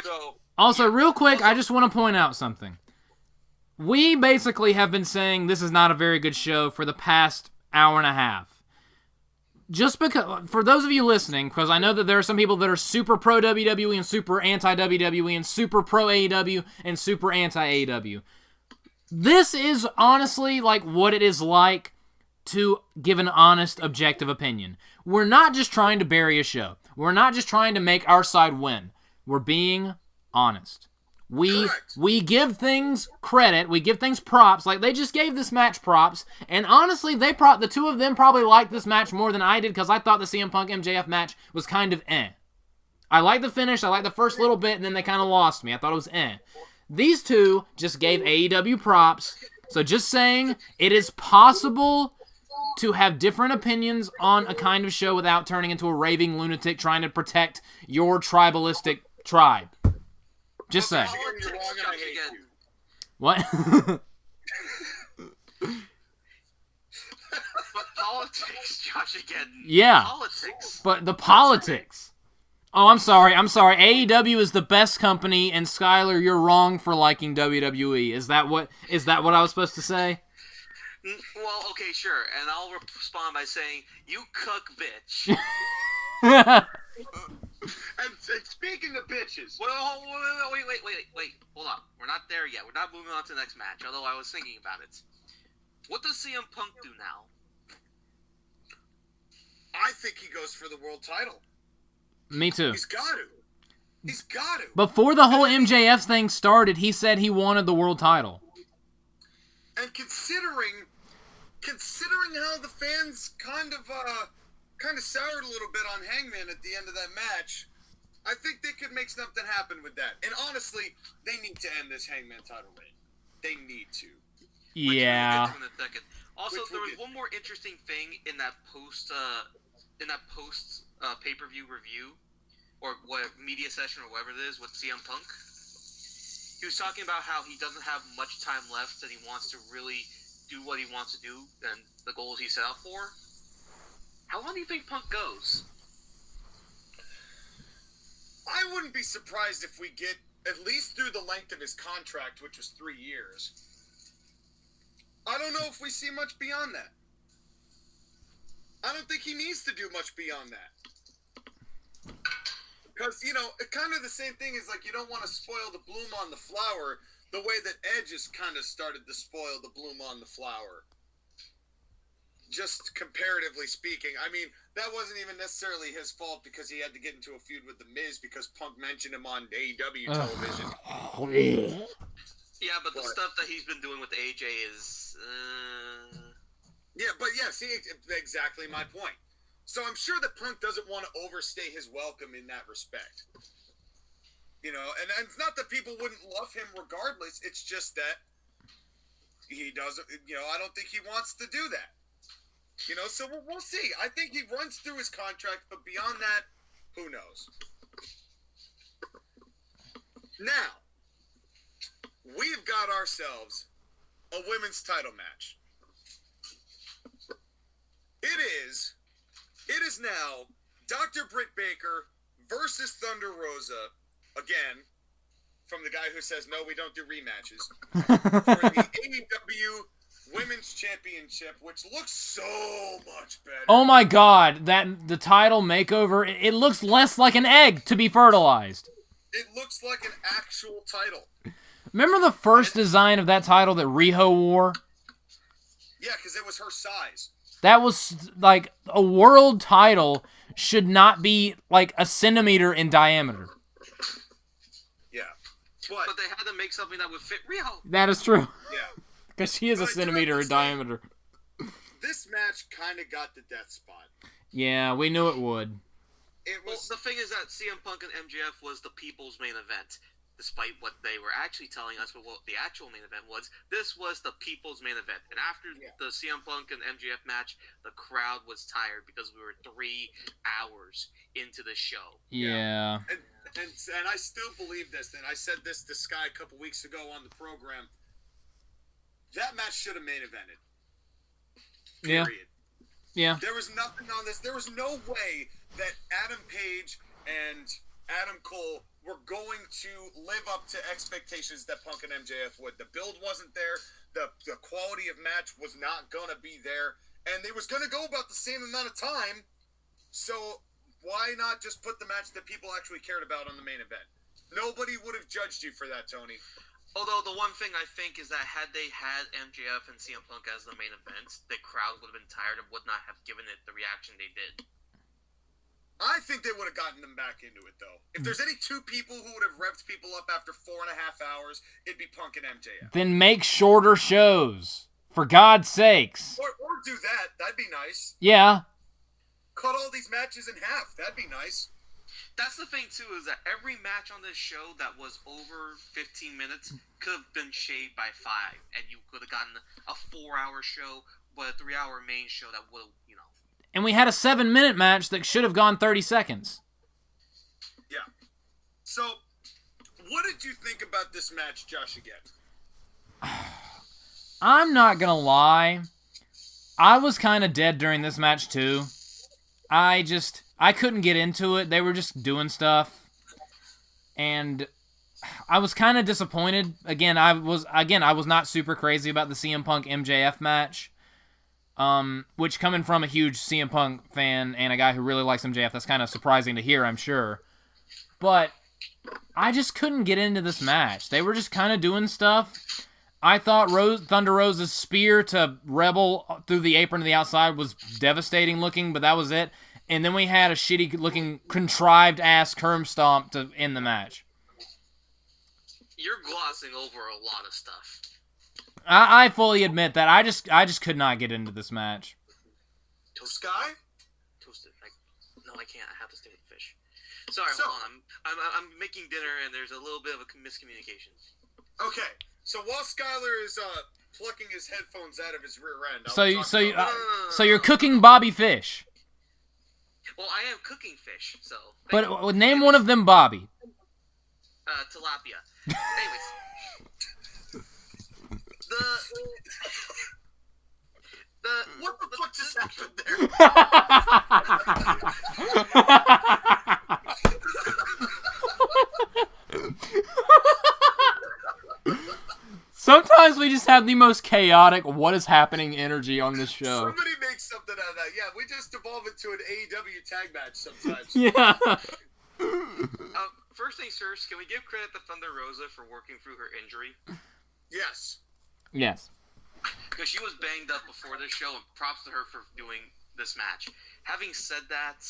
So, also, real quick, I just want to point out something. We basically have been saying this is not a very good show for the past hour and a half. Just because, for those of you listening, because I know that there are some people that are super pro WWE and super anti WWE and super pro AEW and super anti AEW. This is honestly like what it is like to give an honest, objective opinion. We're not just trying to bury a show. We're not just trying to make our side win. We're being honest. We give things credit, we give things props, like they just gave this match props, and honestly, the two of them probably liked this match more than I did, because I thought the CM Punk MJF match was kind of eh. I liked the finish, I liked the first little bit, and then they kind of lost me. I thought it was eh. These two just gave AEW props, so just saying, it is possible to have different opinions on a kind of show without turning into a raving lunatic trying to protect your tribalistic tribe. Just saying. What? But politics, Josh, again. Yeah. Politics. But the politics. Oh, I'm sorry. AEW is the best company, and Skyler, you're wrong for liking WWE. Is that what I was supposed to say? Well, okay, sure. And I'll respond by saying, you cuck bitch. and speaking of bitches. Wait, hold on. We're not there yet. We're not moving on to the next match, although I was thinking about it. What does CM Punk do now? I think he goes for the world title. Me too. He's got to. Before the whole MJF thing started, he said he wanted the world title. And considering how the fans kind of soured a little bit on Hangman at the end of that match, I think they could make something happen with that. And honestly, they need to end this Hangman title reign. They need to. Yeah. Which we'll get to in a second. Also, there was one more interesting thing in that post pay-per-view review, or what media session or whatever it is with CM Punk. He was talking about how he doesn't have much time left, and he wants to really do what he wants to do and the goals he set out for. How long do you think Punk goes? I wouldn't be surprised if we get at least through the length of his contract, which was 3 years. I don't know if we see much beyond that. I don't think he needs to do much beyond that. Because, kind of the same thing is like you don't want to spoil the bloom on the flower the way that Edge has kind of started to spoil the bloom on the flower. Just comparatively speaking. I mean, that wasn't even necessarily his fault because he had to get into a feud with The Miz because Punk mentioned him on AEW television. Yeah, but the stuff that he's been doing with AJ is... Yeah, but yeah, see, exactly my point. So I'm sure that Punk doesn't want to overstay his welcome in that respect. You know, and it's not that people wouldn't love him regardless. It's just that he doesn't, you know, I don't think he wants to do that. You know, so we'll see. I think he runs through his contract, but beyond that, who knows? Now, we've got ourselves a women's title match. It is now Dr. Britt Baker versus Thunder Rosa, again, from the guy who says, no, we don't do rematches, for the AEW Women's Championship, which looks so much better. Oh my god, the title makeover, it looks less like an egg to be fertilized. It looks like an actual title. Remember the first design of that title that Riho wore? Yeah, because it was her size. That was, like, a world title should not be, like, a centimeter in diameter. Yeah. But they had to make something that would fit Riho. That is true. Yeah. Because she is a centimeter in diameter. This match kind of got the death spot. Yeah, we knew it would. Well, the thing is that CM Punk and MJF was the people's main event. Despite what they were actually telling us, what the actual main event was, this was the people's main event. And after the CM Punk and MJF match, the crowd was tired because we were 3 hours into the show. Yeah. And I still believe this, and I said this to Sky a couple weeks ago on the program. That match should have main evented. Period. Yeah. There was nothing on this. There was no way that Adam Page and Adam Cole were going to live up to expectations that Punk and MJF would. The build wasn't there. The quality of match was not going to be there. And it was going to go about the same amount of time. So why not just put the match that people actually cared about on the main event? Nobody would have judged you for that, Tony. Although the one thing I think is that had they had MJF and CM Punk as the main events, the crowd would have been tired and would not have given it the reaction they did. I think they would have gotten them back into it, though. If there's any 2 people who would have revved people up after 4.5 hours, it'd be Punk and MJF. Then make shorter shows. For God's sakes. Or do that. That'd be nice. Yeah. Cut all these matches in half. That'd be nice. That's the thing, too, is that every match on this show that was over 15 minutes could have been shaved by 5, and you could have gotten a 4-hour show, but a 3-hour main show that would have, you know. And we had a 7-minute match that should have gone 30 seconds. Yeah. So, what did you think about this match, Josh, again? I'm not gonna lie. I was kind of dead during this match, too. I couldn't get into it. They were just doing stuff. And I was kind of disappointed. I was not super crazy about the CM Punk MJF match. Which, coming from a huge CM Punk fan and a guy who really likes MJF, that's kind of surprising to hear, I'm sure. But I just couldn't get into this match. They were just kind of doing stuff. I thought Thunder Rosa's spear to Rebel through the apron to the outside was devastating looking, but that was it. And then we had a shitty looking, contrived ass Kerm stomp to end the match. You're glossing over a lot of stuff. I fully admit that. I just could not get into this match. Sky? Toasted. No, I can't. I have to stay with fish. Sorry, hold on. I'm making dinner and there's a little bit of a miscommunication. Okay. So while Skyler is plucking his headphones out of his rear end, so you're cooking Bobby Fish. Well, I am cooking fish, so. But name one of them Bobby. Tilapia. Anyways. What the fuck just happened there? Sometimes we just have the most chaotic what is happening energy on this show. Somebody make something out of that. Yeah, we just evolve into an AEW tag match sometimes. Yeah. First things first, can we give credit to Thunder Rosa for working through her injury? Yes. Yes. Because she was banged up before this show, and props to her for doing this match. Having said that,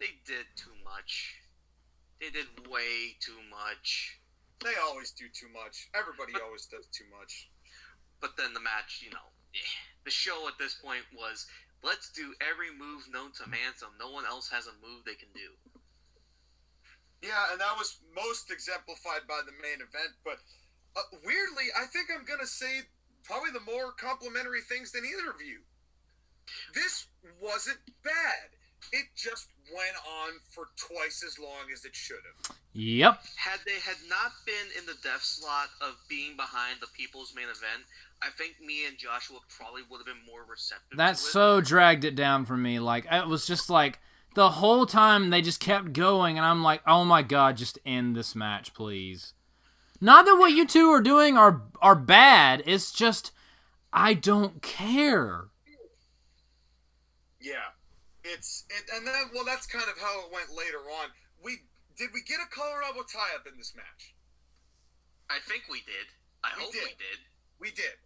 they did too much. They did way too much. They always do too much. Everybody always does too much. But then the match, the show at this point was let's do every move known to man so no one else has a move they can do. Yeah, and that was most exemplified by the main event. But weirdly, I think I'm going to say probably the more complimentary things than either of you. This wasn't bad. It just went on for twice as long as it should have. Yep. Had they had not been in the death slot of being behind the People's main event, I think me and Joshua probably would have been more receptive That to it. so dragged it down for me. Like, it was just like, the whole time they just kept going, and I'm like, oh my god, just end this match, please. Not that what you two are doing are bad, it's just, I don't care. Yeah. And then, well, that's kind of how it went later on. Did we get a Colorado tie-up in this match? I think we did. I hope we did. We did.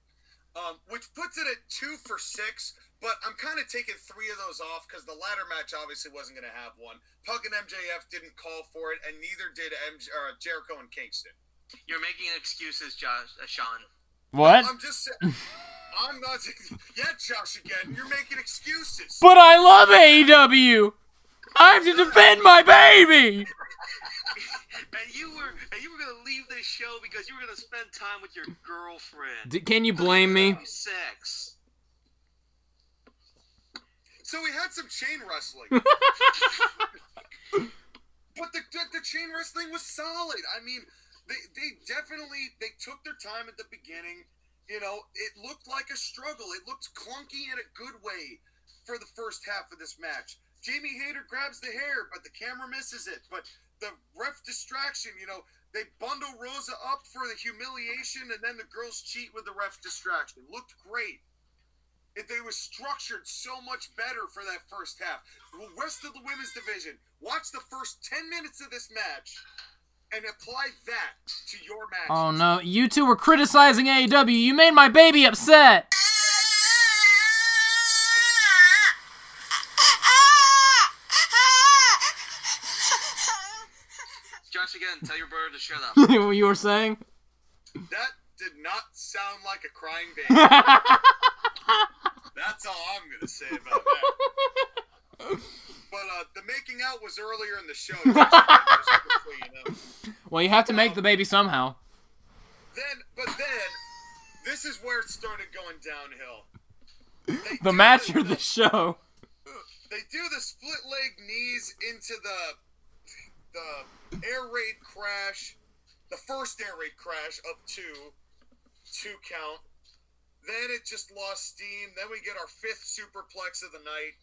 Which puts it at 2 for 6, but I'm kind of taking 3 of those off because the ladder match obviously wasn't going to have one. Punk and MJF didn't call for it, and neither did Jericho and Kingston. You're making excuses, Sean. What? I'm just saying. I'm not. Yeah, Josh, again. You're making excuses. But I love AEW. I have to defend my baby. And you were gonna leave this show because you were gonna spend time with your girlfriend. Can you blame me? Sex. So we had some chain wrestling. But the chain wrestling was solid. I mean, they definitely took their time at the beginning. You know, it looked like a struggle. It looked clunky in a good way for the first half of this match. Jamie Hayter grabs the hair, but the camera misses it. But the ref distraction, you know, they bundle Rosa up for the humiliation, and then the girls cheat with the ref distraction. Looked great. They were structured so much better for that first half. The rest of the women's division, watch the first 10 minutes of this match and apply that to your match. Oh no, you two were criticizing AEW. You made my baby upset. Josh, again, tell your brother to shut up. What you were saying? That did not sound like a crying baby. That's all I'm going to say about that. But the making out was earlier in the show. Just so you know. Well, you have to make the baby somehow. Then, this is where it started going downhill. The match or the show? They do the split leg knees into the air raid crash, the first air raid crash of 2 count. Then it just lost steam. Then we get our 5th superplex of the night.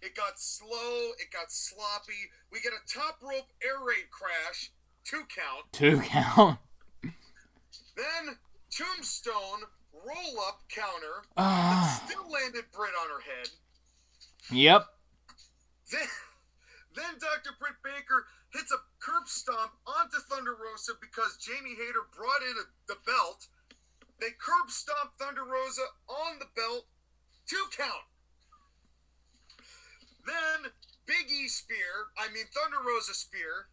It got slow. It got sloppy. We get a top rope air raid crash, 2 count. 2 count. Then Tombstone roll up counter that still landed Britt on her head. Yep. Then Dr. Britt Baker hits a curb stomp onto Thunder Rosa because Jamie Hayter brought in the belt. They curb stomp Thunder Rosa on the belt. 2 count. Then Big E spear. I mean Thunder Rosa spear.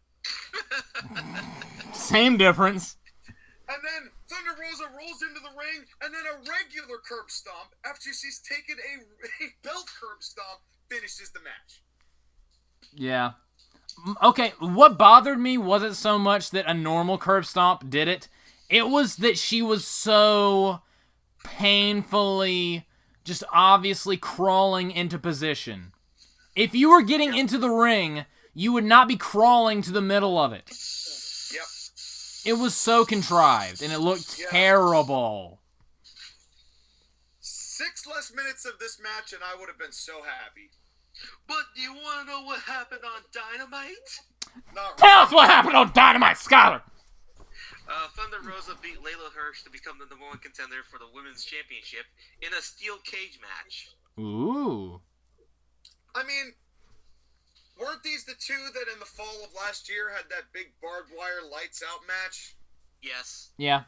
Same difference. And then Thunder Rosa rolls into the ring, and then a regular curb stomp after she's taken a belt curb stomp finishes the match. Yeah. Okay, what bothered me wasn't so much that a normal curb stomp did it. It was that she was so painfully, just obviously crawling into position. If you were getting into the ring, you would not be crawling to the middle of it. Yep. It was so contrived, and it looked terrible. 6 less minutes of this match, and I would have been so happy. But do you want to know what happened on Dynamite? Not Tell really. us what happened on Dynamite, Skyler! Thunder Rosa beat Layla Hirsch to become the #1 contender for the Women's Championship in a steel cage match. Ooh. I mean, weren't these the 2 that in the fall of last year had that big barbed wire lights out match? Yes. Yeah.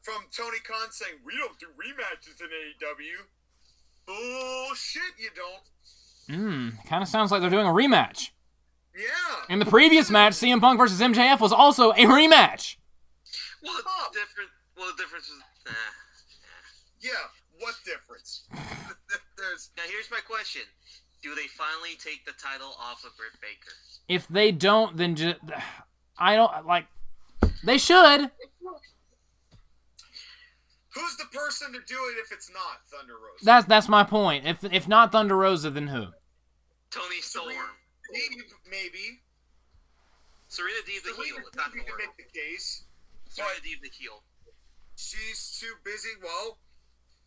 From Tony Khan saying, we don't do rematches in AEW. Bullshit, you don't. Kind of sounds like they're doing a rematch. Yeah. In the previous match, CM Punk versus MJF was also a rematch. Well, the difference was... Yeah, what difference? Now here's my question: do they finally take the title off of Britt Baker? If they don't, then just I don't like. They should. Who's the person to do it if it's not Thunder Rosa? That's my point. If not Thunder Rosa, then who? Tony Storm. Maybe. Serena Deeb the heel. It's not You gonna can work. make the case. Serena Deeb the heel. She's too busy. Well,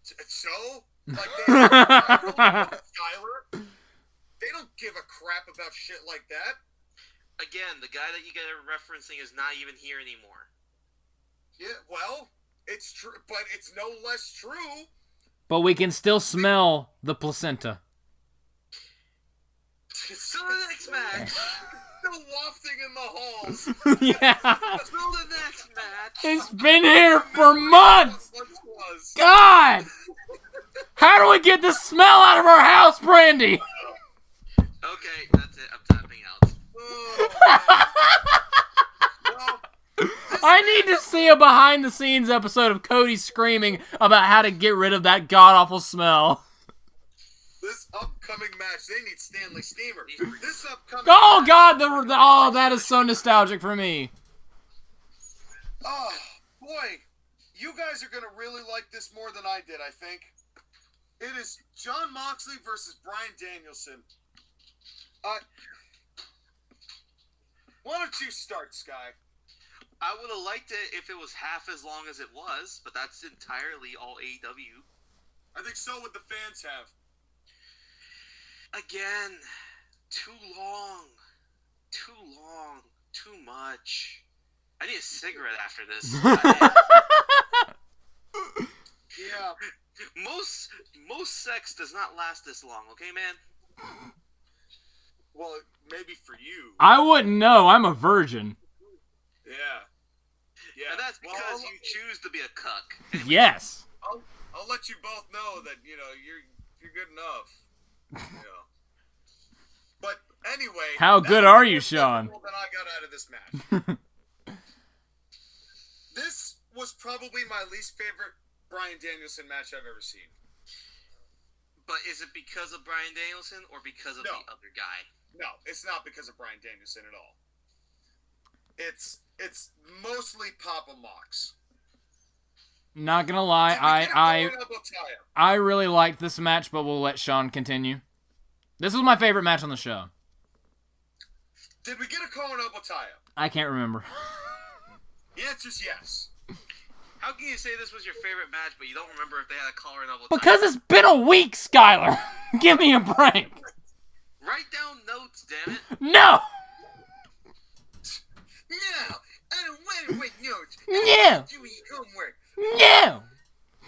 so like Skyler, they don't give a crap about shit like that. Again, the guy that you guys are referencing is not even here anymore. Yeah, well, it's true, but it's no less true. But we can still smell the placenta. So the next match. Still wafting in the halls. Yeah. So the next match. It's been here for months. God! How do we get the smell out of our house, Brandy? Okay, that's it. I'm tapping out. Well, I need to see a behind-the-scenes episode of Cody screaming about how to get rid of that god-awful smell. this upcoming match, they need Stanley Steamer. This upcoming Oh, match, God! Oh, that is so nostalgic for me. oh, boy. You guys are going to really like this more than I did, I think. It is Jon Moxley versus Bryan Danielson. Why don't you start, Sky? I would have liked it if it was half as long as it was, but that's entirely all AEW. I think so would the fans have. Again, too long. Too long. Too much. I need a cigarette after this. Yeah. Most sex does not last this long, okay, man? Well, maybe for you. I wouldn't know. I'm a virgin. Yeah. Yeah. And that's Well, because you choose to be a cuck. Yes. I'll let you both know that, you're good enough. But anyway. How that's good are you, more Sean? than I got out of this match. This was probably my least favorite Bryan Danielson match I've ever seen. But is it because of Bryan Danielson or because of No. the other guy? No, it's not because of Bryan Danielson at all. It's mostly Papa Mox. Not gonna lie, I really liked this match, but we'll let Sean continue. This was my favorite match on the show. Did we get a Colonial tie-up? I can't remember. The answer's yes. How can you say this was your favorite match, but you don't remember if they had a collar and elbow Because it's been a week, Skyler. Give me a break. Write down notes, damn it. No. No, I don't want to write notes. No. Do your homework. No.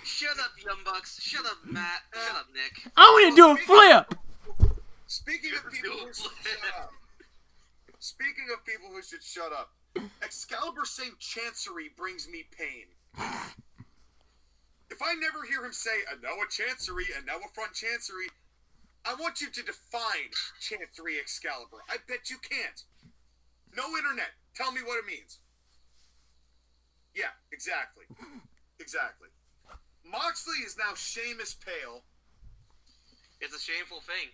Shut up, Young Bucks. Shut up, Matt. Shut up, Nick. I want to do a flip. Speaking of people who should shut up. Speaking of people who should shut up. Excalibur saying Chancery brings me pain. If I never hear him say a Noah Chancery, a Noah front Chancery, I want you to define Chancery Excalibur. I bet you can't. No internet. Tell me what it means. Yeah, exactly. Exactly. Moxley is now Sheamus Pale. It's a shameful thing.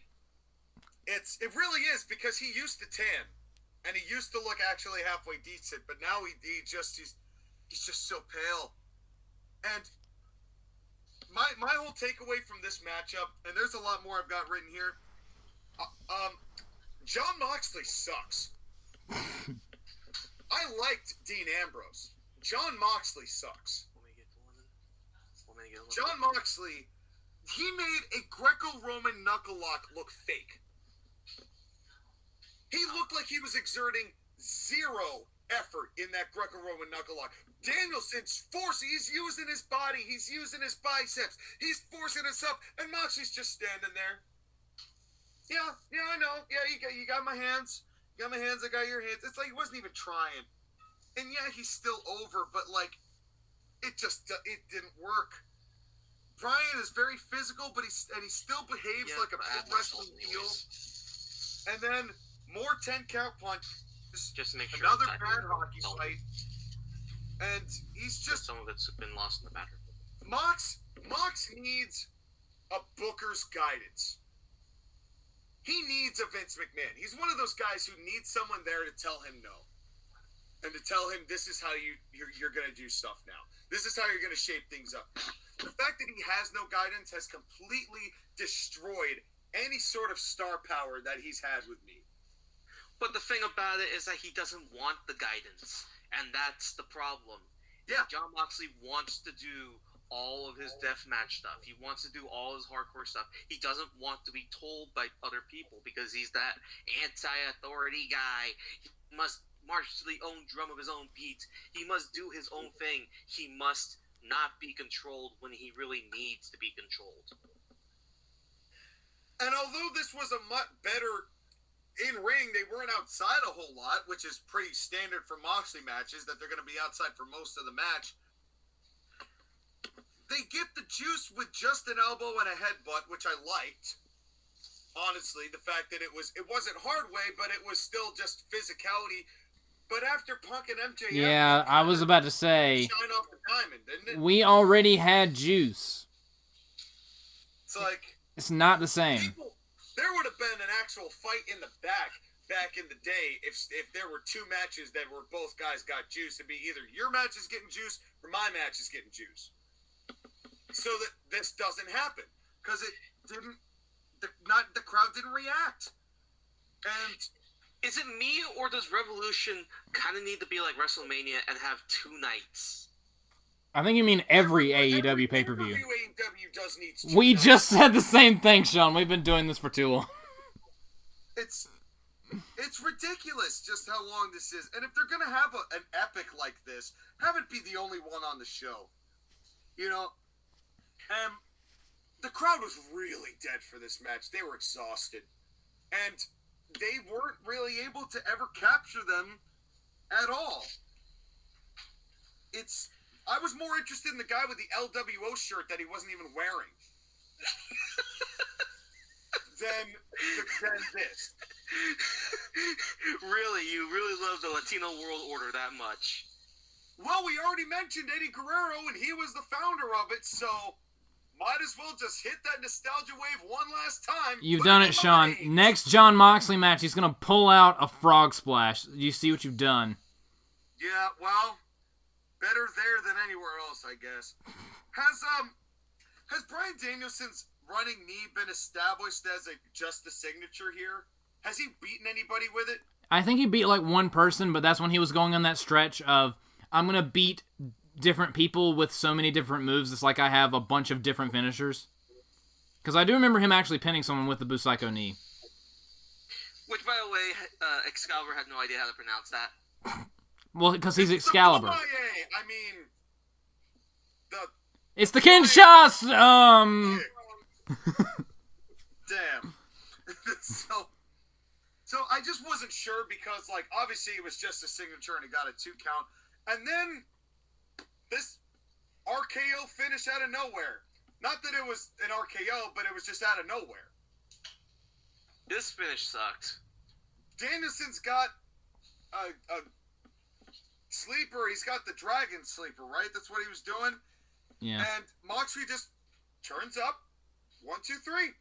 It really is, because he used to tan. And he used to look actually halfway decent, but now he's just so pale. And my whole takeaway from this matchup, and there's a lot more I've got written here. Jon Moxley sucks. I liked Dean Ambrose. Jon Moxley sucks. Jon Moxley, he made a Greco-Roman knuckle lock look fake. He looked like he was exerting zero effort in that Greco-Roman knuckle lock. Danielson's forcing, he's using his body, he's using his biceps, he's forcing himself, and Moxley's just standing there. Yeah, I know. Yeah, you got my hands. You got my hands, I got your hands. It's like he wasn't even trying. And yeah, he's still over, but like, it didn't work. Bryan is very physical, but he still behaves like a pro wrestling heel. And then more 10 count punch. Just to make sure. Another bad hockey fight. And he's just some of it's been lost in the batter. Mox needs a booker's guidance. He needs a Vince McMahon. He's one of those guys who needs someone there to tell him no. And to tell him this is how you're going to do stuff now. This is how you're going to shape things up. The fact that he has no guidance has completely destroyed any sort of star power that he's had with me. But the thing about it is that he doesn't want the guidance. And that's the problem. Yeah. Jon Moxley wants to do all of his deathmatch stuff. He wants to do all his hardcore stuff. He doesn't want to be told by other people because he's that anti-authority guy. He must march to the own drum of his own beat. He must do his own thing. He must not be controlled when he really needs to be controlled. And although this was a much better in-ring, they weren't outside a whole lot, which is pretty standard for Moxley matches, that they're going to be outside for most of the match. They get the juice with just an elbow and a headbutt, which I liked. Honestly, the fact that it wasn't hard way, but it was still just physicality. But after Punk and MJF... Yeah, I was about to say... Shine off the diamond, didn't it? We already had juice. It's like... It's not the same. There would have been an actual fight in the back in the day if there were two matches that were both guys got juice. It'd be either your match is getting juice or my match is getting juice. So that this doesn't happen because it didn't. The crowd didn't react. And is it me or does Revolution kind of need to be like WrestleMania and have 2 nights? I think you mean every AEW pay-per-view. Every AEW does need 2 We nights. just said the same thing, Sean. We've been doing this for too long. It's ridiculous just how long this is. And if they're gonna have an epic like this, have it be the only one on the show. You know. The crowd was really dead for this match. They were exhausted. And they weren't really able to ever capture them at all. I was more interested in the guy with the LWO shirt that he wasn't even wearing than this. Really? You really love the Latino World Order that much? Well, we already mentioned Eddie Guerrero, and he was the founder of it, so... might as well just hit that nostalgia wave one last time. You've done it, Sean. Next Jon Moxley match, he's going to pull out a frog splash. You see what you've done. Yeah, well, better there than anywhere else, I guess. Has Bryan Danielson's running knee been established as just a signature here? Has he beaten anybody with it? I think he beat like one person, but that's when he was going on that stretch of, I'm going to beat different people with so many different moves. It's like I have a bunch of different finishers. Because I do remember him actually pinning someone with the Busaiku knee. Which, by the way, Excalibur had no idea how to pronounce that. Well, because he's Excalibur. I mean, It's the Kinshasa! Damn. So I just wasn't sure because, like, obviously it was just a signature and it got a 2 count. And then this RKO finish out of nowhere. Not that it was an RKO, but it was just out of nowhere. This finish sucked. Danielson's got a sleeper. He's got the dragon sleeper, right? That's what he was doing. Yeah. And Moxley just turns up. 1, 2, 3.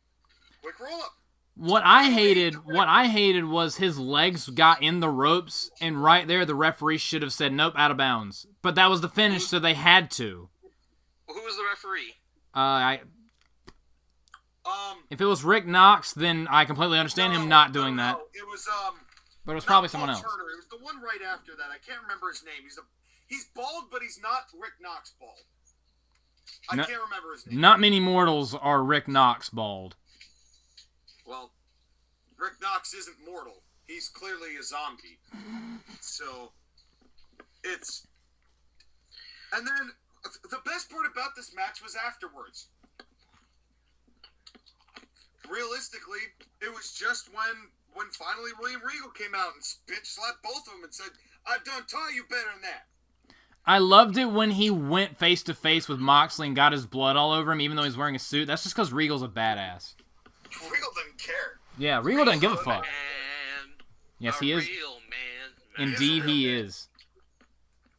Quick roll up. What I hated was his legs got in the ropes, and right there the referee should have said, nope, out of bounds. But that was the finish, so they had to. Who was the referee? If it was Rick Knox, then I completely understand him not doing that. It was But it was probably someone Paul else. Turner. It was the one right after that. I can't remember his name. He's bald, but he's not Rick Knox bald. I can't remember his name. Not many mortals are Rick Knox bald. Well, Rick Knox isn't mortal. He's clearly a zombie. So, it's... And then, the best part about this match was afterwards. Realistically, it was just when finally William Regal came out and bitch-slapped both of them and said, I've done taught you better than that. I loved it when he went face-to-face with Moxley and got his blood all over him, even though he's wearing a suit. That's just because Regal's a badass. Regal didn't care. Yeah, Regal doesn't give a fuck. Man, Yes, he is. Real man. Indeed, he is.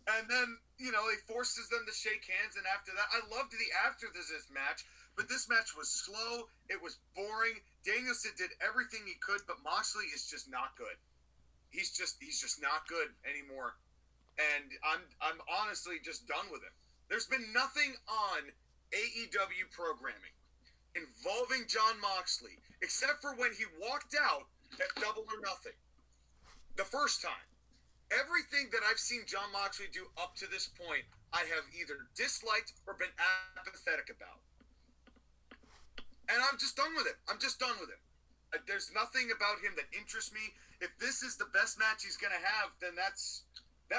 And then, he forces them to shake hands, and after that, I loved the after this match, but this match was slow. It was boring. Danielson did everything he could, but Moxley is just not good. He's just not good anymore, and I'm honestly just done with him. There's been nothing on AEW programming involving Jon Moxley, except for when he walked out at Double or Nothing. The first time. Everything that I've seen Jon Moxley do up to this point, I have either disliked or been apathetic about. And I'm just done with it. There's nothing about him that interests me. If this is the best match he's going to have, then that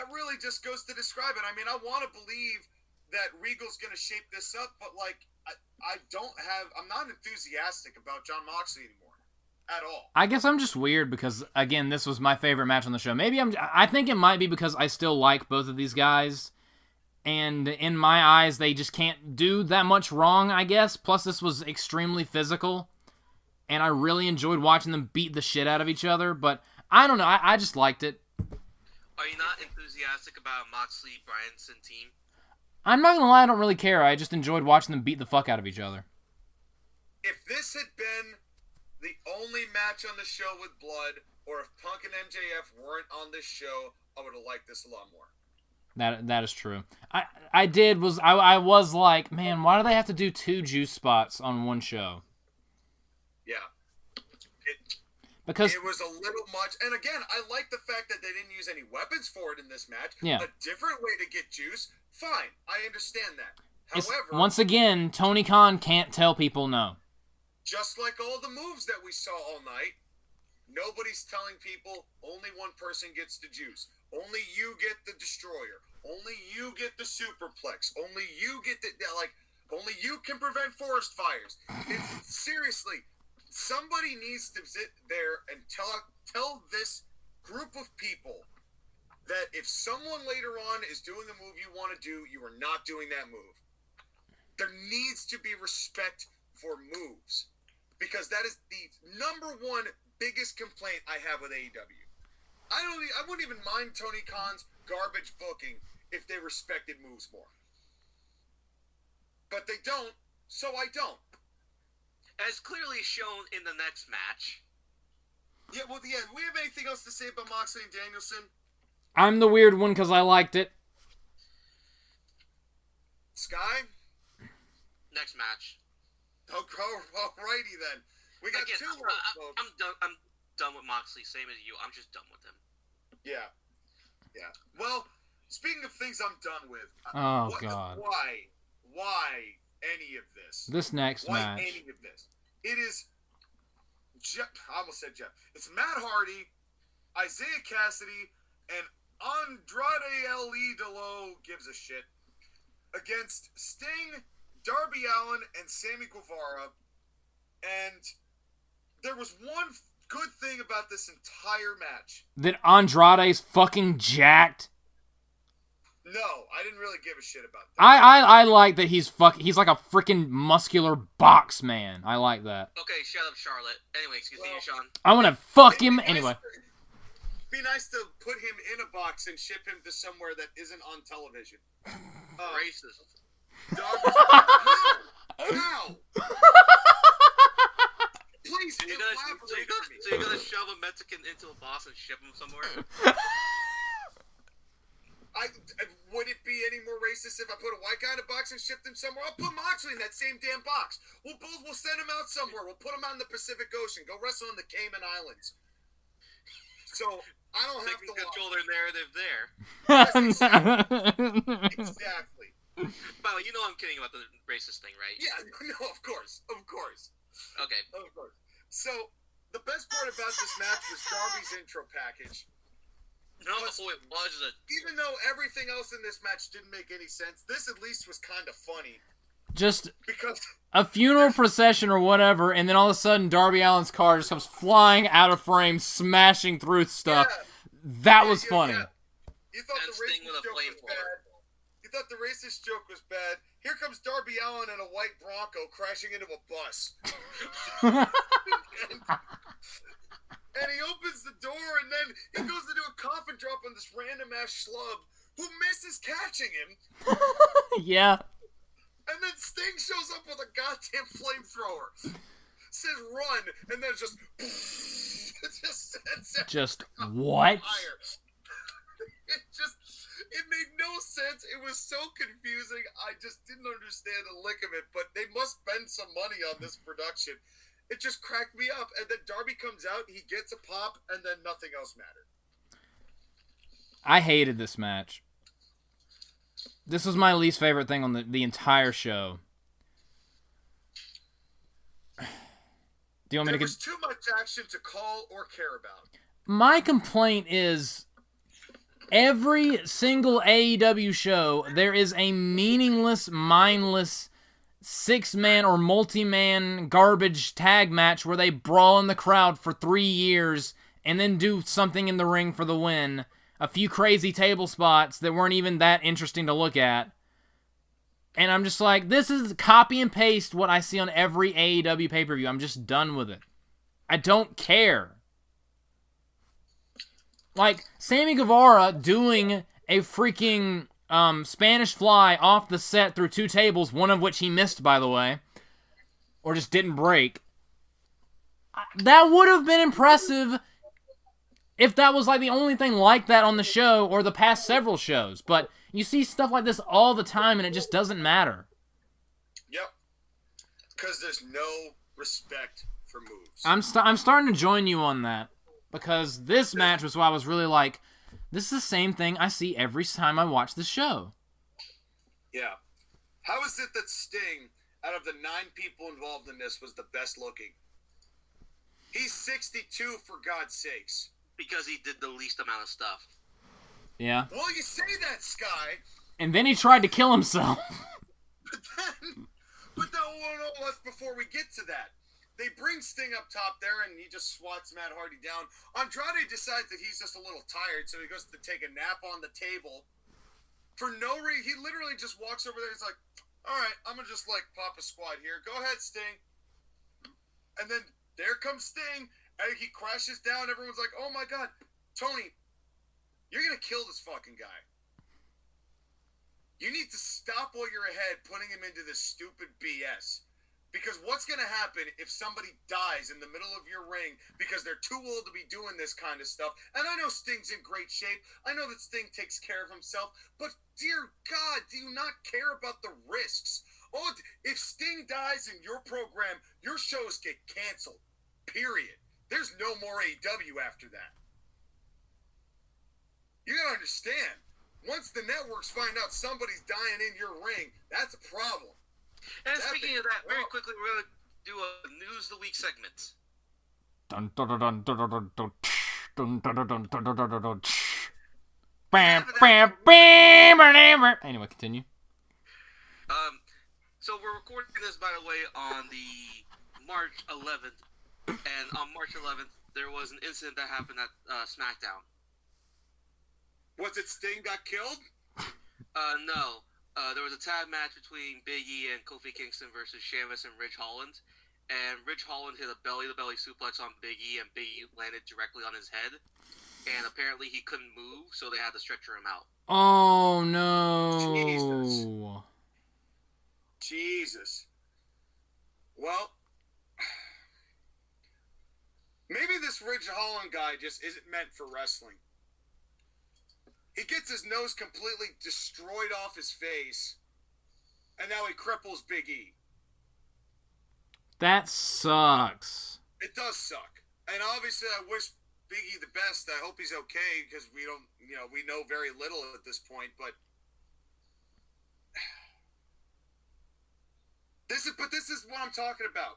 really just goes to describe it. I mean, I want to believe that Regal's going to shape this up, but I'm not enthusiastic about Jon Moxley anymore at all. I guess I'm just weird because, again, this was my favorite match on the show. I think it might be because I still like both of these guys, and in my eyes, they just can't do that much wrong, I guess. Plus, this was extremely physical, and I really enjoyed watching them beat the shit out of each other, but I don't know, I just liked it. Are you not enthusiastic about Moxley-Bryanson team? I'm not gonna lie, I don't really care. I just enjoyed watching them beat the fuck out of each other. If this had been the only match on the show with blood, or if Punk and MJF weren't on this show, I would have liked this a lot more. That is true. I was like, man, why do they have to do 2 juice spots on one show? Yeah. Because it was a little much. And again, I like the fact that they didn't use any weapons for it in this match. Yeah. A different way to get juice, fine. I understand that. However, once again, Tony Khan can't tell people no. Just like all the moves that we saw all night, nobody's telling people only one person gets the juice. Only you get the destroyer. Only you get the superplex. Only you get only you can prevent forest fires. Seriously, somebody needs to sit there and tell this group of people that if someone later on is doing a move you want to do, you are not doing that move. There needs to be respect for moves. Because that is the number one biggest complaint I have with AEW. I wouldn't even mind Tony Khan's garbage booking if they respected moves more. But they don't, so I don't. As clearly shown in the next match. Yeah, do we have anything else to say about Moxley and Danielson? I'm the weird one because I liked it. Sky? Next match. Alrighty then. We got Again, 2 left, folks. I'm done with Moxley, same as you. I'm just done with him. Yeah. Well, speaking of things I'm done with. God. Why any of this? This next match. Why any of this? It is I almost said Jeff. It's Matt Hardy, Isaiah Cassidy, and Andrade El Idolo gives a shit against Sting, Darby Allin, and Sammy Guevara. And there was one good thing about this entire match. That Andrade's fucking jacked. No, I didn't really give a shit about that. I like that he's like a freaking muscular box man. I like that. Okay, shut up, Charlotte. Anyways, continue, Sean. I want to fuck him anyway. Be nice to put him in a box and ship him to somewhere that isn't on television. Racist. How? Please elaborate for me. So you're gonna shove a Mexican into a box and ship him somewhere? Would it be any more racist if I put a white guy in a box and shipped him somewhere? I'll put Moxley in that same damn box. We'll send him out somewhere. We'll put him out in the Pacific Ocean. Go wrestle in the Cayman Islands. So I don't have to control their narrative there. Exactly. By the way, you know I'm kidding about the racist thing, right? Yeah, no, of course. Okay. Of course. So the best part about this match was Darby's intro package. No, it wasn't. Even though everything else in this match didn't make any sense, this at least was kind of funny. Just because a funeral procession or whatever, and then all of a sudden Darby Allin's car just comes flying out of frame, smashing through stuff. Yeah. That was funny. Yeah. You thought the racist joke was bad. You thought the racist joke was bad. Here comes Darby Allin in a white Bronco crashing into a bus. And he opens the door, and then he goes to do a coffin drop on this random-ass schlub who misses catching him. Yeah. And then Sting shows up with a goddamn flamethrower. Says run, and then just Just what? Fire. It made no sense. It was so confusing. I just didn't understand a lick of it, but they must spend some money on this production. It just cracked me up. And then Darby comes out, he gets a pop, and then nothing else mattered. I hated this match. This was my least favorite thing on the entire show. Do you want me to There was too much action to call or care about. My complaint is every single AEW show, there is a meaningless, mindless 6-man or multi-man garbage tag match where they brawl in the crowd for 3 years and then do something in the ring for the win. A few crazy table spots that weren't even that interesting to look at. And I'm just like, this is copy and paste what I see on every AEW pay-per-view. I'm just done with it. I don't care. Like, Sammy Guevara doing a freaking Spanish fly off the set through 2 tables, one of which he missed, by the way. Or just didn't break. That would have been impressive if that was like the only thing like that on the show or the past several shows. But you see stuff like this all the time and it just doesn't matter. Yep. Because there's no respect for moves. I'm starting to join you on that. Because this match was why I was really like, this is the same thing I see every time I watch the show. Yeah. How is it that Sting, out of the 9 people involved in this, was the best looking? He's 62, for God's sakes. Because he did the least amount of stuff. Yeah. Well, you say that, Sky. And then he tried to kill himself. But that's before we get to that. They bring Sting up top there, and he just swats Matt Hardy down. Andrade decides that he's just a little tired, so he goes to take a nap on the table. For no reason, he literally just walks over there. He's like, all right, I'm going to just, pop a squat here. Go ahead, Sting. And then there comes Sting, and he crashes down. Everyone's like, oh, my God. Tony, you're going to kill this fucking guy. You need to stop while you're ahead putting him into this stupid BS. Because what's going to happen if somebody dies in the middle of your ring because they're too old to be doing this kind of stuff? And I know Sting's in great shape. I know that Sting takes care of himself. But, dear God, do you not care about the risks? Oh, if Sting dies in your program, your shows get canceled. Period. There's no more AEW after that. You got to understand. Once the networks find out somebody's dying in your ring, that's a problem. And speaking of that, very quickly, we're going to do a News of the Week segment. Dun, dun, dun, dun, dun, dun, dun, dun, dun, dun, dun, dun, dun, dun, dun. Anyway, continue. So we're recording this, by the way, on the March 11th. And on March 11th, there was an incident that happened at SmackDown. Was it Sting got killed? No. There was a tag match between Big E and Kofi Kingston versus Sheamus and Ridge Holland. And Ridge Holland hit a belly-to-belly suplex on Big E, and Big E landed directly on his head. And apparently he couldn't move, so they had to stretcher him out. Oh, no. Jesus. Well, maybe this Ridge Holland guy just isn't meant for wrestling. He gets his nose completely destroyed off his face, and now he cripples Big E. That sucks. It does suck. And obviously I wish Big E the best. I hope he's okay, because we don't, we know very little at this point, but this is what I'm talking about.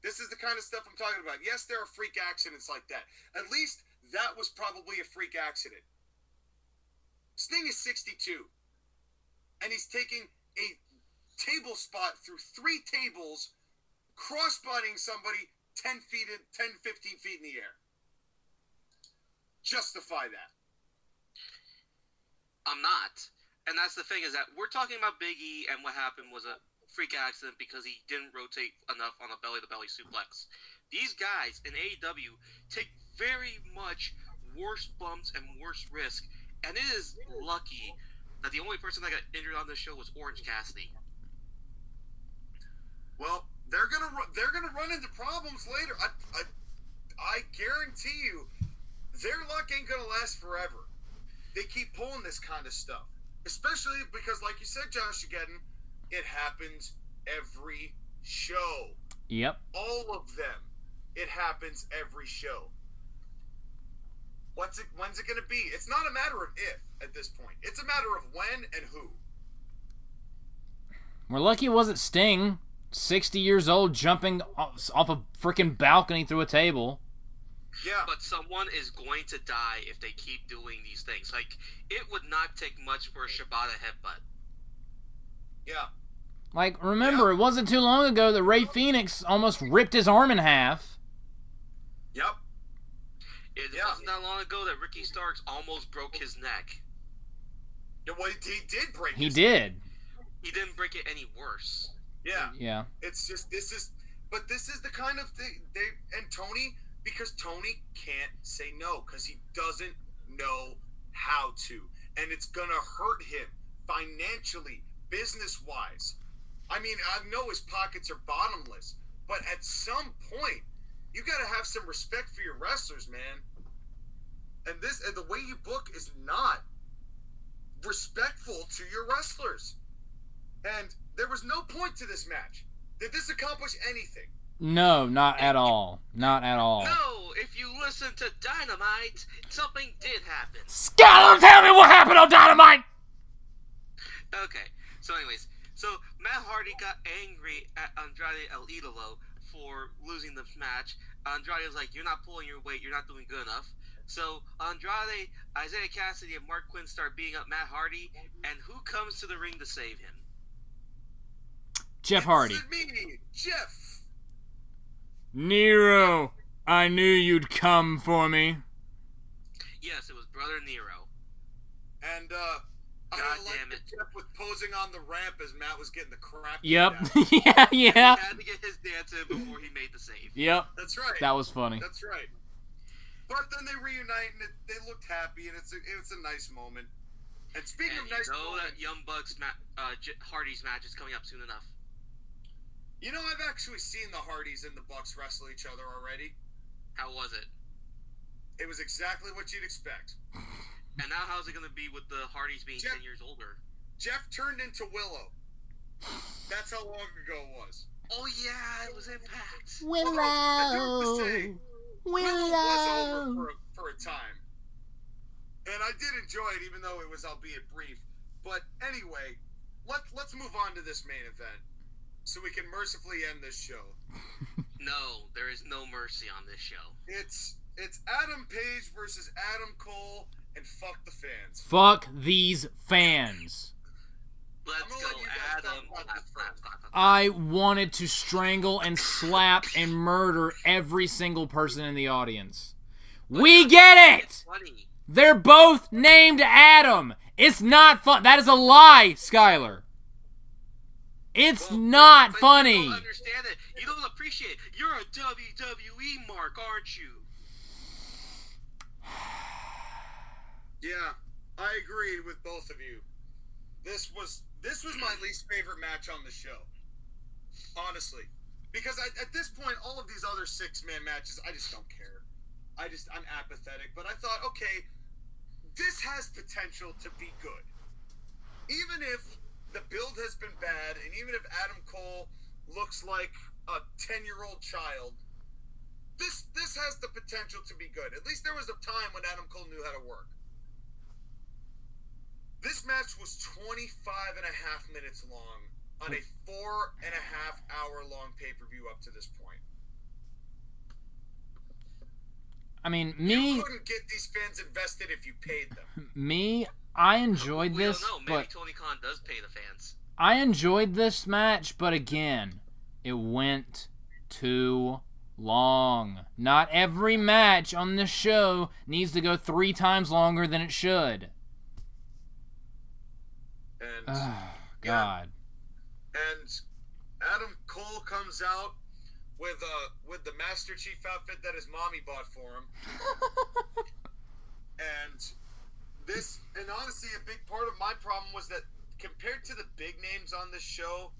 This is the kind of stuff I'm talking about. Yes, there are freak accidents like that. At least that was probably a freak accident. Sting is 62, and he's taking a table spot through 3 tables, cross-butting somebody 10, 15 feet in the air. Justify that. I'm not. And that's the thing, is that we're talking about Big E, and what happened was a freak accident because he didn't rotate enough on a belly-to-belly suplex. These guys in AEW take very much worse bumps and worse risk And it is lucky that the only person that got injured on this show was Orange Cassidy. Well, they're gonna run into problems later. I guarantee you, their luck ain't gonna last forever. They keep pulling this kind of stuff, especially because, like you said, JoshAgeddon, it happens every show. Yep. All of them. It happens every show. When's it gonna be? It's not a matter of if at this point. It's a matter of when and who. We're lucky it wasn't Sting, 60 years old, jumping off a freaking balcony through a table. Yeah. But someone is going to die if they keep doing these things. Like, it would not take much for a Shibata headbutt. Yeah. Like, remember, It wasn't too long ago that Rey Fenix almost ripped his arm in half. Yep. It wasn't that long ago that Ricky Starks almost broke his neck. Yeah, well, he did break He his did. He didn't break it any worse. Yeah. Yeah. It's just, this is the kind of thing, and Tony, because Tony can't say no, because he doesn't know how to. And it's gonna hurt him financially, business-wise. I mean, I know his pockets are bottomless, but at some point, you gotta have some respect for your wrestlers, man. And the way you book is not respectful to your wrestlers. And there was no point to this match. Did this accomplish anything? No, not at all. Not at all. No, if you listen to Dynamite, something did happen. Skyler, tell me what happened on Dynamite! Okay, so anyways, Matt Hardy got angry at Andrade El Idolo for losing the match. Andrade was like, you're not pulling your weight, you're not doing good enough. So Andrade, Isaiah Cassidy, and Mark Quinn start beating up Matt Hardy, and who comes to the ring to save him? Jeff Hardy. It's me, Jeff. Nero, I knew you'd come for me. Yes, it was Brother Nero. And God I damn like it. Jeff was posing on the ramp as Matt was getting the crap. Yep. beat out of him. yeah. He had to get his dance in before he made the save. Yep. That's right. That was funny. That's right. But then they reunite and they looked happy, and it's a nice moment. And speaking And of nice you know moments, that Young Bucks Hardy's match is coming up soon enough. you know, I've actually seen the Hardys and the Bucks wrestle each other already. How was it? It was exactly what you'd expect. And now how's it going to be with the Hardys being 10 years older? Jeff turned into Willow. That's how long ago it was. Oh yeah, it was Impact. Willow was over for a time. And I did enjoy it, even though it was albeit brief. But anyway, let's move on to this main event, so we can mercifully end this show. No, there is no mercy on this show. It's Adam Page versus Adam Cole, and fuck the fans. Fuck these fans. Let's I'm gonna go, let you guys Adam. talk about this first. I wanted to strangle and slap and murder every single person in the audience. We get it! It's funny. They're both named Adam. It's not fun. That is a lie, Skyler. It's not But funny. You don't understand it. You don't appreciate it. You're a WWE mark, aren't you? Yeah, I agreed with both of you. This was my least favorite match on the show, honestly, because at this point, all of these other 6-man matches, I just don't care. I'm apathetic. But I thought, okay, this has potential to be good, even if the build has been bad, and even if Adam Cole looks like a 10-year-old child. This has the potential to be good. At least there was a time when Adam Cole knew how to work. This match was 25 and a half minutes long on a 4.5-hour long pay-per-view up to this point. I mean, You couldn't get these fans invested if you paid them. I enjoyed We this, don't know. Maybe but Tony Khan does pay the fans. I enjoyed this match, but again, it went too long. Not every match on this show needs to go 3 times longer than it should. And God. And Adam Cole comes out with the Master Chief outfit that his mommy bought for him. And And honestly, a big part of my problem was that compared to the big names on this show,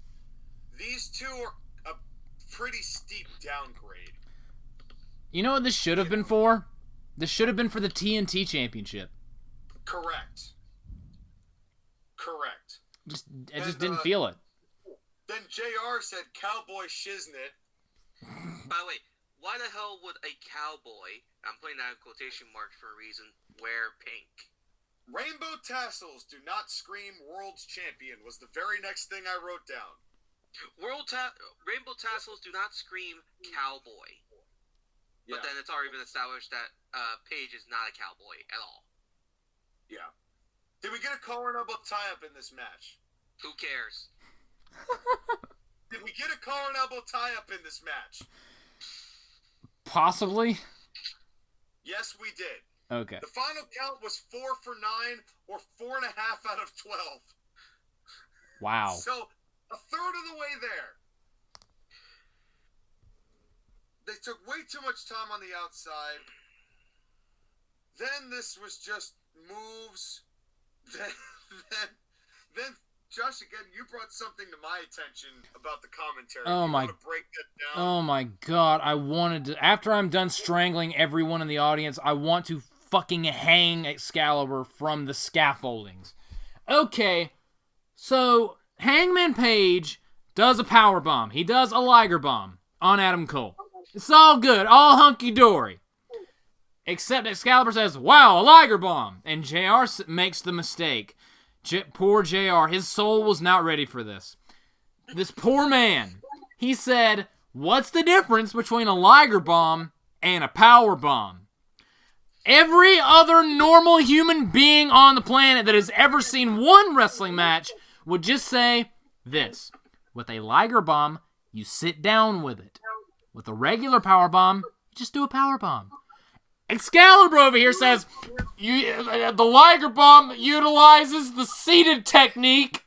these two are a pretty steep downgrade. You know what this should have been for? This should have been for the TNT Championship. Correct. I just didn't feel it. Then JR said Cowboy Shiznit. By the way, why the hell would a cowboy, I'm putting that in quotation marks for a reason, wear pink? Rainbow tassels do not scream world's champion was the very next thing I wrote down. Rainbow tassels do not scream cowboy. But then it's already been established that Paige is not a cowboy at all. Yeah. Did we get a collar and elbow tie-up in this match? Who cares? Did we get a collar and elbow tie-up in this match? Possibly. Yes, we did. Okay. The final count was 4 for 9, or 4.5 out of 12. Wow. So, a third of the way there. They took way too much time on the outside. Then this was just moves. Then Josh, again, you brought something to my attention about the commentary. Oh my! Want to break that down? Oh my God! I wanted to. After I'm done strangling everyone in the audience, I want to fucking hang Excalibur from the scaffoldings. Okay, so Hangman Page does a power bomb. He does a Liger bomb on Adam Cole. It's all good, all hunky-dory. Except Excalibur says, wow, a Liger bomb. And JR makes the mistake. Poor JR, his soul was not ready for this. This poor man. He said, what's the difference between a Liger bomb and a power bomb? Every other normal human being on the planet that has ever seen one wrestling match would just say this. With a Liger bomb, you sit down with it. With a regular power bomb, you just do a power bomb. Excalibur over here says, the Liger bomb utilizes the seated technique.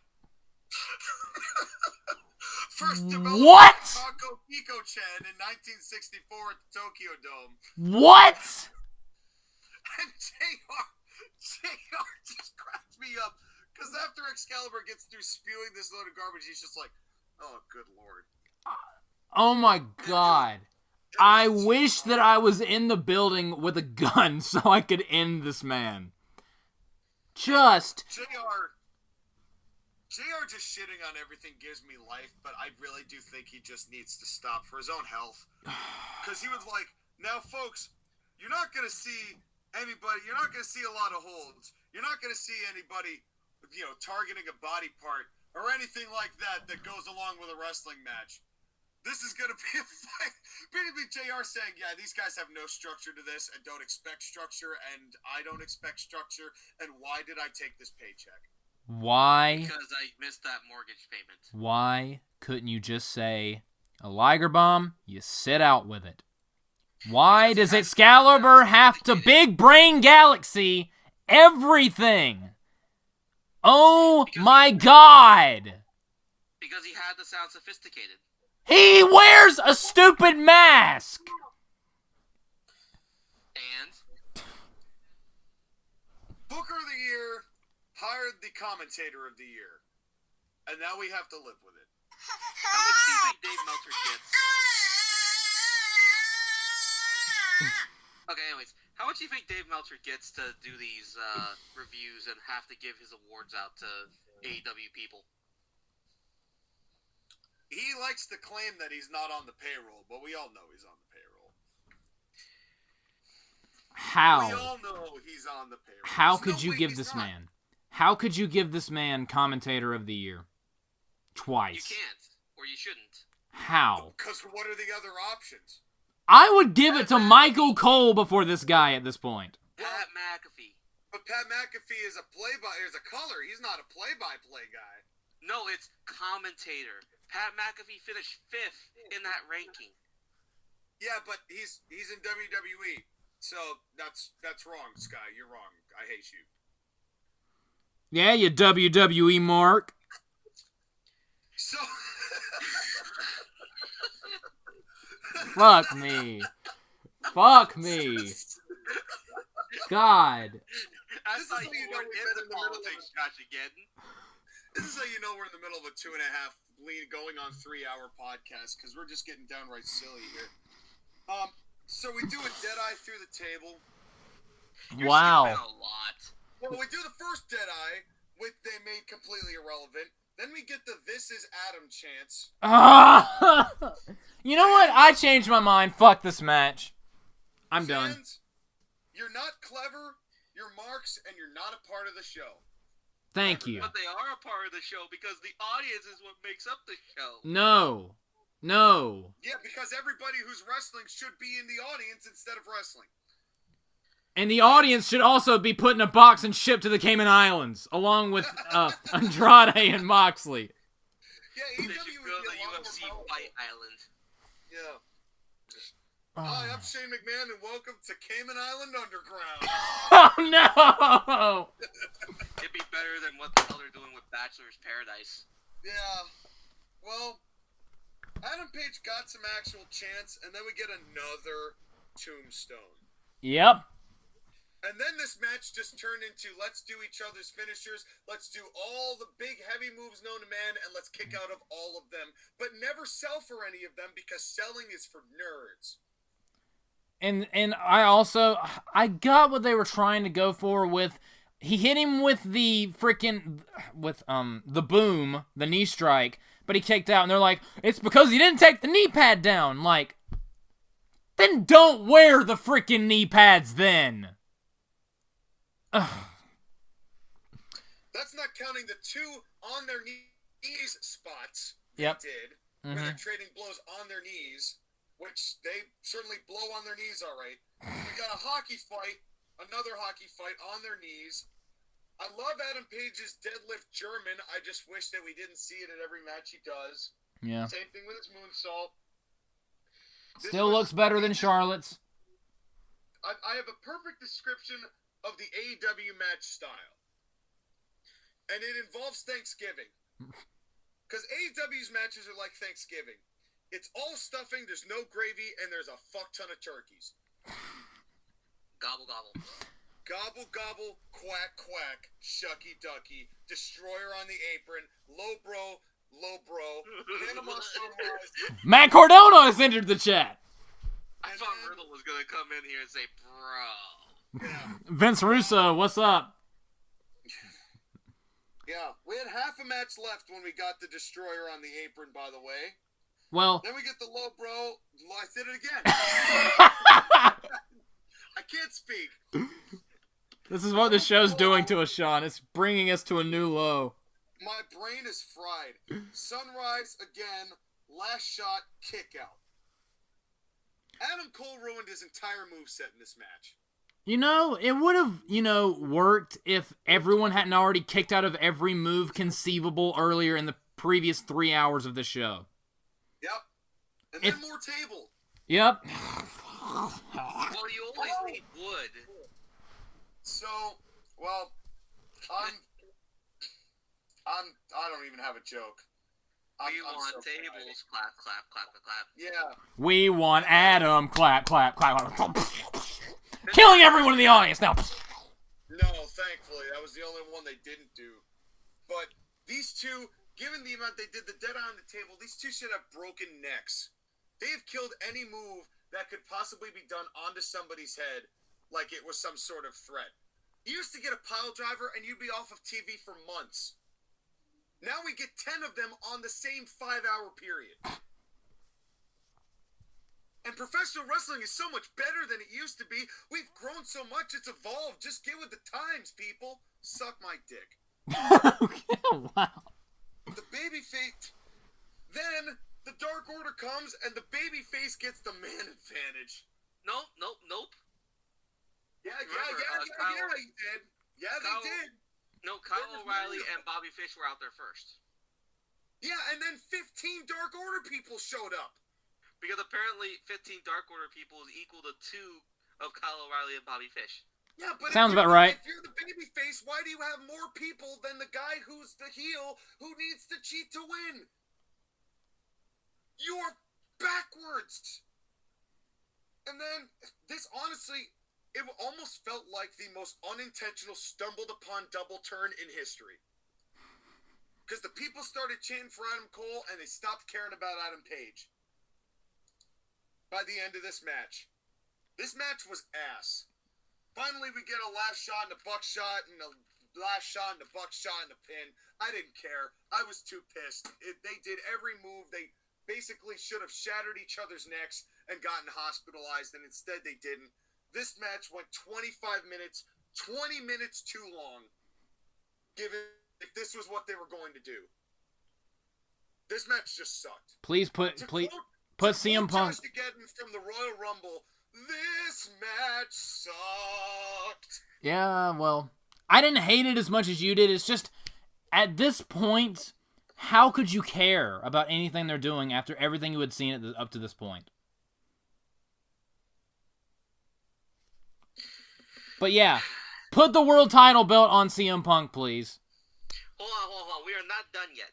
First developed What? by Taco Pico-chan in 1964 at the Tokyo Dome. What? And JR just cracks me up. Because after Excalibur gets through spewing this load of garbage, he's just like, oh, good lord. Oh my God. I wish that I was in the building with a gun so I could end this man. Just... JR just shitting on everything gives me life, but I really do think he just needs to stop for his own health. Because he was like, now folks, you're not going to see anybody, you're not going to see a lot of holds. You're not going to see anybody, targeting a body part or anything like that goes along with a wrestling match. This is going to be a fight. Basically, JR saying, yeah, these guys have no structure to this and don't expect structure, and I don't expect structure, and why did I take this paycheck? Why? Because I missed that mortgage payment. Why couldn't you just say, a Liger bomb, you sit out with it? Why does Excalibur have to big brain Galaxy everything? Oh my God! Because he had to sound sophisticated. He wears a stupid mask! And? Booker of the Year hired the Commentator of the Year. And now we have to live with it. How much do you think Dave Meltzer gets? Okay, anyways. How much do you think Dave Meltzer gets to do these reviews and have to give his awards out to AEW people? He likes to claim that he's not on the payroll, but we all know he's on the payroll. How? We all know he's on the payroll. How There's could no you way give he's this not. man? How could you give this man Commentator of the Year? Twice. You can't, or you shouldn't. How? Because what are the other options? I would give it to Michael Cole before this guy at this point. Pat McAfee. But Pat McAfee is a color. He's not a play-by-play guy. No, it's commentator. Pat McAfee finished 5th in that ranking. Yeah, but he's in WWE, so that's wrong, Sky. You're wrong. I hate you. Yeah, you WWE mark. So. Fuck me. Fuck me. God. I This is thought how you you know weren't we've been into in the middle of politics, JoshAgeddon. This is how you know we're in the middle of a 2.5 going on 3-hour podcast because we're just getting downright silly here. So we do a Deadeye through the table. Wow. You're skipping a lot. Well, we do the first Deadeye, which they made completely irrelevant. Then we get the "This is Adam" chants. You know what? I changed my mind. Fuck this match. I'm done. Fans, you're not clever, you're marks, and you're not a part of the show. Thank you. But they are a part of the show because the audience is what makes up the show. No. Yeah, because everybody who's wrestling should be in the audience instead of wrestling. And the audience should also be put in a box and shipped to the Cayman Islands, along with Andrade and Moxley. Yeah, They AEW should would go be to a lot UFC more powerful. Fight Island. Yeah. Hi, I'm Shane McMahon, and welcome to Cayman Island Underground. Oh no! It'd be better than what the hell they're doing with Bachelor's Paradise. Yeah. Well, Adam Page got some actual chance, and then we get another Tombstone. Yep. And then this match just turned into let's do each other's finishers, let's do all the big heavy moves known to man, and let's kick out of all of them, but never sell for any of them because selling is for nerds. And I got what they were trying to go for with, he hit him with the the boom, the knee strike, but he kicked out, and they're like, it's because he didn't take the knee pad down. Like, then don't wear the freaking knee pads then. That's not counting the two on their knees spots Yep. they did, where they're trading blows on their knees, which they certainly blow on their knees all right. We got a hockey fight, another hockey fight on their knees. I love Adam Page's deadlift German. I just wish that we didn't see it at every match he does. Yeah. Same thing with his moonsault. Still looks better than Charlotte's. I have a perfect description of the AEW match style. And it involves Thanksgiving. Because AEW's matches are like Thanksgiving. It's all stuffing, there's no gravy, and there's a fuck ton of turkeys. Gobble, gobble. Gobble, gobble, quack, quack, shucky ducky, destroyer on the apron, low bro, Panama Sunrise. Matt Cardona has entered the chat. I thought Riddle was going to come in here and say, bro. Yeah. Vince Russo, what's up? Yeah, we had half a match left when we got the destroyer on the apron, by the way. Well, Then we get the low bro. I did it again. I can't speak. this is what the show's doing to us, Sean. It's bringing us to a new low. My brain is fried. Sunrise again. Last shot, kick out. Adam Cole ruined his entire moveset in this match. You know, it would have, worked if everyone hadn't already kicked out of every move conceivable earlier in the previous 3 hours of the show. Yep. And then more table. Yep. Well, you always need wood. So, well, I don't even have a joke. We I'm want so tables. fried. Clap, clap, clap, clap. Yeah. We want Adam. Clap, clap, clap, clap. Killing everyone in the audience now. No, thankfully. That was the only one they didn't do. But these two, given the amount they did the dead on the table, these two should have broken necks. They have killed any move that could possibly be done onto somebody's head like it was some sort of threat. You used to get a pile driver and you'd be off of TV for months. Now we get 10 of them on the same 5-hour period. And professional wrestling is so much better than it used to be. We've grown so much, it's evolved. Just get with the times, people. Suck my dick. Wow. The babyface. Then the Dark Order comes and the babyface gets the man advantage. Nope. Yeah, Remember, he did. Yeah, they did. No, Kyle O'Reilly and Bobby Fish were out there first. Yeah, and then 15 Dark Order people showed up. Because apparently 15 Dark Order people is equal to 2 of Kyle O'Reilly and Bobby Fish. Yeah, but Sounds about right. If you're the babyface, why do you have more people than the guy who's the heel who needs to cheat to win? You're backwards. And then this, honestly, it almost felt like the most unintentional stumbled upon double turn in history. Because the people started chanting for Adam Cole and they stopped caring about Adam Page. By the end of this match. This match was ass. Finally, we get a last shot and a buckshot and a last shot and a buckshot and a pin. I didn't care. I was too pissed. They did every move. They basically should have shattered each other's necks and gotten hospitalized, and instead they didn't. This match went 25 minutes, 20 minutes too long, given if this was what they were going to do. This match just sucked. Please put CM Punk. JoshAgeddon from the Royal Rumble. This match sucked. Yeah, well, I didn't hate it as much as you did. It's just, at this point, how could you care about anything they're doing after everything you had seen up to this point? But yeah, put the world title belt on CM Punk, please. Hold on. We are not done yet.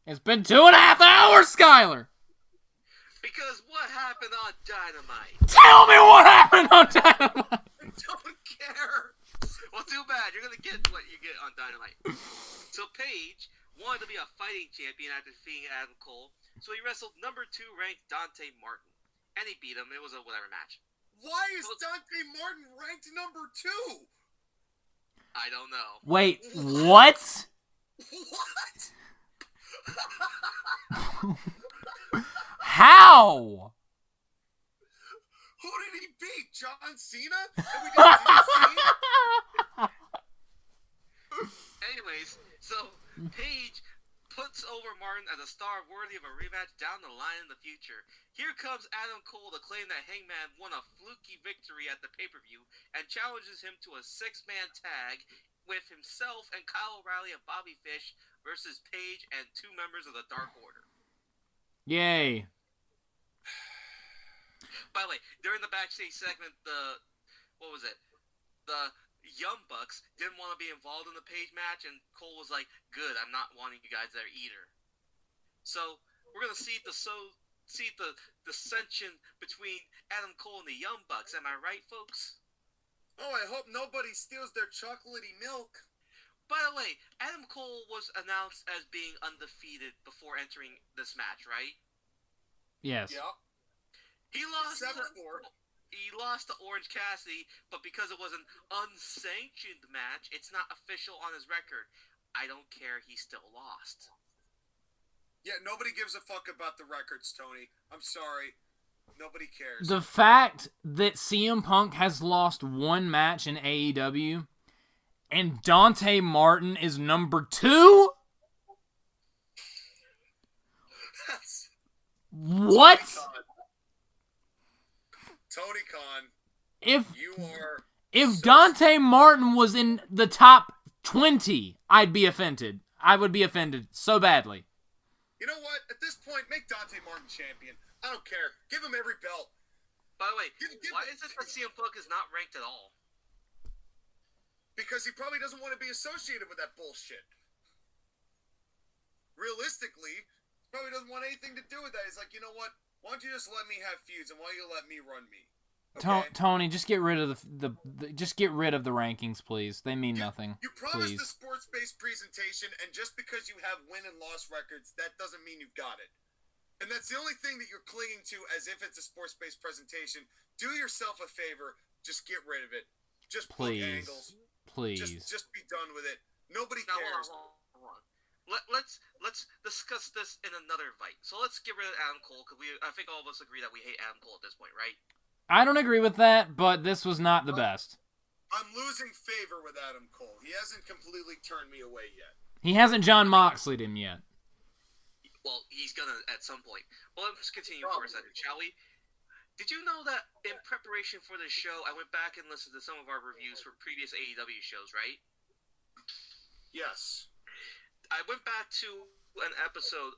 It's been 2.5 hours, Skyler! Because what happened on Dynamite? Tell me what happened on Dynamite! I don't care. Well, too bad. You're going to get what you get on Dynamite. So Paige wanted to be a fighting champion after defeating Adam Cole, so he wrestled number 2 ranked Dante Martin. And he beat him. It was a whatever match. Why is Dante Martin ranked number 2? I don't know. Wait, what? What? How? Who did he beat? John Cena? And we didn't see? Anyways, so Paige puts over Martin as a star worthy of a rematch down the line in the future. Here comes Adam Cole to claim that Hangman won a fluky victory at the pay-per-view and challenges him to a 6-man tag with himself and Kyle O'Reilly and Bobby Fish versus Paige and 2 members of the Dark Order. Yay. By the way, during the backstage segment, the Young Bucks didn't want to be involved in the Page match, and Cole was like, "Good, I'm not wanting you guys there either." So we're gonna see the dissension between Adam Cole and the Young Bucks. Am I right, folks? Oh, I hope nobody steals their chocolatey milk. By the way, Adam Cole was announced as being undefeated before entering this match, right? Yes. Yep. He lost to Orange Cassidy, but because it was an unsanctioned match, it's not official on his record. I don't care, he still lost. Yeah, nobody gives a fuck about the records, Tony. I'm sorry. Nobody cares. The fact that CM Punk has lost 1 match in AEW and Dante Martin is number 2? That's What? Tony Khan, If you are... If Dante Martin was in the top 20, I'd be offended. I would be offended so badly. You know what? At this point, make Dante Martin champion. I don't care. Give him every belt. By the way, why is it that CM Punk is not ranked at all? Because he probably doesn't want to be associated with that bullshit. Realistically, he probably doesn't want anything to do with that. He's like, you know what? Why don't you just let me have feuds, and why don't you let me run me? Okay? Tony, just get rid of just get rid of the rankings, please. They mean nothing. You promised please. a sports-based presentation, and just because you have win and loss records, that doesn't mean you've got it. And that's the only thing that you're clinging to as if it's a sports-based presentation. Do yourself a favor. Just get rid of it. Just book angles. Please. Just be done with it. Nobody Now, cares. hold on. Let's discuss this in another fight. So let's get rid of Adam Cole, because I think all of us agree that we hate Adam Cole at this point, right? I don't agree with that, but this was not the best. I'm losing favor with Adam Cole. He hasn't completely turned me away yet. He hasn't John Moxley'd him yet. Well, he's gonna at some point. Well, let's continue for a second, shall we? Did you know that in preparation for this show, I went back and listened to some of our reviews for previous AEW shows, right? Yes. I went back to an episode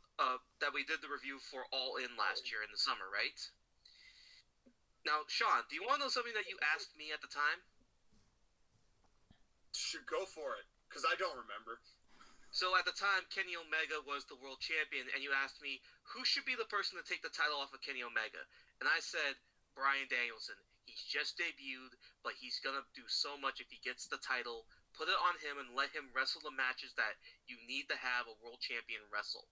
that we did the review for All In last year in the summer, right? Now, Sean, do you want to know something that you asked me at the time? Should go for it, because I don't remember. So at the time, Kenny Omega was the world champion, and you asked me, who should be the person to take the title off of Kenny Omega? And I said, Bryan Danielson. He's just debuted, but he's going to do so much if he gets the title. Put it on him and let him wrestle the matches that you need to have a world champion wrestle.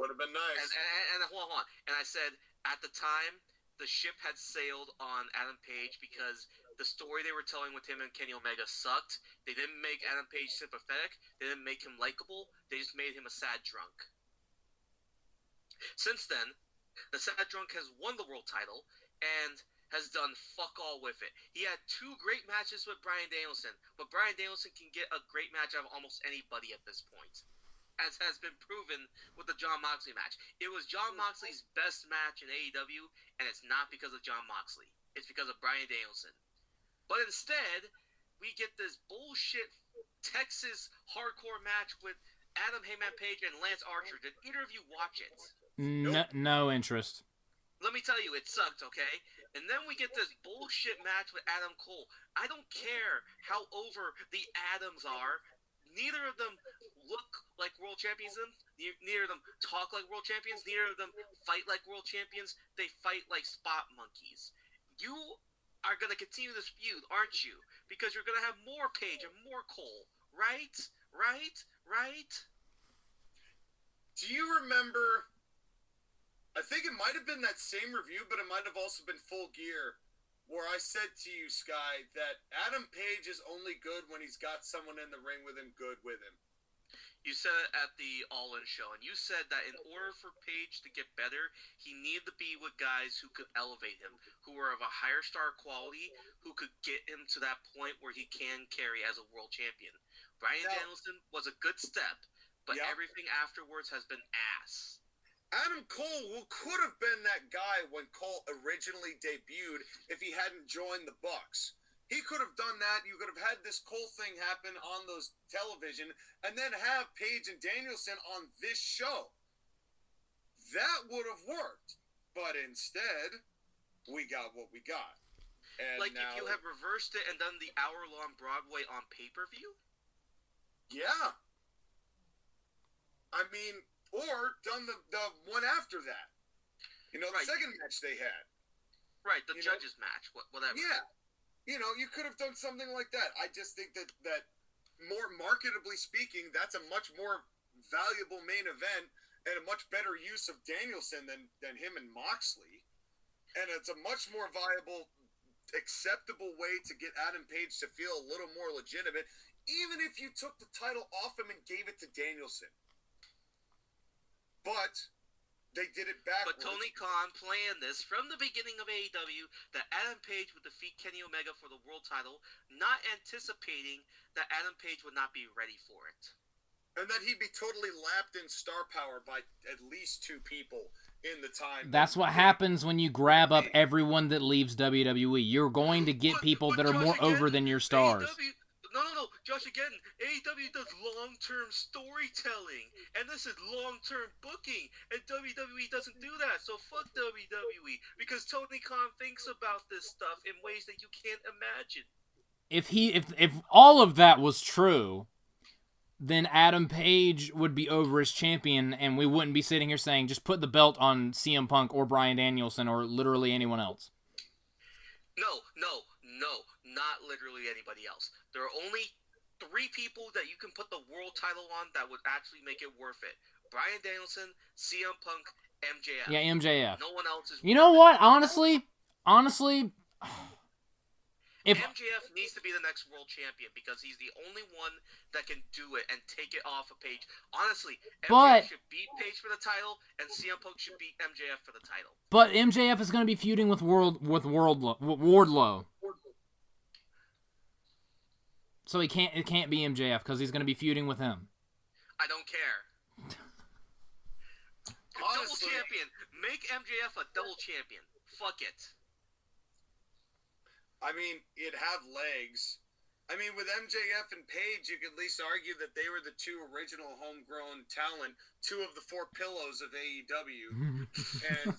Would have been nice. And hold on. And I said, at the time, the ship had sailed on Adam Page because the story they were telling with him and Kenny Omega sucked. They didn't make Adam Page sympathetic. They didn't make him likable. They just made him a sad drunk. Since then, the sad drunk has won the world title and has done fuck all with it. He had 2 great matches with Bryan Danielson, but Bryan Danielson can get a great match out of almost anybody at this point, as has been proven with the Jon Moxley match. It was Jon Moxley's best match in AEW, and it's not because of Jon Moxley. It's because of Bryan Danielson. But instead, we get this bullshit Texas hardcore match with Adam Heyman Page and Lance Archer. Did either of you watch it? No interest. Let me tell you, it sucked, okay? And then we get this bullshit match with Adam Cole. I don't care how over the Adams are. Neither of them look like world champions. Neither of them talk like world champions. Neither of them fight like world champions. They fight like spot monkeys. You are going to continue this feud, aren't you? Because you're going to have more Page and more Cole. Right? Do you remember... I think it might have been that same review, but it might have also been Full Gear, where I said to you, Sky, that Adam Page is only good when he's got someone in the ring with him good with him. You said it at the All-In show, and you said that in order for Page to get better, he needed to be with guys who could elevate him, who were of a higher star quality, who could get him to that point where he can carry as a world champion. Bryan Danielson was a good step, but everything afterwards has been ass. Adam Cole, who could have been that guy when Cole originally debuted if he hadn't joined the Bucks. He could have done that. You could have had this Cole thing happen on those television and then have Page and Danielson on this show. That would have worked. But instead, we got what we got. And like now, if you had reversed it and done the hour-long Broadway on pay-per-view? Yeah. I mean... Or done the one after that. You know, the second match they had. Right, the judges match, whatever. Yeah. You know, you could have done something like that. I just think that more marketably speaking, that's a much more valuable main event and a much better use of Danielson than him and Moxley. And it's a much more viable, acceptable way to get Adam Page to feel a little more legitimate, even if you took the title off him and gave it to Danielson. But they did it backwards. But Tony Khan planned this from the beginning of AEW that Adam Page would defeat Kenny Omega for the world title, not anticipating that Adam Page would not be ready for it. And that he'd be totally lapped in star power by at least 2 people in the time. That's what happens when you grab up everyone that leaves WWE. You're going to get people that are more over than your stars. No. JoshAgeddon, AEW does long-term storytelling, and this is long-term booking, and WWE doesn't do that, so fuck WWE, because Tony Khan thinks about this stuff in ways that you can't imagine. If all of that was true, then Adam Page would be over as champion, and we wouldn't be sitting here saying, just put the belt on CM Punk or Bryan Danielson or literally anyone else. No, not literally anybody else. There are only 3 people that you can put the world title on that would actually make it worth it. Bryan Danielson, CM Punk, MJF. Yeah, MJF. No one else is. You know what? Honestly, if MJF needs to be the next world champion because he's the only one that can do it and take it off of Page. Honestly, MJF should beat Page for the title, and CM Punk should beat MJF for the title. But MJF is going to be feuding with Wardlow. So it can't be MJF because he's going to be feuding with him. I don't care. Double champion. Make MJF a double champion. Fuck it. I mean, it'd have legs. I mean, with MJF and Page, you could at least argue that they were the 2 original homegrown talent, 2 of the 4 pillows of AEW. And,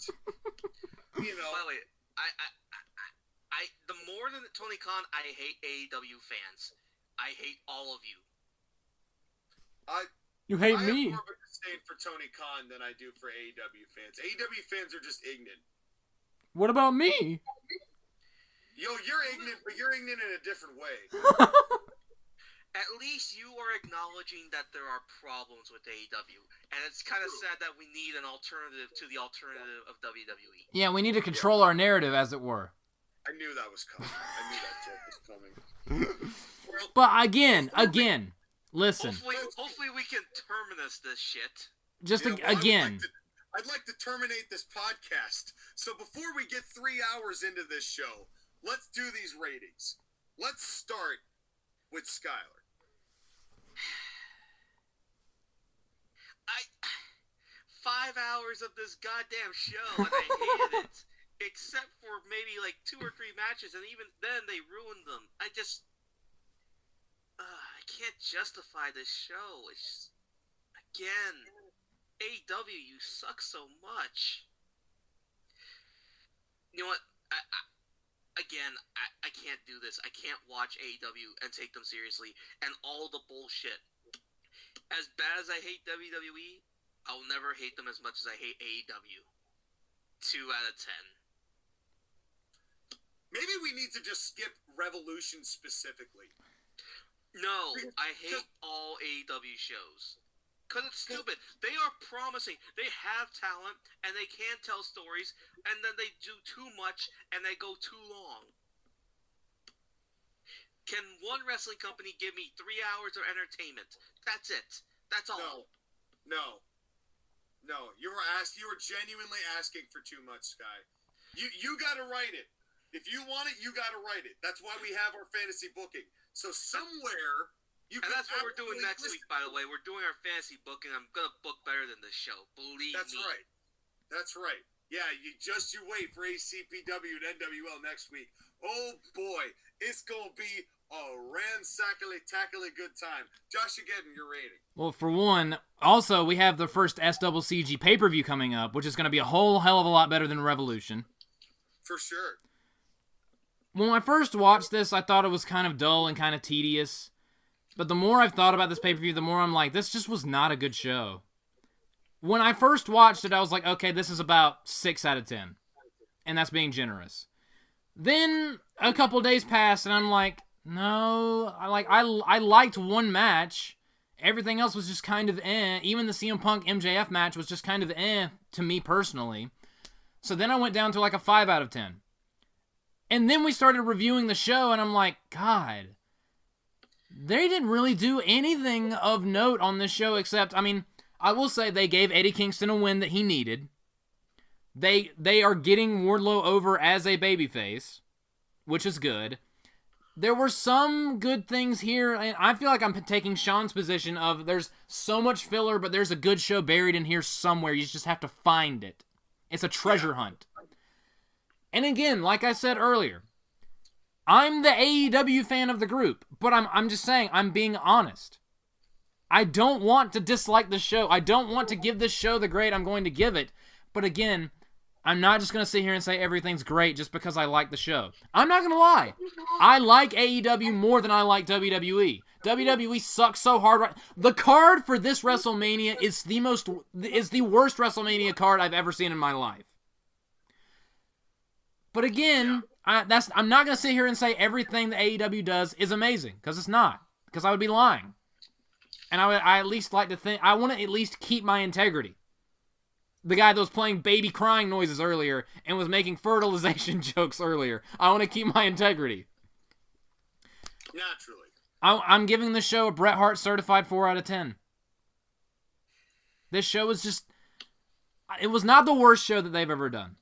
you know... By the way, I the more than Tony Khan, I hate AEW fans. I hate all of you. You hate I me. have more of a disdain for Tony Khan than I do for AEW fans. AEW fans are just ignorant. What about me? Yo, you're ignorant, but you're ignorant in a different way. At least you are acknowledging that there are problems with AEW, and it's kind of sad that we need an alternative to the alternative of WWE. Yeah, we need to control our narrative, as it were. I knew that was coming. I knew that joke was coming. But again, listen. Hopefully we can terminus this shit. Just Yeah, well, again. I'd like to terminate this podcast. So before we get 3 hours into this show, let's do these ratings. Let's start with Skyler. 5 hours of this goddamn show, and I hated it. Except for maybe like 2 or 3 matches, and even then they ruined them. I can't justify this show. It's just, again, AEW, you suck so much. You know what? I can't do this. I can't watch AEW and take them seriously, and all the bullshit. As bad as I hate WWE, I'll never hate them as much as I hate AEW. 2 out of 10. Maybe we need to just skip Revolution specifically. No, I hate all AEW shows. Because it's stupid. They are promising. They have talent, and they can tell stories, and then they do too much, and they go too long. Can one wrestling company give me 3 hours of entertainment? That's it. That's all. No. You were genuinely asking for too much, Sky. You gotta write it. If you want it, you gotta write it. That's why we have our fantasy booking. So somewhere you and can. that's what we're doing next week, by the way. We're doing our fantasy booking. I'm gonna book better than this show. Believe That's me. right. That's right. Yeah, you wait for ACPW and NWL next week. Oh boy, it's gonna be a ransackly-tackly good time. JoshAgeddon, your rating. Well, for one, also we have the first SCCG pay-per-view coming up, which is going to be a whole hell of a lot better than Revolution. For sure. When I first watched this, I thought it was kind of dull and kind of tedious. But the more I've thought about this pay-per-view, the more I'm like, this just was not a good show. When I first watched it, I was like, okay, this is about 6 out of 10. And that's being generous. Then a couple days passed, and I'm like, no, I liked one match. Everything else was just kind of eh. Even the CM Punk MJF match was just kind of eh to me personally. So then I went down to like a 5 out of 10. And then we started reviewing the show, and I'm like, God, they didn't really do anything of note on this show except, I mean, I will say they gave Eddie Kingston a win that he needed. They are getting Wardlow over as a babyface, which is good. There were some good things here, and I feel like I'm taking Sean's position of there's so much filler, but there's a good show buried in here somewhere. You just have to find it. It's a treasure hunt. And again, like I said earlier, I'm the AEW fan of the group, but I'm just saying, I'm being honest. I don't want to dislike the show. I don't want to give this show the grade I'm going to give it. But again, I'm not just going to sit here and say everything's great just because I like the show. I'm not going to lie. I like AEW more than I like WWE. WWE sucks so hard. Right. The card for this WrestleMania is the worst WrestleMania card I've ever seen in my life. But again, I'm not going to sit here and say everything that AEW does is amazing, because it's not. Because I would be lying. And I at least like to think, I want to at least keep my integrity. The guy that was playing baby crying noises earlier and was making fertilization jokes earlier. I want to keep my integrity. Naturally. I'm giving this show a Bret Hart certified 4 out of 10. This show was just, it was not the worst show that they've ever done.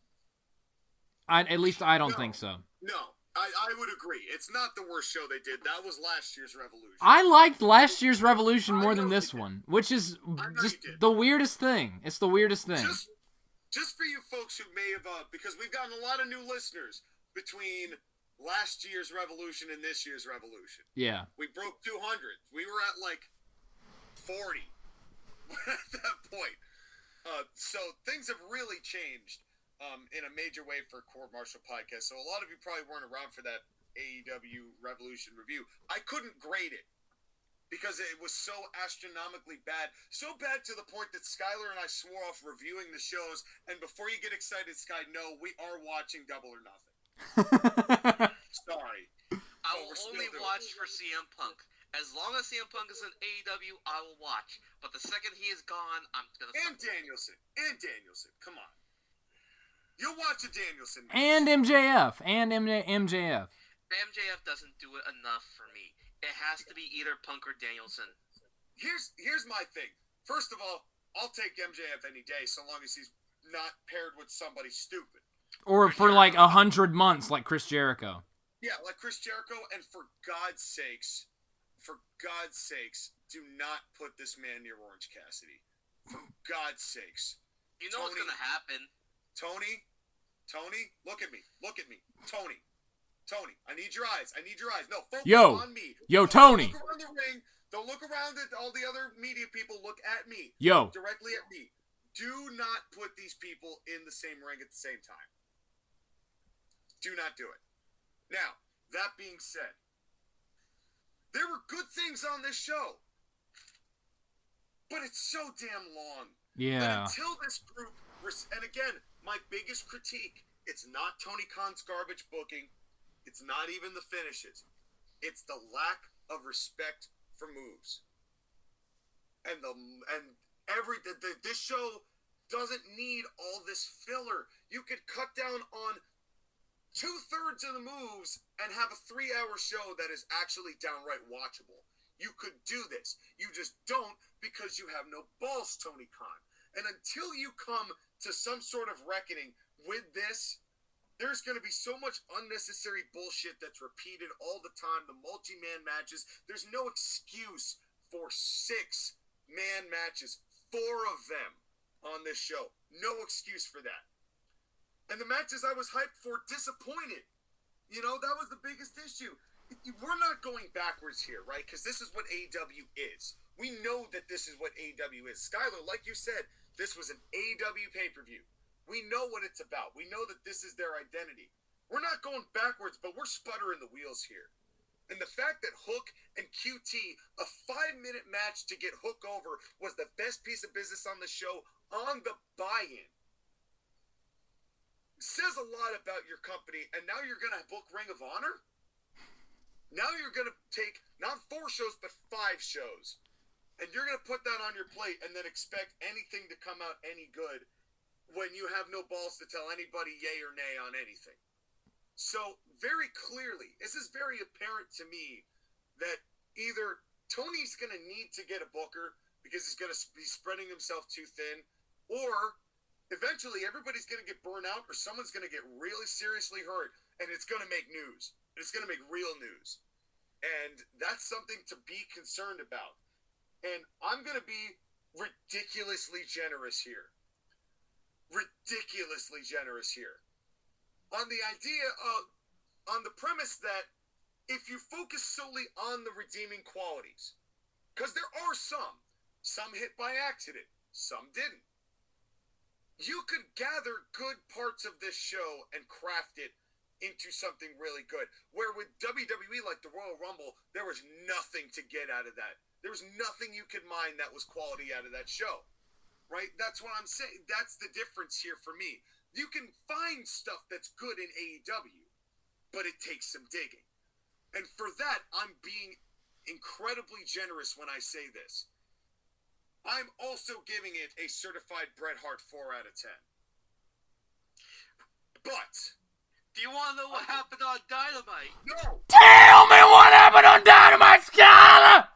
At least I don't think so. No, I would agree. It's not the worst show they did. That was last year's Revolution. I liked last year's Revolution more than this one, which is just the weirdest thing. It's the weirdest thing. Just for you folks who may have, because we've gotten a lot of new listeners between last year's Revolution and this year's Revolution. Yeah. We broke 200. We were at like 40 at that point. So things have really changed. In a major way for Court Martial Podcast. So a lot of you probably weren't around for that AEW Revolution review. I couldn't grade it because it was so astronomically bad. So bad to the point that Skyler and I swore off reviewing the shows. And before you get excited, Sky, no, we are watching Double or Nothing. Sorry. I Oh, will we're only still doing watch for CM Punk. As long as CM Punk is in AEW, I will watch. But the second he is gone, I'm gonna. And Danielson. Come on. You'll watch a Danielson match. And MJF. MJF doesn't do it enough for me. It has to be either Punk or Danielson. Here's my thing. First of all, I'll take MJF any day so long as he's not paired with somebody stupid. Or for like 100 months, like Chris Jericho. Yeah, like Chris Jericho. And for God's sakes, do not put this man near Orange Cassidy. For God's sakes. You know what's gonna happen. Tony, look at me. Tony, I need your eyes. No, focus on me. Yo, Tony. Don't look around the ring. Don't look around at all the other media people. Look at me. Yo. Directly at me. Do not put these people in the same ring at the same time. Do not do it. Now, that being said, there were good things on this show. But it's so damn long. Yeah. But until this group, and again, my biggest critique, it's not Tony Khan's garbage booking. It's not even the finishes. It's the lack of respect for moves. This show doesn't need all this filler. You could cut down on 2/3 of the moves and have a 3-hour show that is actually downright watchable. You could do this. You just don't because you have no balls, Tony Khan. And until you come to some sort of reckoning with this, there's going to be so much unnecessary bullshit that's repeated all the time. The multi-man matches. There's no excuse for 6-man matches. 4 of them on this show. No excuse for that. And the matches I was hyped for disappointed. You know, that was the biggest issue. We're not going backwards here, right? Because this is what AEW is. We know that this is what AEW is. Skyler, like you said, this was an AEW pay-per-view. We know what it's about. We know that this is their identity. We're not going backwards, but we're sputtering the wheels here. And the fact that Hook and QT, a 5-minute match to get Hook over, was the best piece of business on the show on the buy-in, says a lot about your company. And now you're going to book Ring of Honor? Now you're going to take not 4 shows, but 5 shows. And you're going to put that on your plate and then expect anything to come out any good when you have no balls to tell anybody yay or nay on anything. So, very clearly, this is very apparent to me that either Tony's going to need to get a booker because he's going to be spreading himself too thin, or eventually everybody's going to get burned out or someone's going to get really seriously hurt, and it's going to make news. It's going to make real news. And that's something to be concerned about. And I'm going to be ridiculously generous here. On the idea of, on the premise that if you focus solely on the redeeming qualities, because there are some hit by accident, some didn't. You could gather good parts of this show and craft it into something really good. Where with WWE, like the Royal Rumble, there was nothing to get out of that. There was nothing you could mine that was quality out of that show. Right? That's what I'm saying. That's the difference here for me. You can find stuff that's good in AEW, but it takes some digging. And for that, I'm being incredibly generous when I say this. I'm also giving it a certified Bret Hart 4 out of 10. But Do you want to know what happened on Dynamite? no! Tell me what happened on Dynamite, Skyler!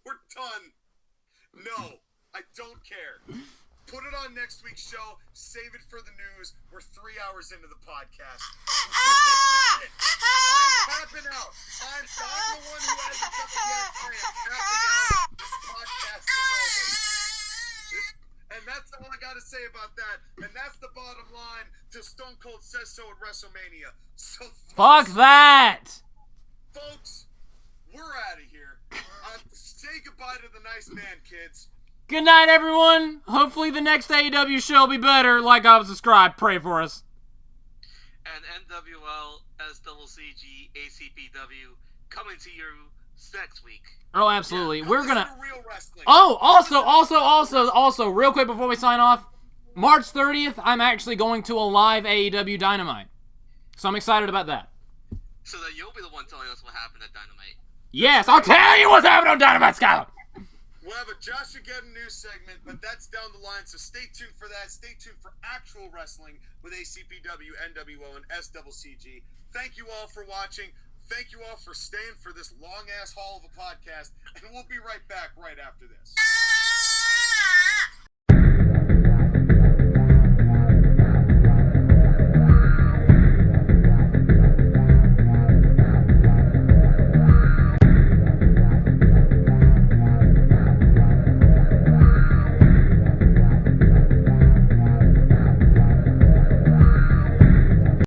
We're done. No, I don't care. Put it on next week's show. Save it for the news. We're 3 hours into the podcast. I'm tapping out. I'm the one who hasn't done it yet. I am tapping out. This podcast is over. And that's all I got to say about that. And that's the bottom line till Stone Cold says so at WrestleMania. So Fuck that! folks, we're out of here. Say goodbye to the nice man, kids. Good night, everyone. Hopefully the next AEW show will be better. Like, subscribe, pray for us. And NWL, SCCG, ACPW coming to you next week. Oh, absolutely. We're Listen gonna... to real wrestling. Oh, also, real quick before we sign off, March 30th, I'm actually going to a live AEW Dynamite. So I'm excited about that. so that you'll be the one telling us what happened at Dynamite. Yes, I'll tell you what's happening on Dynamite, Skyler. We'll have a JoshAgeddon news segment, but that's down the line, so stay tuned for that. Stay tuned for actual wrestling with ACPW, NWO, and SCCG. Thank you all for watching. Thank you all for staying for this long-ass haul of a podcast, and we'll be right back right after this.